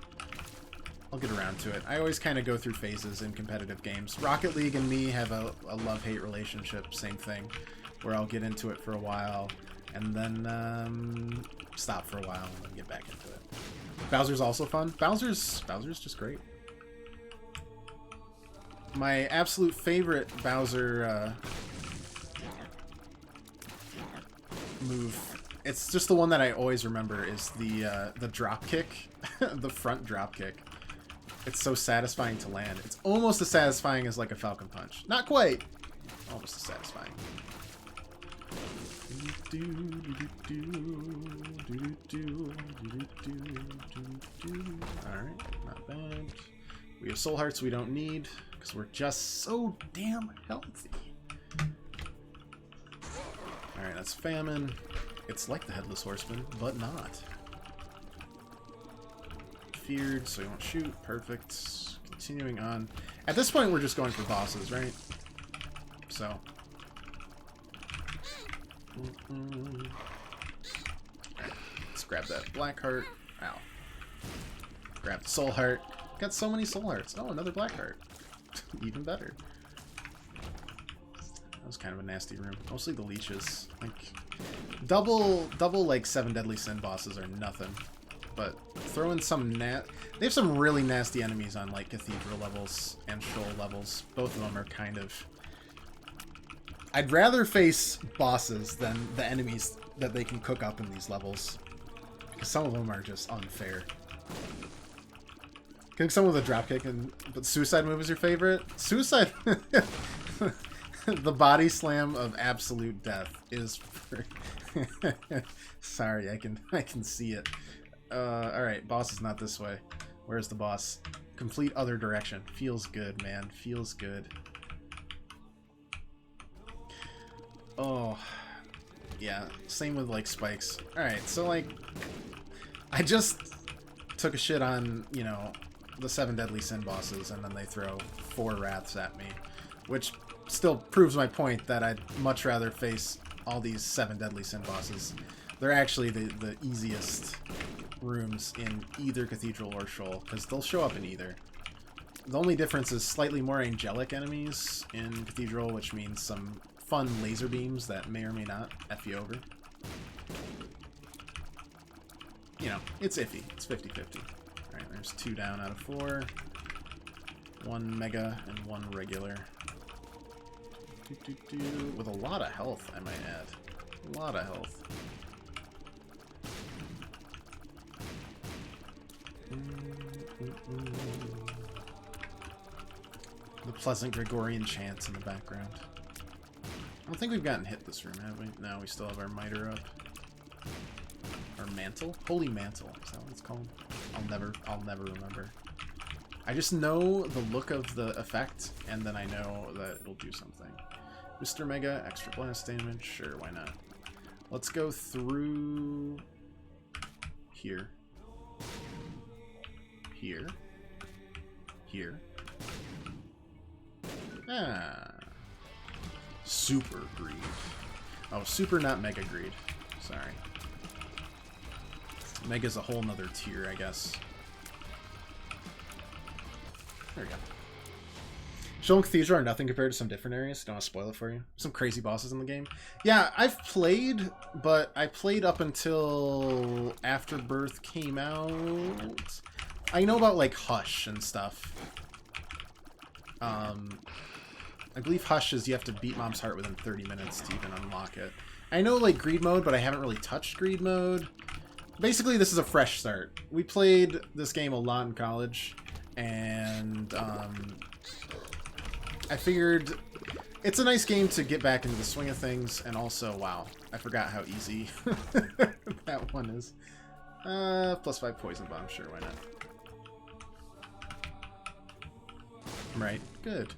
I'll get around to it. I always kind of go through phases in competitive games. Rocket League and me have a love-hate relationship, same thing, where I'll get into it for a while, and then stop for a while, and then get back into it. Bowser's also fun. Bowser's just great. My absolute favorite Bowser move, it's just the one that I always remember, is the drop kick, the front drop kick. It's so satisfying to land. It's almost as satisfying as like a Falcon Punch. Not quite. Almost as satisfying. Alright, not bad. We have soul hearts we don't need, because we're just so damn healthy. Alright, that's famine. It's like the Headless Horseman, but not. Feared, so he won't shoot. Perfect. Continuing on. At this point, we're just going for bosses, right? So. Alright, let's grab that black heart. Ow. Grab the soul heart. Got so many soul hearts. Oh, another black heart. Even better. That was kind of a nasty room. Mostly the leeches. Like, double like 7 Deadly Sin bosses are nothing. But throw in some they have some really nasty enemies on like Cathedral levels and Shoal levels. Both of them are kind of... I'd rather face bosses than the enemies that they can cook up in these levels. Because some of them are just unfair. I think some of the dropkick but Suicide Move is your favorite? Suicide... The body slam of absolute death is... Sorry, I can see it. Alright, boss is not this way. Where's the boss? Complete other direction. Feels good, man. Feels good. Oh. Yeah, same with, like, spikes. Alright, so, like... I just took a shit on, you know, the 7 Deadly Sin bosses, and then they throw 4 Wraths at me. Which still proves my point that I'd much rather face all these 7 Deadly Sin bosses. They're actually the easiest rooms in either Cathedral or Shoal, because they'll show up in either. The only difference is slightly more angelic enemies in Cathedral, which means some fun laser beams that may or may not F you over. You know, it's iffy. It's 50-50. Alright, there's 2 down out of 4. 1 mega and 1 regular. With a lot of health, I might add. A lot of health. The pleasant Gregorian chants in the background. I don't think we've gotten hit this room, have we? No, we still have our miter up. Our mantle? Holy mantle, is that what it's called? I'll never remember. I just know the look of the effect, and then I know that it'll do something. Mr. Mega, extra blast damage, sure, why not? Let's go through here. Here. Here. Ah. Super greed. Oh, super, not mega greed. Sorry. Mega's a whole nother tier, I guess. There we go. Shoal and Cathedral are nothing compared to some different areas. Don't want to spoil it for you. Some crazy bosses in the game. Yeah, I've played, but I played up until Afterbirth came out. I know about, like, Hush and stuff. I believe Hush is you have to beat Mom's Heart within 30 minutes to even unlock it. I know, like, Greed Mode, but I haven't really touched Greed Mode. Basically, this is a fresh start. We played this game a lot in college, and I figured it's a nice game to get back into the swing of things, and also, wow, I forgot how easy that one is. +5 Poison Bomb, sure, why not? Right, good.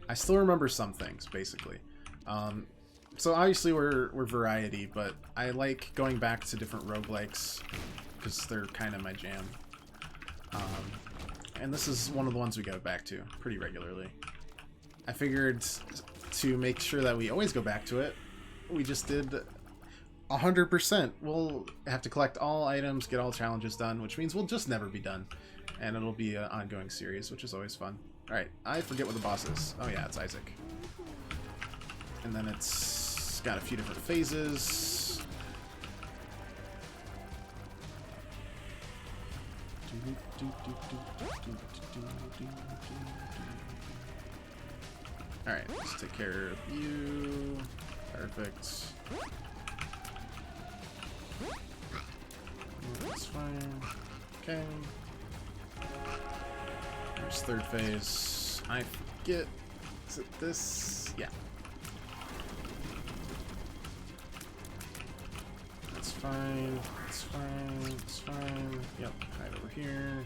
I still remember some things, basically. So obviously we're variety, but I like going back to different roguelikes, because they're kind of my jam. And this is one of the ones we go back to pretty regularly. I figured to make sure that we always go back to it, we just did 100%. We'll have to collect all items, get all challenges done, which means we'll just never be done. And it'll be an ongoing series, which is always fun. Alright, I forget what the boss is. Oh yeah, it's Isaac. And then it's got a few different phases. Alright, let's take care of you. Perfect. That's fine. Okay. There's third phase. I forget. Is it this? Yeah. That's fine. That's fine. That's fine. Yep. Right over here.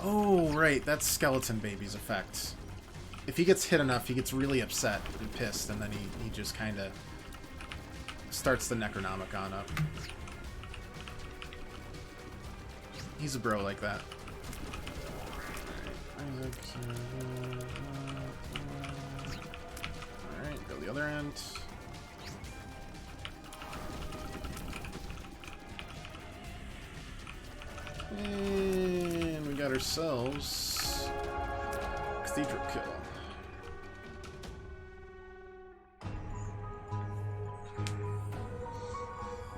Oh, right. That's Skeleton Baby's effect. If he gets hit enough, he gets really upset and pissed, and then he just kind of starts the Necronomicon up. He's a bro like that. Alright, go the other end. And we got ourselves Cathedral Kill.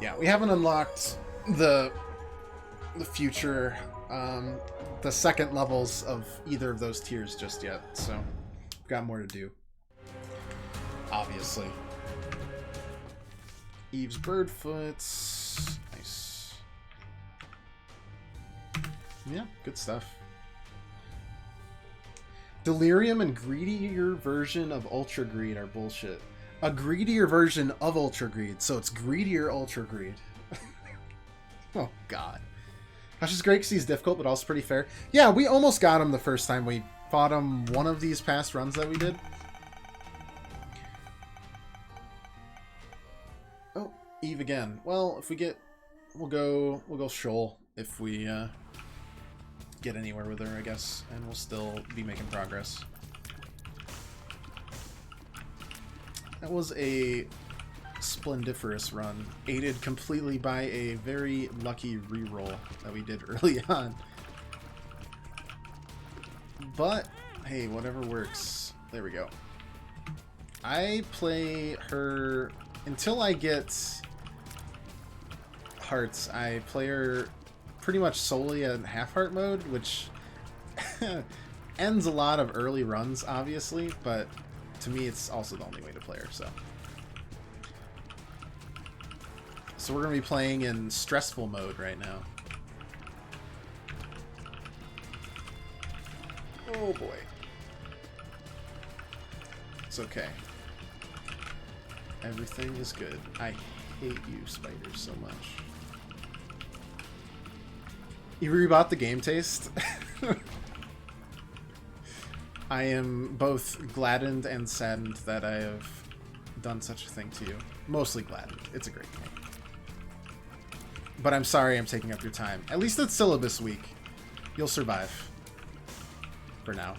Yeah, we haven't unlocked the future, the second levels of either of those tiers just yet, so we've got more to do. Obviously. Eve's Birdfoots. Nice. Yeah, good stuff. Delirium and greedier version of Ultra Greed are bullshit. A greedier version of Ultra Greed, so it's greedier Ultra Greed. Oh, God. Hush is great because he's difficult, but also pretty fair. Yeah, we almost got him the first time we fought him one of these past runs that we did. Oh, Eve again. Well, if we get... We'll go Shoal if we get anywhere with her, I guess. And we'll still be making progress. That was a splendiferous run, aided completely by a very lucky reroll that we did early on. But, hey, whatever works. There we go. I play her... Until I get hearts, I play her pretty much solely in half-heart mode, which ends a lot of early runs, obviously, but to me it's also the only way to play her, so... So we're going to be playing in stressful mode right now. Oh boy. It's okay. Everything is good. I hate you, spiders, so much. You rebought the game taste? I am both gladdened and saddened that I have done such a thing to you. Mostly gladdened. It's a great game. But I'm sorry I'm taking up your time. At least it's syllabus week. You'll survive. For now.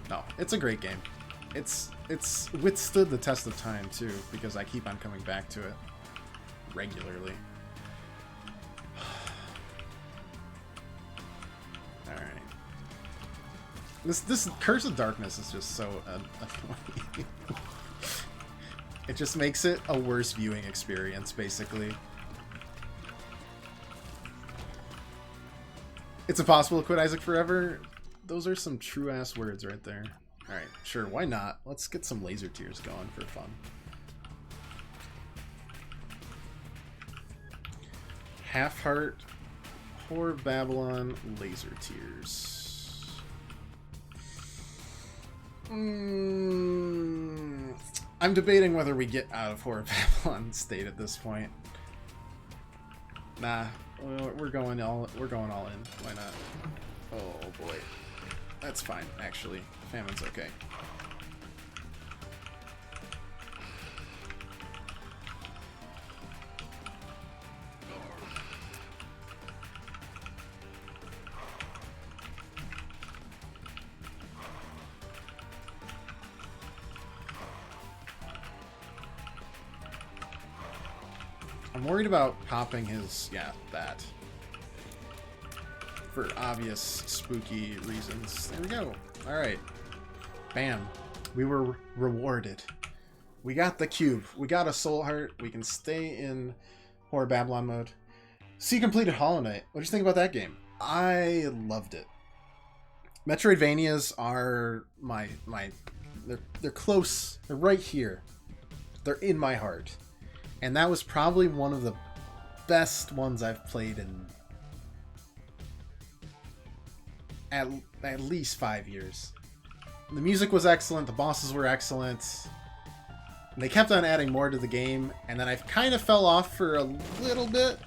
No, it's a great game. It's withstood the test of time, too, because I keep on coming back to it regularly. Alright. This Curse of Darkness is just so annoying. It just makes it a worse viewing experience, basically. It's impossible to quit Isaac forever. Those are some true-ass words right there. Alright, sure, why not? Let's get some laser tears going for fun. Half-heart, Whore of Babylon, laser tears. I'm debating whether we get out of Whore of Babylon state at this point. Nah, we're going all in. Why not? Oh boy, that's fine actually. Famine's okay. I'm worried about popping his... Yeah, that. For obvious spooky reasons. There we go. Alright. Bam. We were rewarded. We got the cube. We got a soul heart. We can stay in Horror Babylon mode. So you completed Hollow Knight. What did you think about that game? I loved it. Metroidvanias are they're close. They're right here. They're in my heart. And that was probably one of the best ones I've played in at least 5 years. The music was excellent. The bosses were excellent. They kept on adding more to the game, and then I kind of fell off for a little bit,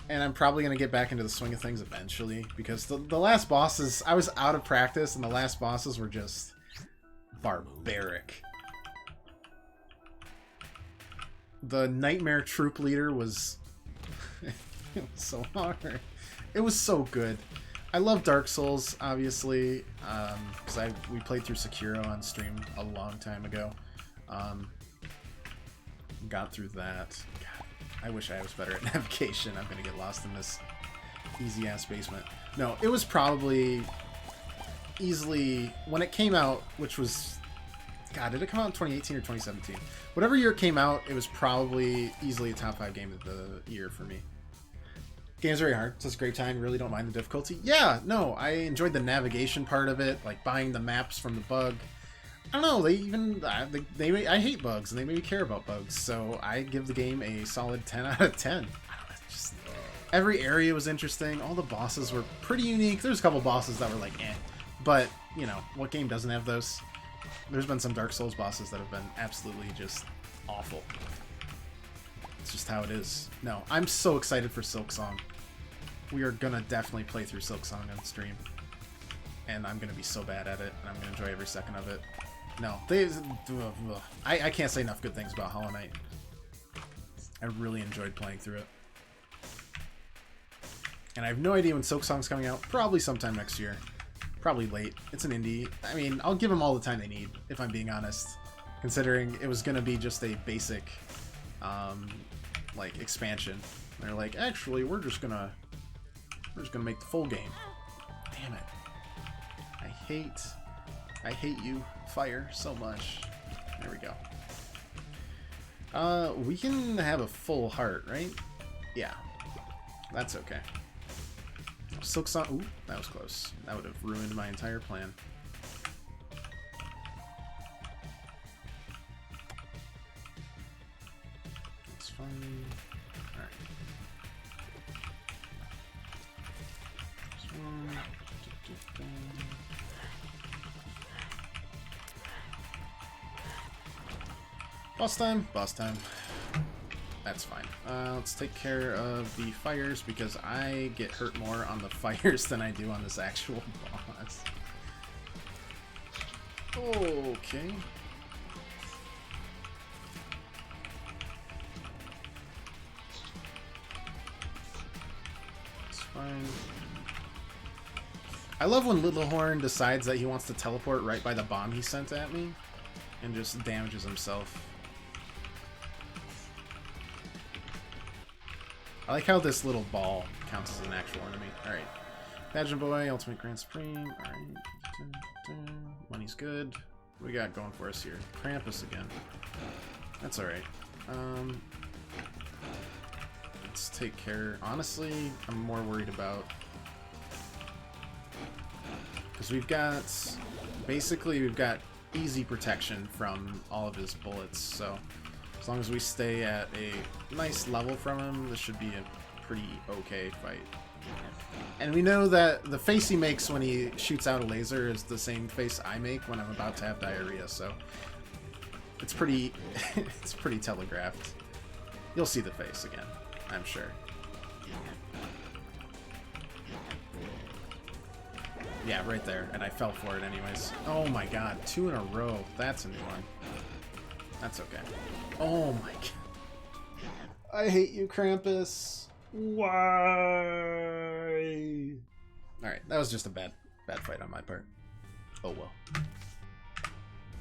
and I'm probably going to get back into the swing of things eventually, because the last bosses, I was out of practice, and the last bosses were just barbaric. The Nightmare Troop Leader was... it was so hard. It was so good. I love Dark Souls, obviously, because we played through Sekiro on stream a long time ago. Got through that. God, I wish I was better at navigation. I'm going to get lost in this easy-ass basement. No, it was probably easily... When it came out, which was... God, did it come out in 2018 or 2017? Whatever year it came out, it was probably easily a top 5 game of the year for me. Game's very hard, so it's a great time. Really don't mind the difficulty. Yeah, no, I enjoyed the navigation part of it, like buying the maps from the bug. I don't know, I hate bugs, and they made me care about bugs, so I give the game a solid 10 out of 10. Just, every area was interesting. All the bosses were pretty unique. There's a couple bosses that were like, eh. But, you know, what game doesn't have those? There's been some Dark Souls bosses that have been absolutely just awful. It's just how it is. No, I'm so excited for Silksong. We are gonna definitely play through Silksong on stream. And I'm gonna be so bad at it, and I'm gonna enjoy every second of it. No, I can't say enough good things about Hollow Knight. I really enjoyed playing through it. And I have no idea when Silksong's coming out. Probably sometime next year. Probably late. It's an indie. I mean, I'll give them all the time they need, if I'm being honest. Considering it was gonna be just a basic, like, expansion. And they're like, actually, we're just gonna make the full game. Damn it. I hate you, Fire, so much. There we go. We can have a full heart, right? Yeah. That's okay. Silksong. Ooh, that was close. That would have ruined my entire plan. That's fine. Alright. This one. Boss time? Boss time. That's fine. Let's take care of the fires, because I get hurt more on the fires than I do on this actual boss. Okay. It's fine. I love when Littlehorn decides that he wants to teleport right by the bomb he sent at me and just damages himself. I like how this little ball counts as an actual enemy. Alright. Pageant Boy, Ultimate Grand Supreme. Alright. Money's good. What we got going for us here? Krampus again. That's alright. Let's take care. Honestly, I'm more worried about... Because we've got... Basically, we've got easy protection from all of his bullets, so... As long as we stay at a nice level from him, this should be a pretty okay fight. And we know that the face he makes when he shoots out a laser is the same face I make when I'm about to have diarrhea, so it's pretty it's pretty telegraphed. You'll see the face again, I'm sure. Yeah, right there, and I fell for it anyways. Oh my god, 2 in a row. That's a new one. That's okay. Oh my god. I hate you, Krampus. Why? Alright, that was just a bad fight on my part. Oh well.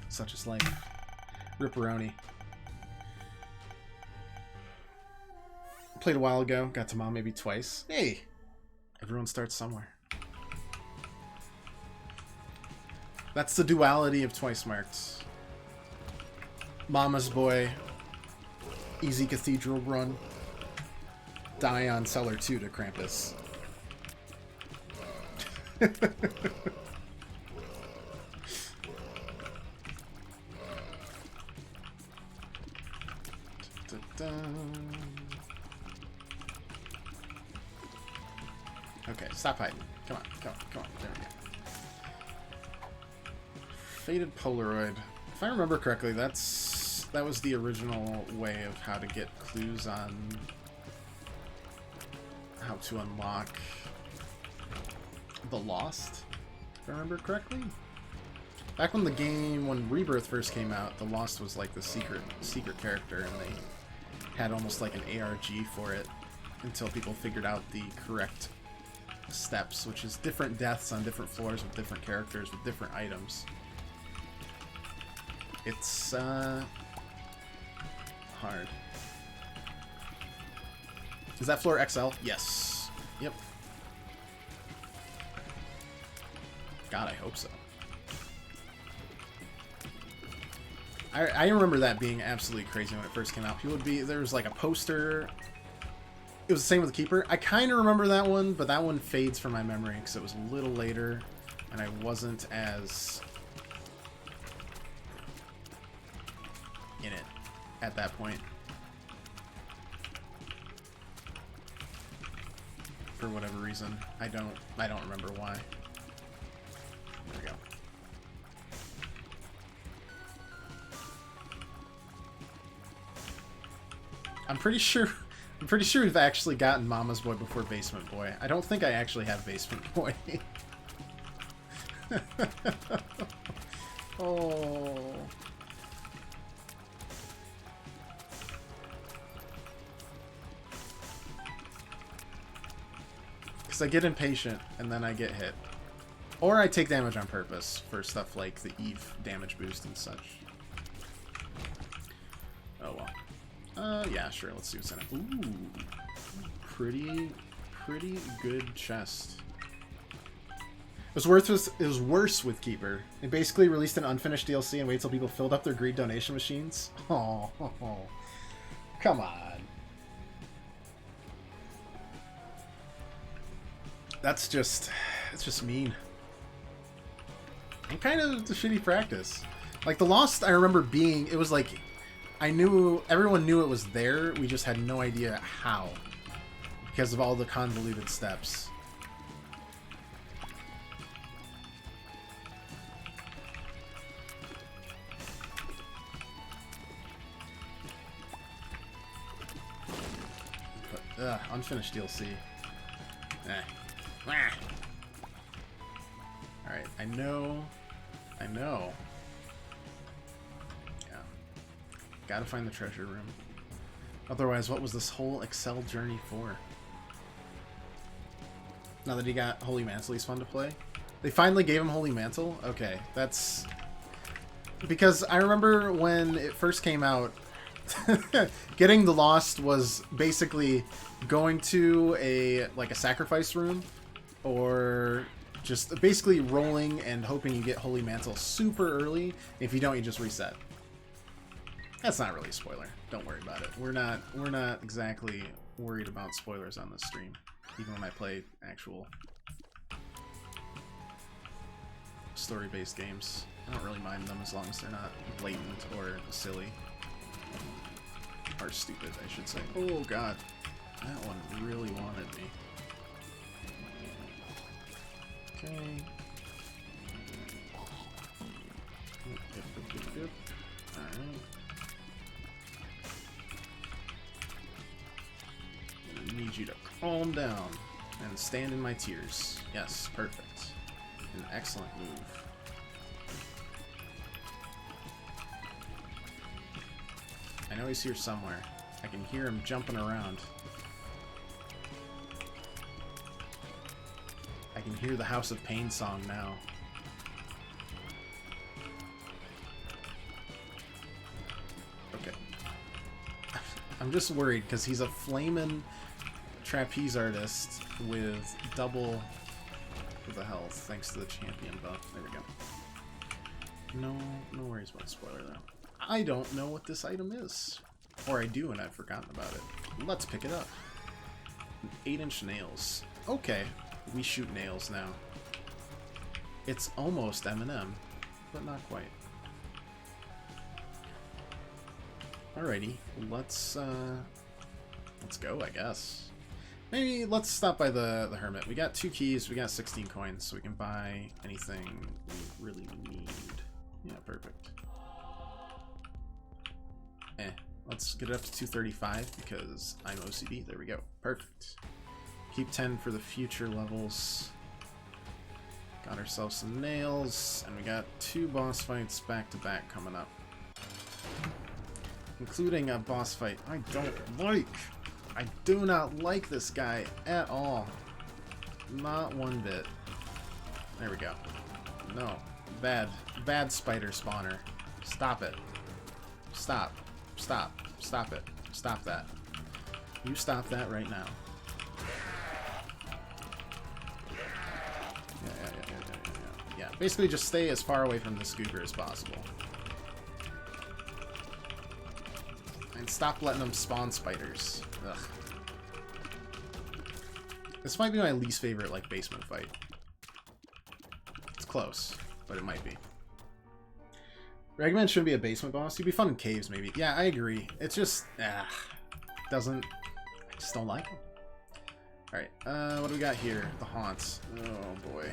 Such is life. Ripperoni. Played a while ago. Got to Mom maybe twice. Hey! Everyone starts somewhere. That's the duality of Twice Marked. Mama's Boy. Easy Cathedral run. Die on Cellar 2 to Krampus. Okay, stop hiding. Come on, come on, come on. There we go. Faded Polaroid. If I remember correctly, that was the original way of how to get clues on how to unlock the Lost. If I remember correctly. Back when when Rebirth first came out, the Lost was like the secret character, and they had almost like an ARG for it until people figured out the correct steps, which is different deaths on different floors with different characters with different items. It's hard. Is that floor XL? Yes. Yep. God, I hope so. I remember that being absolutely crazy when it first came out. There was like a poster. It was the same with the Keeper. I kind of remember that one, but that one fades from my memory because it was a little later and I wasn't as in it at that point. For whatever reason. I don't remember why. There we go. I'm pretty sure we've actually gotten Mama's Boy before Basement Boy. I don't think I actually have Basement Boy. Oh. Because I get impatient and then I get hit. Or I take damage on purpose for stuff like the Eve damage boost and such. Oh well. Yeah, sure. Let's see what's in it. Ooh, pretty good chest. It was worse with Keeper. It basically released an unfinished DLC and waited till people filled up their greed donation machines. Oh, come on. It's just mean. And kind of the shitty practice. Like the Lost, I remember it was like. Everyone knew it was there, we just had no idea how. Because of all the convoluted steps. But, unfinished DLC. Alright, I know. Gotta find the treasure room. Otherwise, what was this whole Excel journey for? Now that he got Holy Mantle, he's fun to play. They finally gave him Holy Mantle? Okay, that's... Because I remember when it first came out, getting the Lost was basically going to a sacrifice room, or just basically rolling and hoping you get Holy Mantle super early. If you don't, you just reset. That's not really a spoiler. Don't worry about it. We're not exactly worried about spoilers on this stream, even when I play actual story-based games. I don't really mind them as long as they're not blatant or silly. Or stupid, I should say. Oh god. That one really wanted me. Okay. Yep. Alright. I need you to calm down and stand in my tears. Yes, perfect. An excellent move. I know he's here somewhere. I can hear him jumping around. I can hear the House of Pain song now. I'm I'm just worried because he's a flamin' trapeze artist with double the health thanks to the champion buff. There we go. No worries about spoiler though. I don't know what this item is. Or I do and I've forgotten about it. Let's pick it up. 8-inch nails. Okay, we shoot nails now. It's almost M&M, but not quite. Alrighty, let's go, I guess. Maybe let's stop by the Hermit. We got 2 keys, we got 16 coins, so we can buy anything we really need. Yeah, perfect. Let's get it up to 235 because I'm OCD. There we go. Perfect. Keep 10 for the future levels. Got ourselves some nails, and we got 2 boss fights back to back coming up. Including a boss fight I don't like. I do not like this guy at all. Not one bit. There we go. No. Bad spider spawner. Stop it. Stop. Stop. Stop it. Stop that. You stop that right now. Yeah. Basically just stay as far away from the scooper as possible. And stop letting them spawn spiders. Ugh. This might be my least favorite, like, basement fight. It's close, but it might be. Ragman shouldn't be a basement boss. He'd be fun in caves, maybe. Yeah, I agree. It's just, doesn't... I just don't like him. Alright, what do we got here? The haunts. Oh, boy.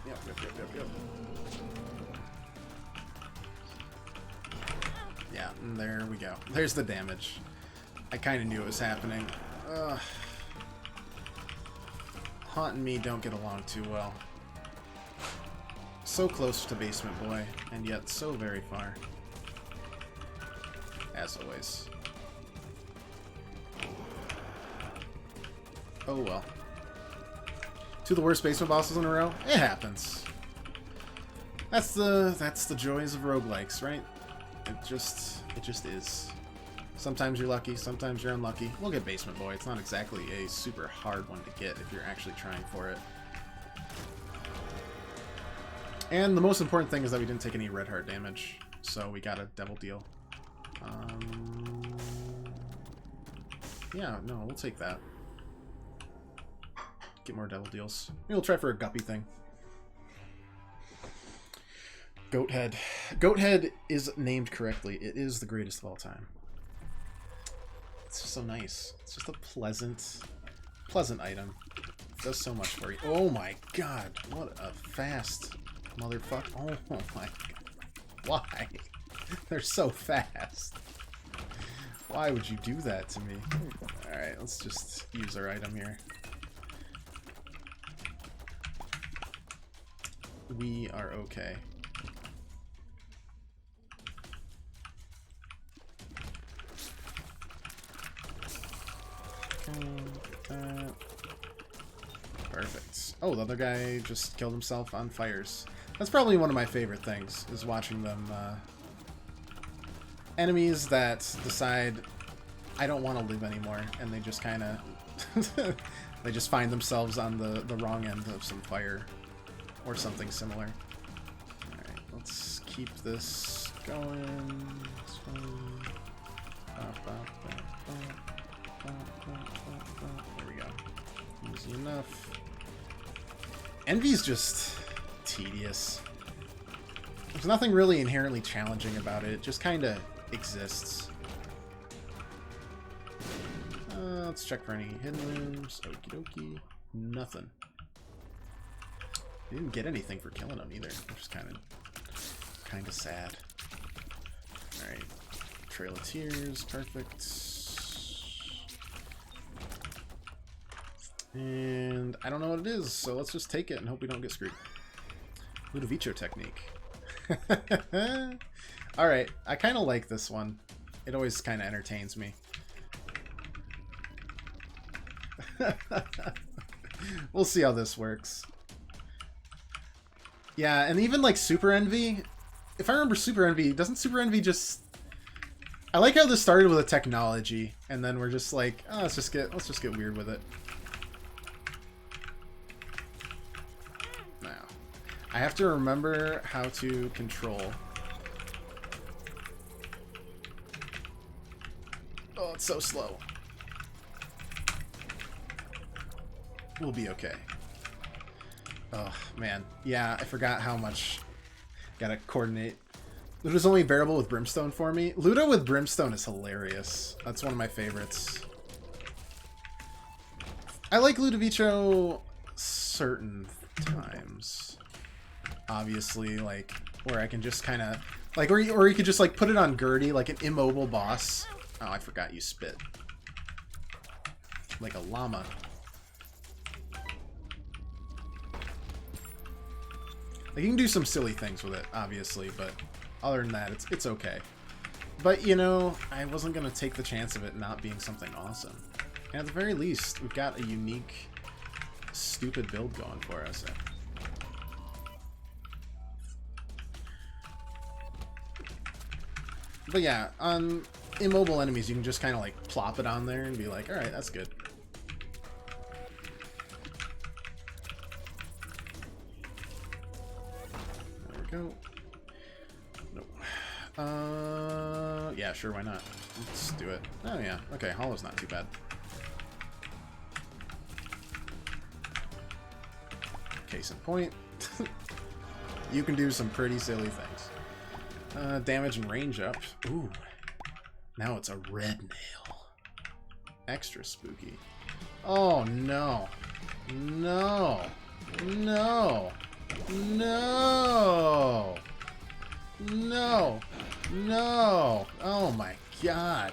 Yep. Yeah, and there we go. There's the damage. I kind of knew it was happening. Haunt and me don't get along too well. So close to Basement Boy, and yet so very far. As always. Oh well. 2 of the worst basement bosses in a row? It happens. That's the joys of roguelikes, right? It just is. Sometimes you're lucky, sometimes you're unlucky. We'll get Basement Boy. It's not exactly a super hard one to get if you're actually trying for it. And the most important thing is that we didn't take any red heart damage, so we got a devil deal. Yeah, no, we'll take that. Get more devil deals. Maybe we'll try for a guppy thing. Goathead. Goathead is named correctly. It is the greatest of all time. It's just so nice. It's just a pleasant item. It does so much for you. Oh my god, what a fast motherfucker. Oh my god. Why? They're so fast. Why would you do that to me? Alright, let's just use our item here. We are okay. Perfect. Oh, the other guy just killed himself on fires. That's probably one of my favorite things, is watching them, enemies that decide, I don't want to live anymore, and they just kind of, they just find themselves on the wrong end of some fire, or something similar. Alright, let's keep this going. There we go. Easy enough. Envy's just tedious. There's nothing really inherently challenging about it. It just kind of exists. Let's check for any hidden rooms. Okie dokie. Nothing. We didn't get anything for killing him either, which is kind of sad. Alright. Trail of Tears. Perfect. And I don't know what it is, so let's just take it and hope we don't get screwed. Ludovico technique. Alright, I kind of like this one. It always kind of entertains me. We'll see how this works. Yeah, and even like Super Envy, if I remember Super Envy, doesn't Super Envy just... I like how this started with a technology, and then we're just like, oh, let's just get weird with it. Now, I have to remember how to control. Oh, it's so slow. We'll be okay. Oh, man. Yeah, I forgot how much... Gotta coordinate. Luda's only variable with Brimstone for me. Luda with Brimstone is hilarious. That's one of my favorites. I like Ludovico certain times. Obviously, like, where I can just kind of... Like, or you could just, like, put it on Gertie, like an immobile boss. Oh, I forgot you spit. Like a llama. Like, you can do some silly things with it, obviously, but... Other than that, it's okay. But, you know, I wasn't going to take the chance of it not being something awesome. And at the very least, we've got a unique, stupid build going for us. But yeah, on immobile enemies, you can just kind of like plop it on there and be like, alright, that's good. There we go. Yeah, sure, why not? Let's do it. Oh, yeah. Okay, Hollow's not too bad. Case in point. You can do some pretty silly things. Damage and range up. Ooh. Now it's a red nail. Extra spooky. Oh, no. No. No. No. No! No! Oh my god.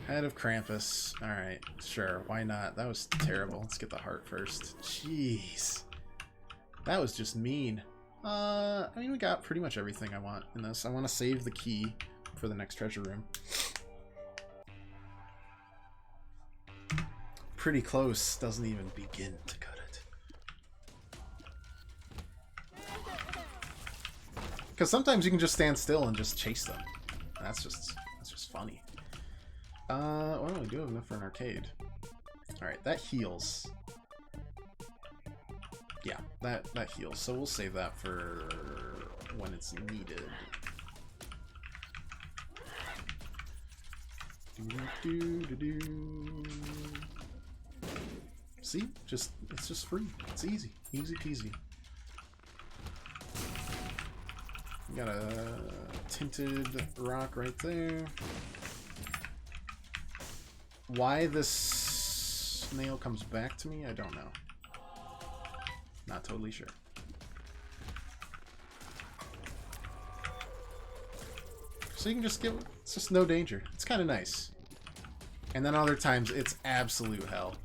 Head of Krampus. Alright, sure, why not? That was terrible. Let's get the heart first. Jeez. That was just mean. I mean, we got pretty much everything I want in this. I want to save the key for the next treasure room. Pretty close. Doesn't even begin to cut it. Because sometimes you can just stand still and just chase them. That's just funny. Well, we do have enough for an arcade. Alright, that heals. Yeah, that heals. So we'll save that for when it's needed. See? It's just free. It's easy. Easy peasy. Got a tinted rock right there. Why this nail comes back to me, I don't know. Not totally sure. So you can just give... It's just no danger. It's kind of nice. And then other times, it's absolute hell.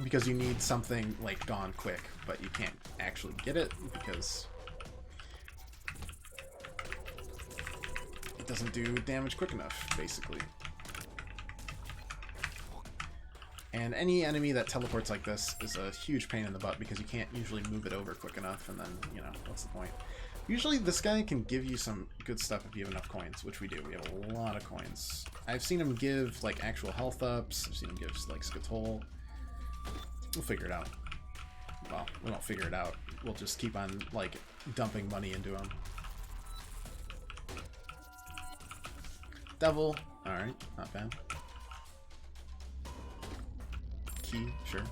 Because you need something, like, gone quick, but you can't actually get it because it doesn't do damage quick enough, basically. And any enemy that teleports like this is a huge pain in the butt because you can't usually move it over quick enough, and then, you know, what's the point? Usually this guy can give you some good stuff if you have enough coins, which we do. We have a lot of coins. I've seen him give, like, actual health ups. I've seen him give, like, Skatol. We'll figure it out. Well, we won't figure it out. We'll just keep on, like, dumping money into him. Devil. Alright, not bad. Key, sure.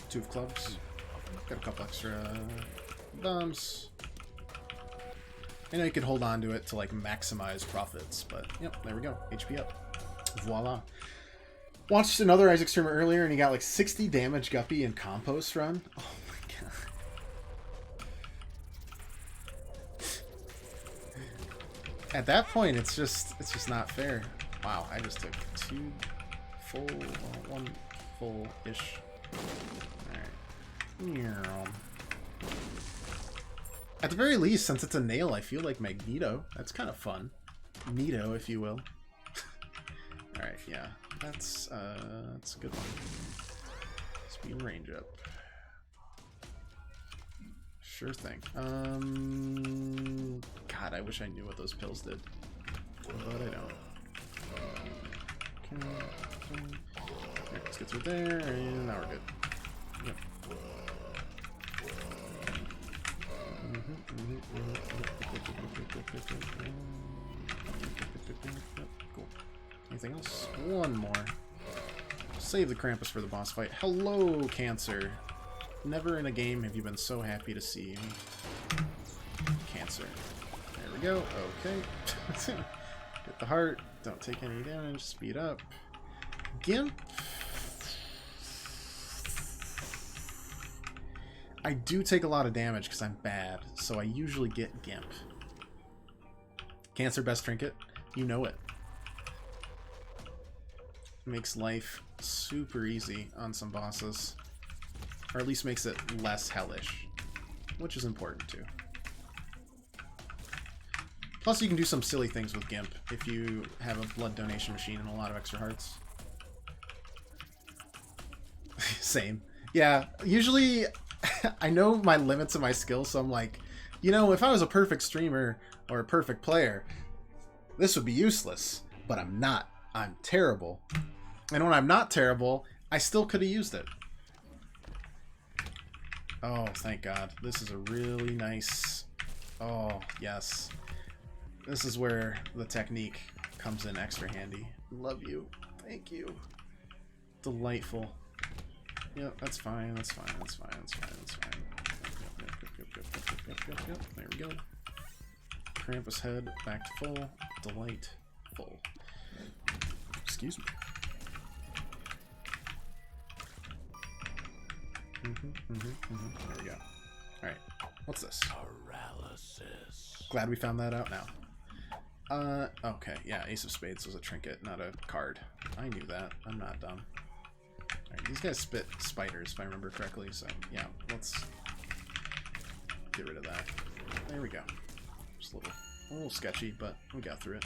Two of clubs. Got a couple extra bombs. I know you could hold on to it to, like, maximize profits, but, yep, there we go. HP up. Voila. Watched another Isaac streamer earlier, and he got, like, 60 damage Guppy in Compost run. Oh, my god. At that point, it's just not fair. Wow, I just took two full, well, one full-ish. Alright. At the very least, since it's a nail, I feel like Magneto. That's kind of fun. Neato, if you will. Alright, yeah. That's a good one. Speed and range up. Sure thing. God, I wish I knew what those pills did. But I don't. Okay. Alright, let's get through there, and now we're good. Yep. Cool. Anything else? One more. Save the Krampus for the boss fight. Hello, Cancer. Never in a game have you been so happy to see me. Cancer. There we go. Okay. Get the heart. Don't take any damage. Speed up. Gimp. I do take a lot of damage because I'm bad, so I usually get Gimp. Cancer best trinket. You know it. Makes life super easy on some bosses. Or at least makes it less hellish. Which is important too. Plus you can do some silly things with Gimp if you have a blood donation machine and a lot of extra hearts. Same. Yeah, usually I know my limits of my skills, so I'm like, you know, if I was a perfect streamer or a perfect player, this would be useless. But I'm not. I'm terrible. And when I'm not terrible, I still could have used it. Oh, thank God. This is a really nice... Oh, yes. This is where the technique comes in extra handy. Love you. Thank you. Delightful. Yep, that's fine. That's fine. That's fine. That's fine. That's fine. Yep. There we go. Krampus head back to full. Delightful. Excuse me. There we go. Alright. What's this? Paralysis. Glad we found that out now. Okay. Yeah, Ace of Spades was a trinket, not a card. I knew that. I'm not dumb. Alright, these guys spit spiders, if I remember correctly, so yeah, let's get rid of that. There we go. Just a little sketchy, but we got through it.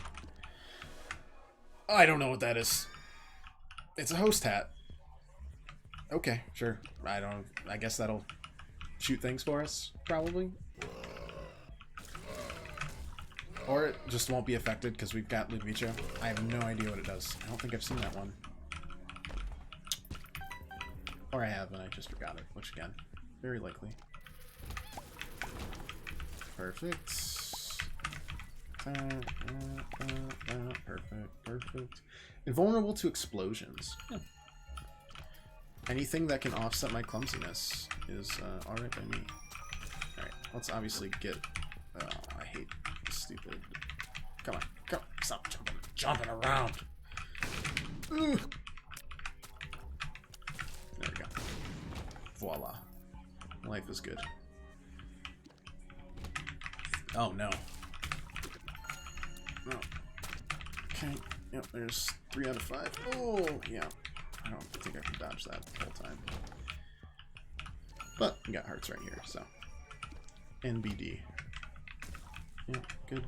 I don't know what that is. It's a host hat. Okay, sure. I guess that'll shoot things for us, probably. Or it just won't be affected because we've got Ludovico. I have no idea what it does. I don't think I've seen that one. Or I have and I just forgot it, which again, very likely. Perfect. Perfect. Invulnerable to explosions. Yeah. Anything that can offset my clumsiness is alright by me. Alright, let's obviously get... Oh, I hate stupid... Come on, stop jumping around! Ugh. There we go. Voila. Life is good. Oh, no. No. Okay, yep, there's 3 out of 5. Oh, yeah. I don't think I can dodge that the whole time. But we got hearts right here, so. NBD. Yeah, good.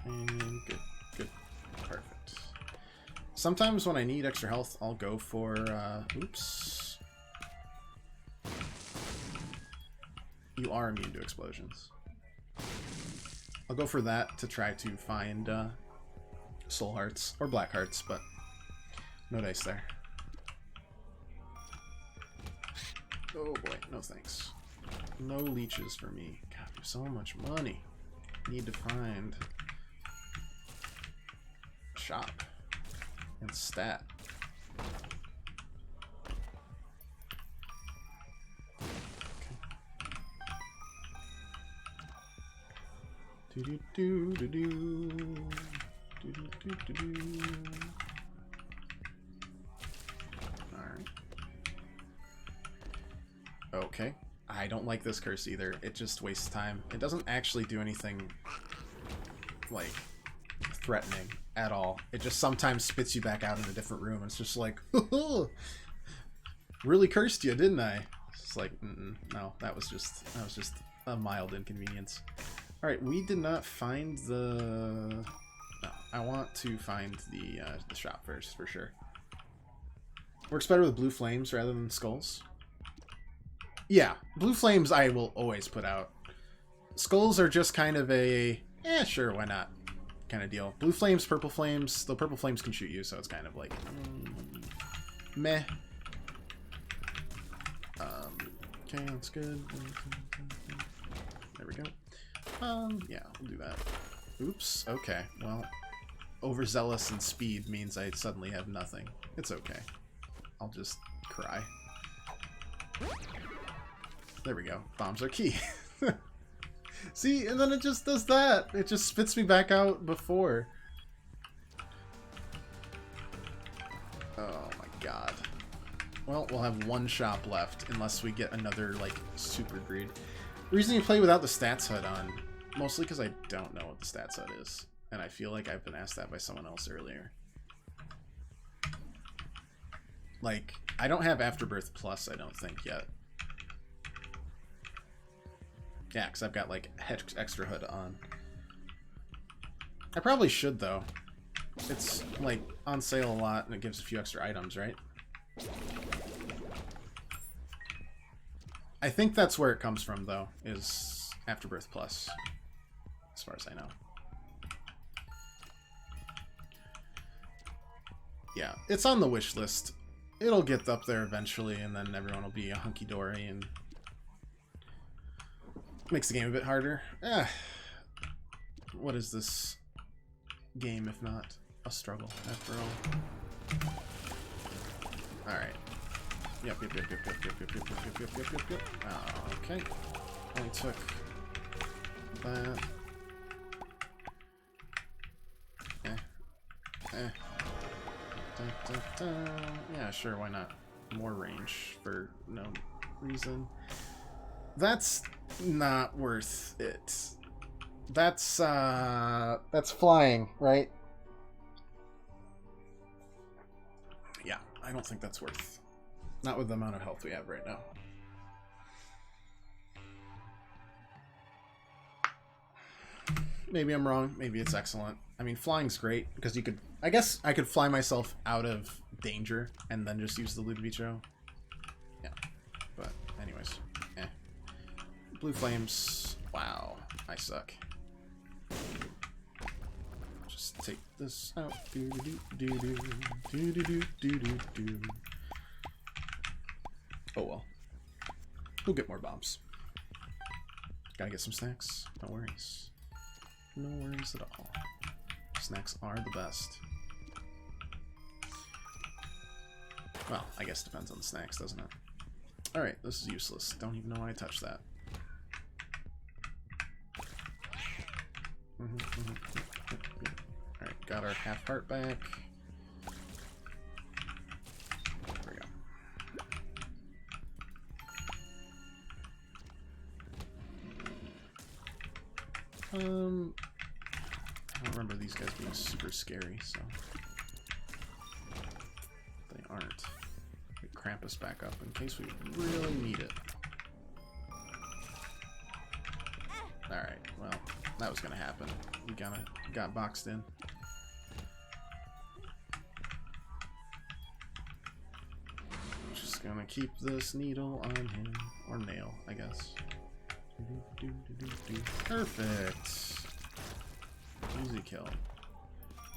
And good. Perfect. Sometimes when I need extra health, I'll go for, oops. You are immune to explosions. I'll go for that to try to find, soul hearts, or black hearts, but no dice there. Oh boy, no thanks. No leeches for me. God, there's so much money. Need to find shop and stat. Okay. Do. Alright. Okay. I don't like this curse either. It just wastes time. It doesn't actually do anything, like, threatening at all. It just sometimes spits you back out in a different room. It's just like, really cursed you, didn't I? It's just like, no, that was just a mild inconvenience. Alright, we did not find the... No, I want to find the shop first, for sure. Works better with blue flames rather than skulls. Yeah, blue flames I will always put out. Skulls are just kind of a, sure, why not kind of deal. Blue flames, purple flames, the purple flames can shoot you, so it's kind of like, meh. Okay, that's good. There we go. Yeah, we'll do that. Oops, okay, well, overzealous in speed means I suddenly have nothing. It's okay. I'll just cry. There we go. Bombs are key. See, and then it just does that. It just spits me back out before. Oh my god. Well, we'll have one shop left unless we get another, like, super greed. The reason you play without the stats HUD on, mostly because I don't know what the stats HUD is. And I feel like I've been asked that by someone else earlier. Like, I don't have Afterbirth Plus, I don't think, yet. Yeah, because I've got, like, extra HUD on. I probably should, though. It's, like, on sale a lot, and it gives a few extra items, right? I think that's where it comes from, though, is Afterbirth Plus, as far as I know. Yeah, it's on the wish list. It'll get up there eventually, and then everyone will be a hunky-dory, and makes the game a bit harder. What is this game if not a struggle, after all? Alright. Yep. Okay. Only took that. Yeah, sure, why not? More range for no reason. That's not worth it. That's flying, right? Yeah, I don't think that's worth. Not with the amount of health we have right now. Maybe I'm wrong. Maybe it's excellent. I mean, flying's great because you could. I guess I could fly myself out of danger and then just use the Ludovico. Yeah, but anyways, blue flames. Wow, I suck. Just take this out. Oh well. We'll get more bombs. Gotta get some snacks. No worries. No worries at all. Snacks are the best. Well, I guess it depends on the snacks, doesn't it? Alright, this is useless. Don't even know why I touched that. Alright, got our half heart back. There we go. I don't remember these guys being super scary, so they aren't. We Krampus back up in case we really need it. Alright, well, that was gonna happen. We got boxed in. Just gonna keep this needle on him. Or nail, I guess. Perfect! Easy kill.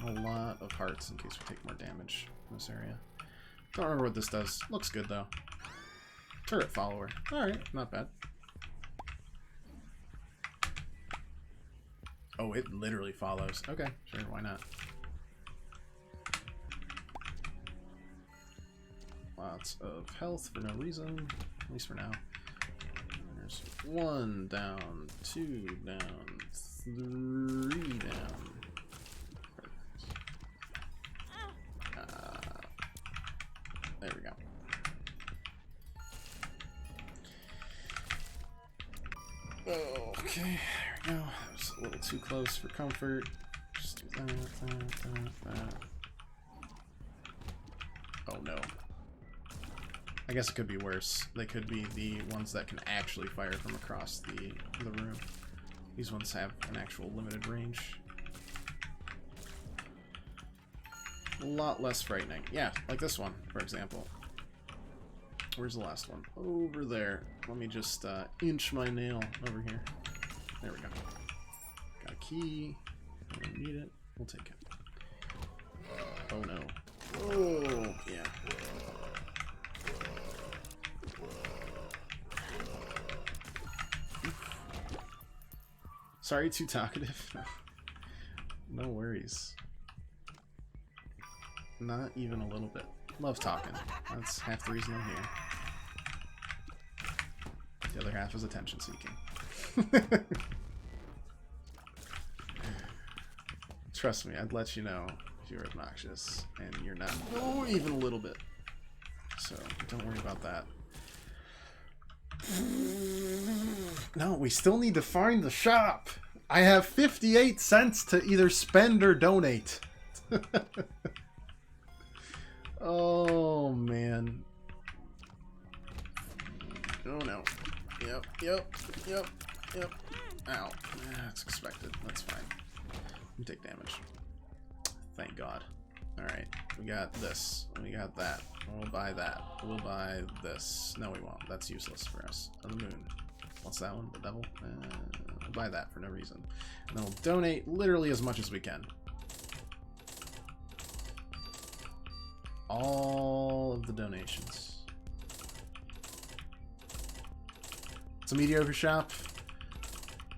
A lot of hearts in case we take more damage in this area. Don't remember what this does. Looks good though. Turret follower. Alright, not bad. Oh, it literally follows. Okay, sure, why not? Lots of health for no reason. At least for now. There's 1 down, 2 down, 3 down. There we go. Okay, there we go. That was a little too close for comfort. Just do that. Oh no. I guess it could be worse. They could be the ones that can actually fire from across the room. These ones have an actual limited range. a lot less frightening. Yeah, like this one, for example. Where's the last one? Over there. Let me just inch my nail over here. There we go. Got a key. I don't need it. We'll take it. Oh no. Oh, yeah. Sorry, too talkative. No worries. Not even a little bit. Love talking. That's half the reason I'm here. The other half is attention seeking. Trust me, I'd let you know if you're obnoxious, and you're not. Oh, even a little bit. So don't worry about that. No, we still need to find the shop. I have 58 cents to either spend or donate. Oh, man. Oh, no. Yep. Ow. That's expected. That's fine. You take damage. Thank God. Alright. We got this. We got that. We'll buy that. We'll buy this. No, we won't. That's useless for us. On the moon. What's that one? The devil? We'll buy that for no reason. And then we'll donate literally as much as we can. All of the donations. It's a mediocre shop.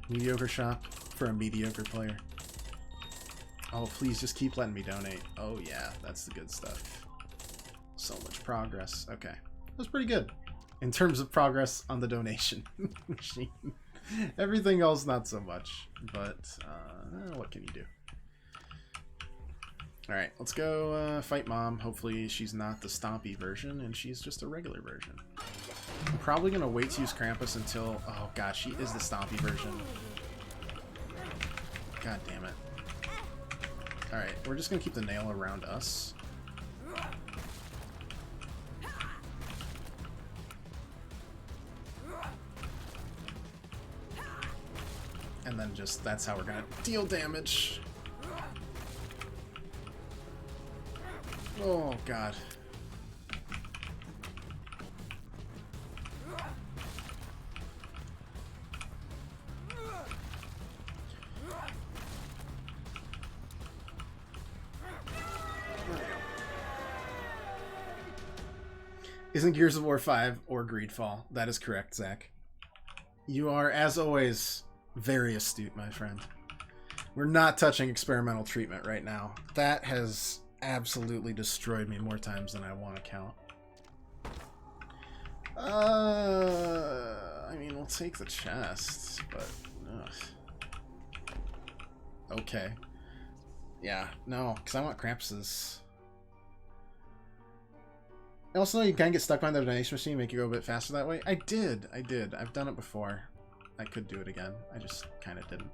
Mediocre shop for a mediocre player. Oh, please just keep letting me donate. Oh yeah, that's the good stuff. So much progress. Okay. That's pretty good. In terms of progress on the donation machine. Everything else, not so much. But, what can you do? Alright, let's go fight Mom. Hopefully she's not the stompy version, and she's just a regular version. I'm probably going to wait to use Krampus until... Oh god, she is the stompy version. God damn it. Alright, we're just going to keep the nail around us. And then just, that's how we're going to deal damage. Oh, God. Isn't Gears of War 5 or Greedfall? That is correct, Zach. You are, as always, very astute, my friend. We're not touching experimental treatment right now. That has absolutely destroyed me more times than I want to count. I mean, we'll take the chest, but... Ugh. Okay. Yeah, no, because I want Krampus's. Also, you kind of get stuck behind the donation machine, make you go a bit faster that way. I did. I've done it before. I could do it again. I just kind of didn't.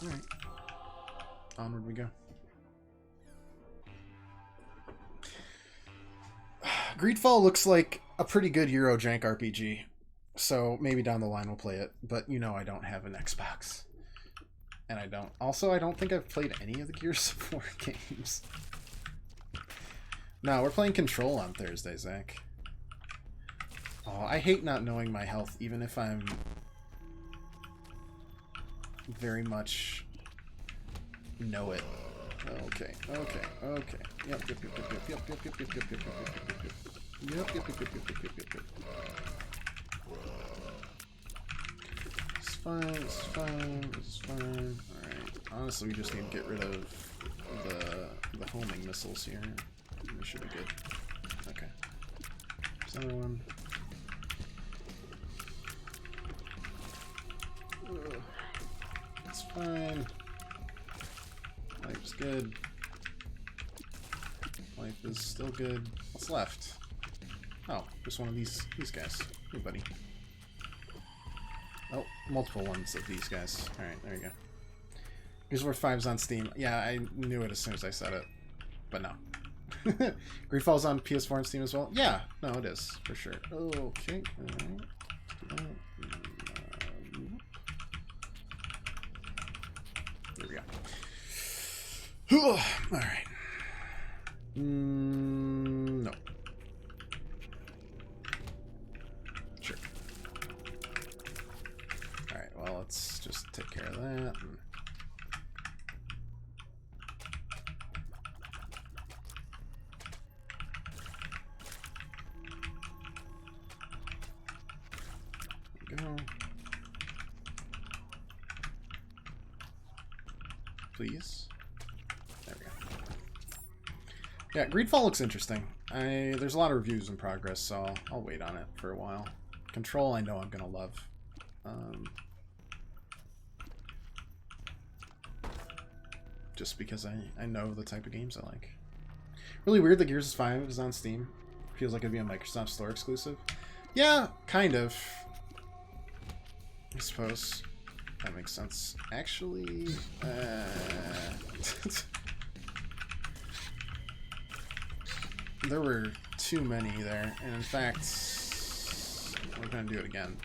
Alright. Onward we go. Greedfall looks like a pretty good Eurojank RPG. So maybe down the line we'll play it. But you know I don't have an Xbox. And I don't. Also, I don't think I've played any of the Gears of War games. No, we're playing Control on Thursday, Zach. Oh, I hate not knowing my health, even if I'm very much know it. Okay. Yep. It's fine. Alright. Honestly, we just need to get rid of the homing missiles here. We should be good. Okay. There's another one. Ugh. It's fine. Life's good. Life is still good. What's left? Oh, just one of these guys. Hey, buddy. Oh, multiple ones of these guys. Alright, there you go. Gears of War 5's on Steam. Yeah, I knew it as soon as I said it. But no. Greedfall's on PS4 and Steam as well? Yeah, no, it is, for sure. Okay. There we go. Alright. No. Sure. Alright, well, let's just take care of that. Go. Please. There we go. Yeah, Greedfall looks interesting. There's a lot of reviews in progress, so I'll wait on it for a while. Control, I know I'm gonna love. Just because I know the type of games I like. Really weird that Gears 5 is on Steam. Feels like it'd be a Microsoft Store exclusive. Yeah, kind of. I suppose that makes sense. Actually, there were too many there, and in fact, we're gonna do it again.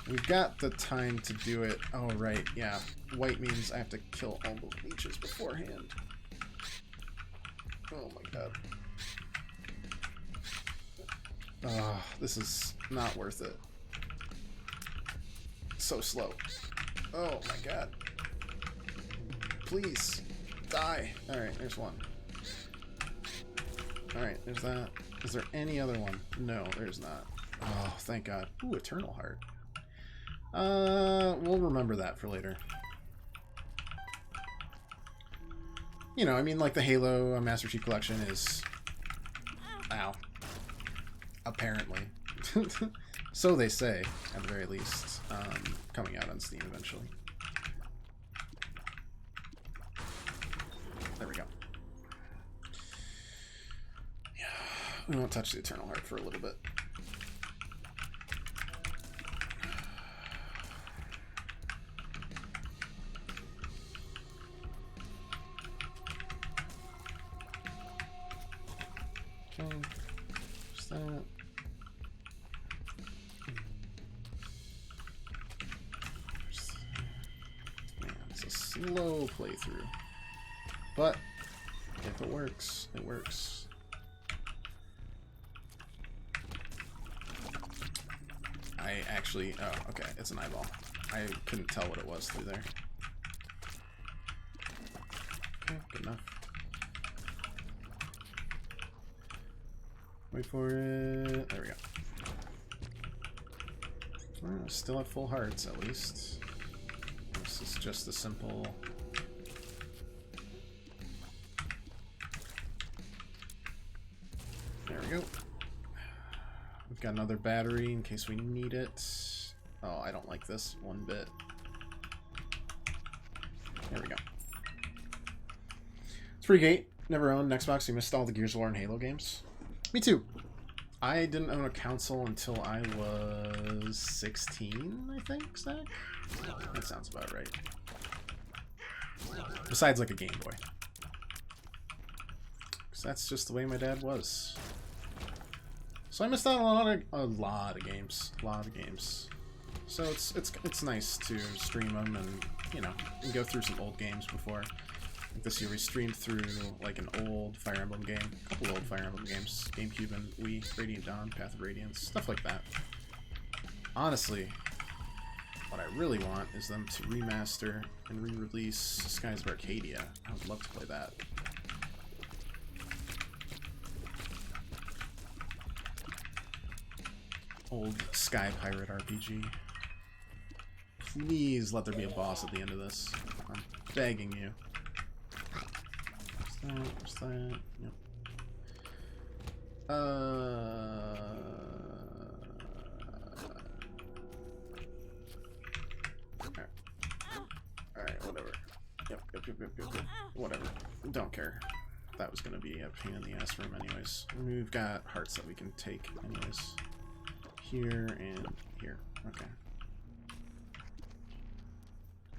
We've got the time to do it. Oh, right, yeah. White means I have to kill all the leeches beforehand. Oh my god. This is not worth it. So slow. Oh my god. Please. Die. Alright, there's one. Alright, there's that. Is there any other one? No, there's not. Oh, thank god. Ooh, Eternal Heart. We'll remember that for later. You know, I mean, like the Halo Master Chief Collection is... Ow. Apparently. So they say, at the very least. Coming out on Steam eventually. There we go. Yeah, we won't touch the Eternal Heart for a little bit. Okay, just that. Man, it's a slow playthrough. But if it works, it works. I actually... Oh, okay, it's an eyeball. I couldn't tell what it was through there. Okay, good enough. Wait for it. There we go. Well, still at full hearts, at least. This is just a simple... There we go. We've got another battery in case we need it. Oh, I don't like this one bit. There we go. It's pretty great. Never owned an Xbox. You missed all the Gears of War and Halo games. Me too. I didn't own a console until I was 16, I think, Zach? That sounds about right. Besides, like, a Game Boy. Because that's just the way my dad was. So I missed out on a lot of games. So it's nice to stream them and, you know, go through some old games before. Like this year we streamed through like an old Fire Emblem game, a couple old Fire Emblem games, GameCube and Wii, Radiant Dawn, Path of Radiance, stuff like that. Honestly, what I really want is them to remaster and re-release Skies of Arcadia. I would love to play that. Old Sky Pirate RPG. Please let there be a boss at the end of this. I'm begging you. What's that? Yep. Alright, whatever. Yep. Whatever. Don't care. That was gonna be a pain in the ass room anyways. We've got hearts that we can take anyways. Here and here. Okay.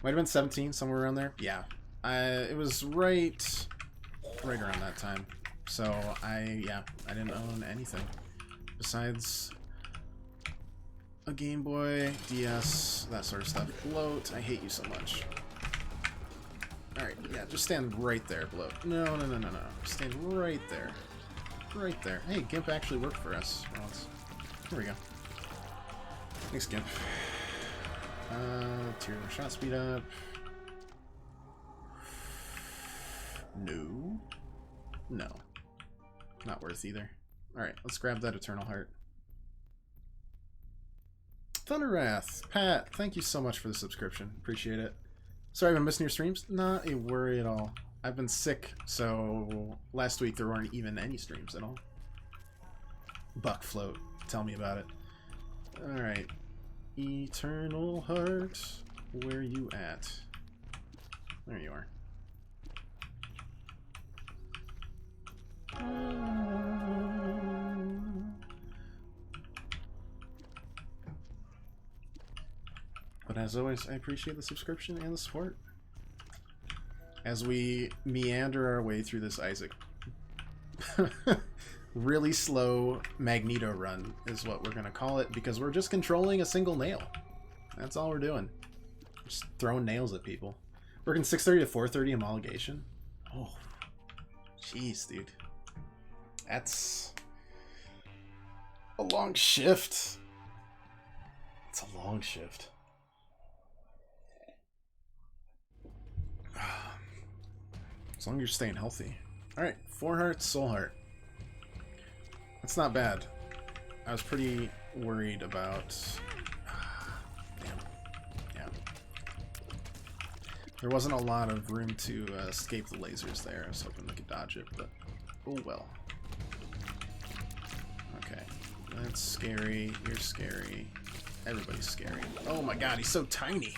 Might have been 17, somewhere around there. Yeah. It was right around that time. So I didn't own anything besides a Game Boy, DS, that sort of stuff. Bloat, I hate you so much. Alright, yeah, just stand right there, Bloat. No, no, no, no, no. Stand right there. Right there. Hey, Gimp actually worked for us once. Here we go. Thanks, Gimp. Tier 1 shot speed up. No. No. Not worth either. Alright, let's grab that Eternal Heart. Thunderwrath. Pat, thank you so much for the subscription. Appreciate it. Sorry I've been missing your streams. Not a worry at all. I've been sick, so last week there weren't even any streams at all. Buck Float. Tell me about it. Alright. Eternal Heart. Where you at? There you are. But as always, I appreciate the subscription and the support. As we meander our way through this Isaac really slow Magneto run is what we're going to call it, because we're just controlling a single nail. That's all we're doing. Just throwing nails at people. Working 6:30 to 4:30 homologation. Oh, jeez, dude. That's a long shift. It's a long shift. As long as you're staying healthy. Alright, 4 hearts, soul heart. That's not bad. I was pretty worried about... Damn. Yeah. There wasn't a lot of room to escape the lasers there. I was hoping we could dodge it, but oh well. Okay. That's scary. You're scary. Everybody's scary. Oh my god, he's so tiny!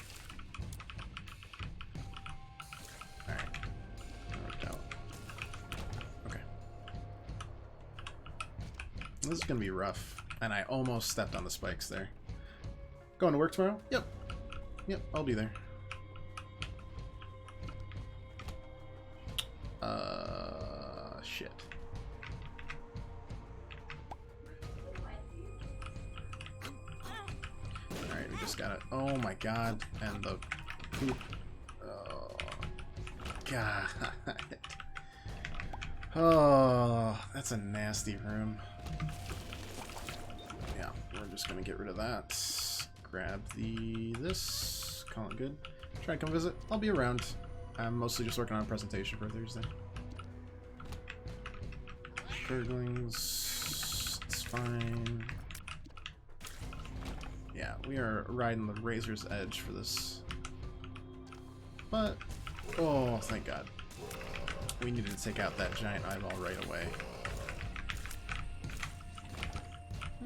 This is gonna be rough, and I almost stepped on the spikes there. Going to work tomorrow? Yep. Yep, I'll be there. Shit. Alright, we just got it. Oh my god, and the poop. Oh, god. Oh, that's a nasty room. Yeah, we're just gonna get rid of that. Grab this. Call it good. Try to come visit. I'll be around. I'm mostly just working on a presentation for Thursday. Gurglings. It's fine. Yeah, we are riding the razor's edge for this. But, oh, thank God. We needed to take out that giant eyeball right away.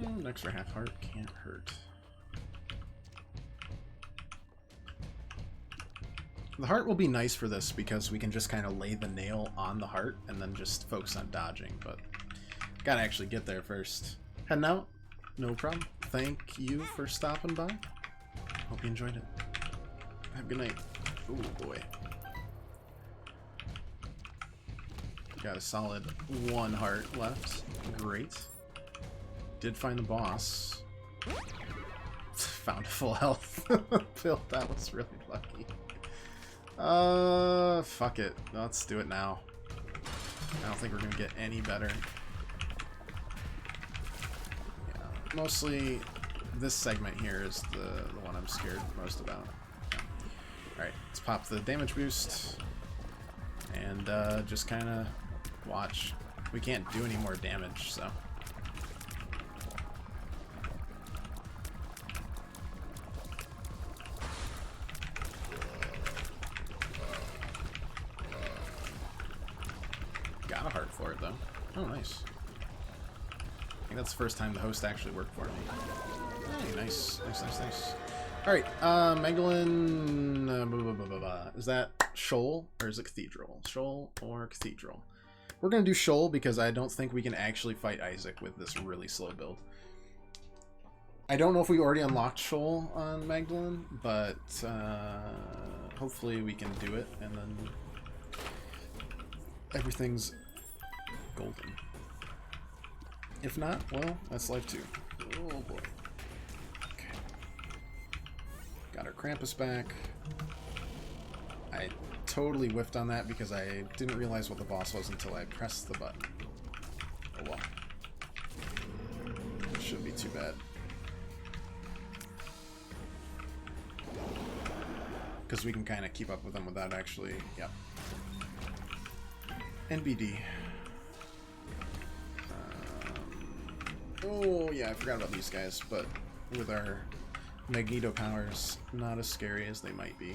An extra half heart can't hurt. The heart will be nice for this because we can just kind of lay the nail on the heart and then just focus on dodging, but gotta actually get there first. Heading out? No problem. Thank you for stopping by. Hope you enjoyed it. Have a good night. Ooh, boy. Got a solid 1 heart left. Great. Did find the boss. Found full health. Phil, that was really lucky. Fuck it. Let's do it now. I don't think we're gonna get any better. Yeah, mostly this segment here is the one I'm scared most about. Alright, let's pop the damage boost. And just kind of watch. We can't do any more damage, so. Got a heart for it, though. Oh, nice. I think that's the first time the host actually worked for me. Hey, nice. Nice, nice, nice. Alright, Magdalene... is that Shoal, or is it Cathedral? Shoal or Cathedral? We're going to do Shoal because I don't think we can actually fight Isaac with this really slow build. I don't know if we already unlocked Shoal on Magdalene, but hopefully we can do it, and then everything's golden. If not, well, that's life too. Oh boy. Got our Krampus back. I totally whiffed on that because I didn't realize what the boss was until I pressed the button. Oh well. Shouldn't be too bad. Because we can kind of keep up with them without actually... Yep. NBD. Oh, yeah, I forgot about these guys, but with our Magneto powers, not as scary as they might be.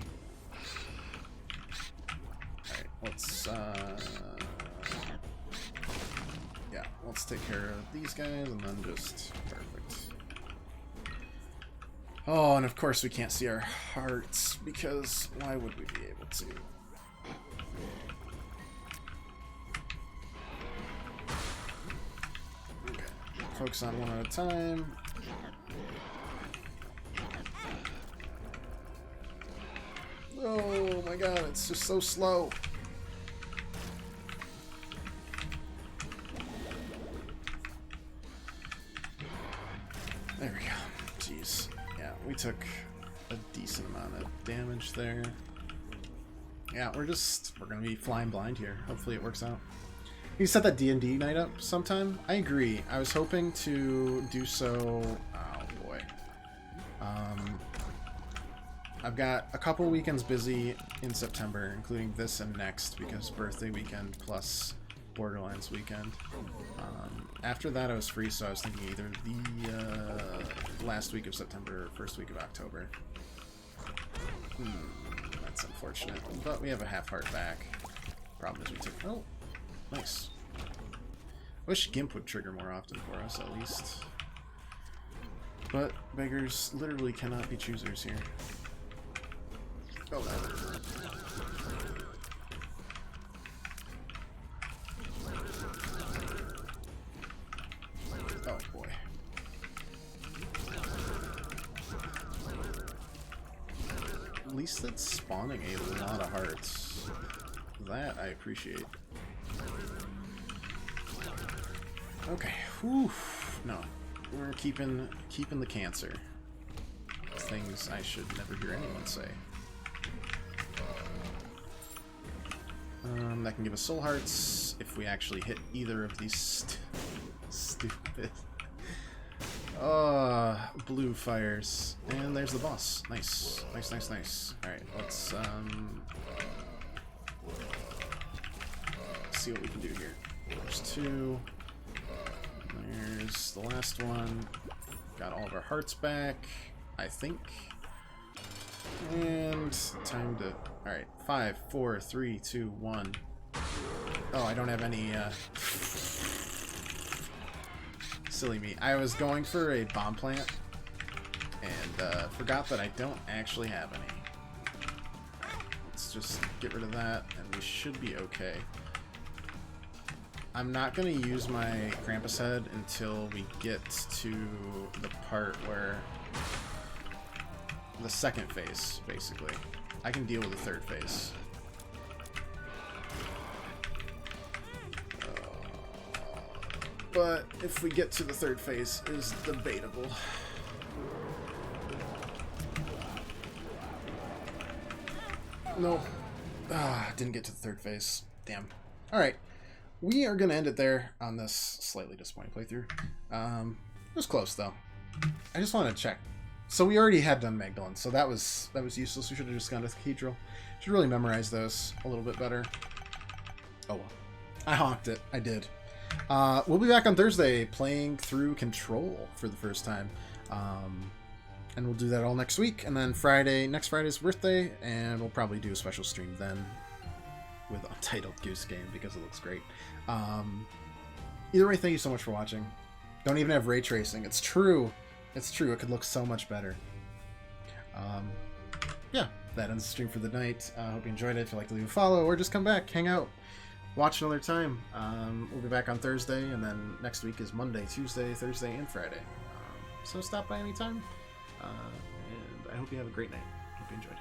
Alright, let's, yeah, let's take care of these guys, and then just... Perfect. Oh, and of course we can't see our hearts, because why would we be able to? Okay, focus on one at a time. Oh my god, it's just so slow. There we go. Jeez. Yeah, we took a decent amount of damage there. Yeah, we're gonna be flying blind here. Hopefully it works out. You set that D&D night up sometime? I agree. I was hoping to do so... Oh boy. I've got a couple weekends busy in September, including this and next, because birthday weekend plus Borderlands weekend. After that I was free, so I was thinking either the last week of September or first week of October. That's unfortunate, but we have a half heart back. Problem is we took... Oh, nice. Wish Gimp would trigger more often for us, at least. But beggars literally cannot be choosers here. Oh, no. Oh, boy. At least it's spawning a lot of hearts. That I appreciate. Okay. Whew. No. We're keeping the cancer. Things I should never hear anyone say. That can give us soul hearts if we actually hit either of these stupid blue fires. And there's the boss. Nice. Nice, nice, nice. Alright, let's see what we can do here. There's two. There's the last one. Got all of our hearts back, I think. And time to... Alright, 5, 4, 3, 2, 1. Oh, I don't have any, silly me. I was going for a bomb plant, and, forgot that I don't actually have any. Alright, let's just get rid of that, and we should be okay. I'm not going to use my Krampus head until we get to the part where... the second phase, basically. I can deal with the third phase. But if we get to the third phase is debatable. Nope. Didn't get to the third phase. Damn. Alright. We are going to end it there on this slightly disappointing playthrough. It was close, though. I just want to check. So we already had done Magdalene, so that was useless. We should have just gone to the Cathedral. Should really memorize those a little bit better. Oh well. I honked it. I did. We'll be back on Thursday playing through Control for the first time. And we'll do that all next week. And then next Friday's birthday, and we'll probably do a special stream then with Untitled Goose Game because it looks great. Either way, thank you so much for watching. Don't even have ray tracing. It's true. It's true. It could look so much better. Yeah, that ends the stream for the night. I hope you enjoyed it. If you'd like to leave a follow or just come back, hang out, watch another time. We'll be back on Thursday, and then next week is Monday, Tuesday, Thursday, and Friday. So stop by anytime. And I hope you have a great night. Hope you enjoyed it.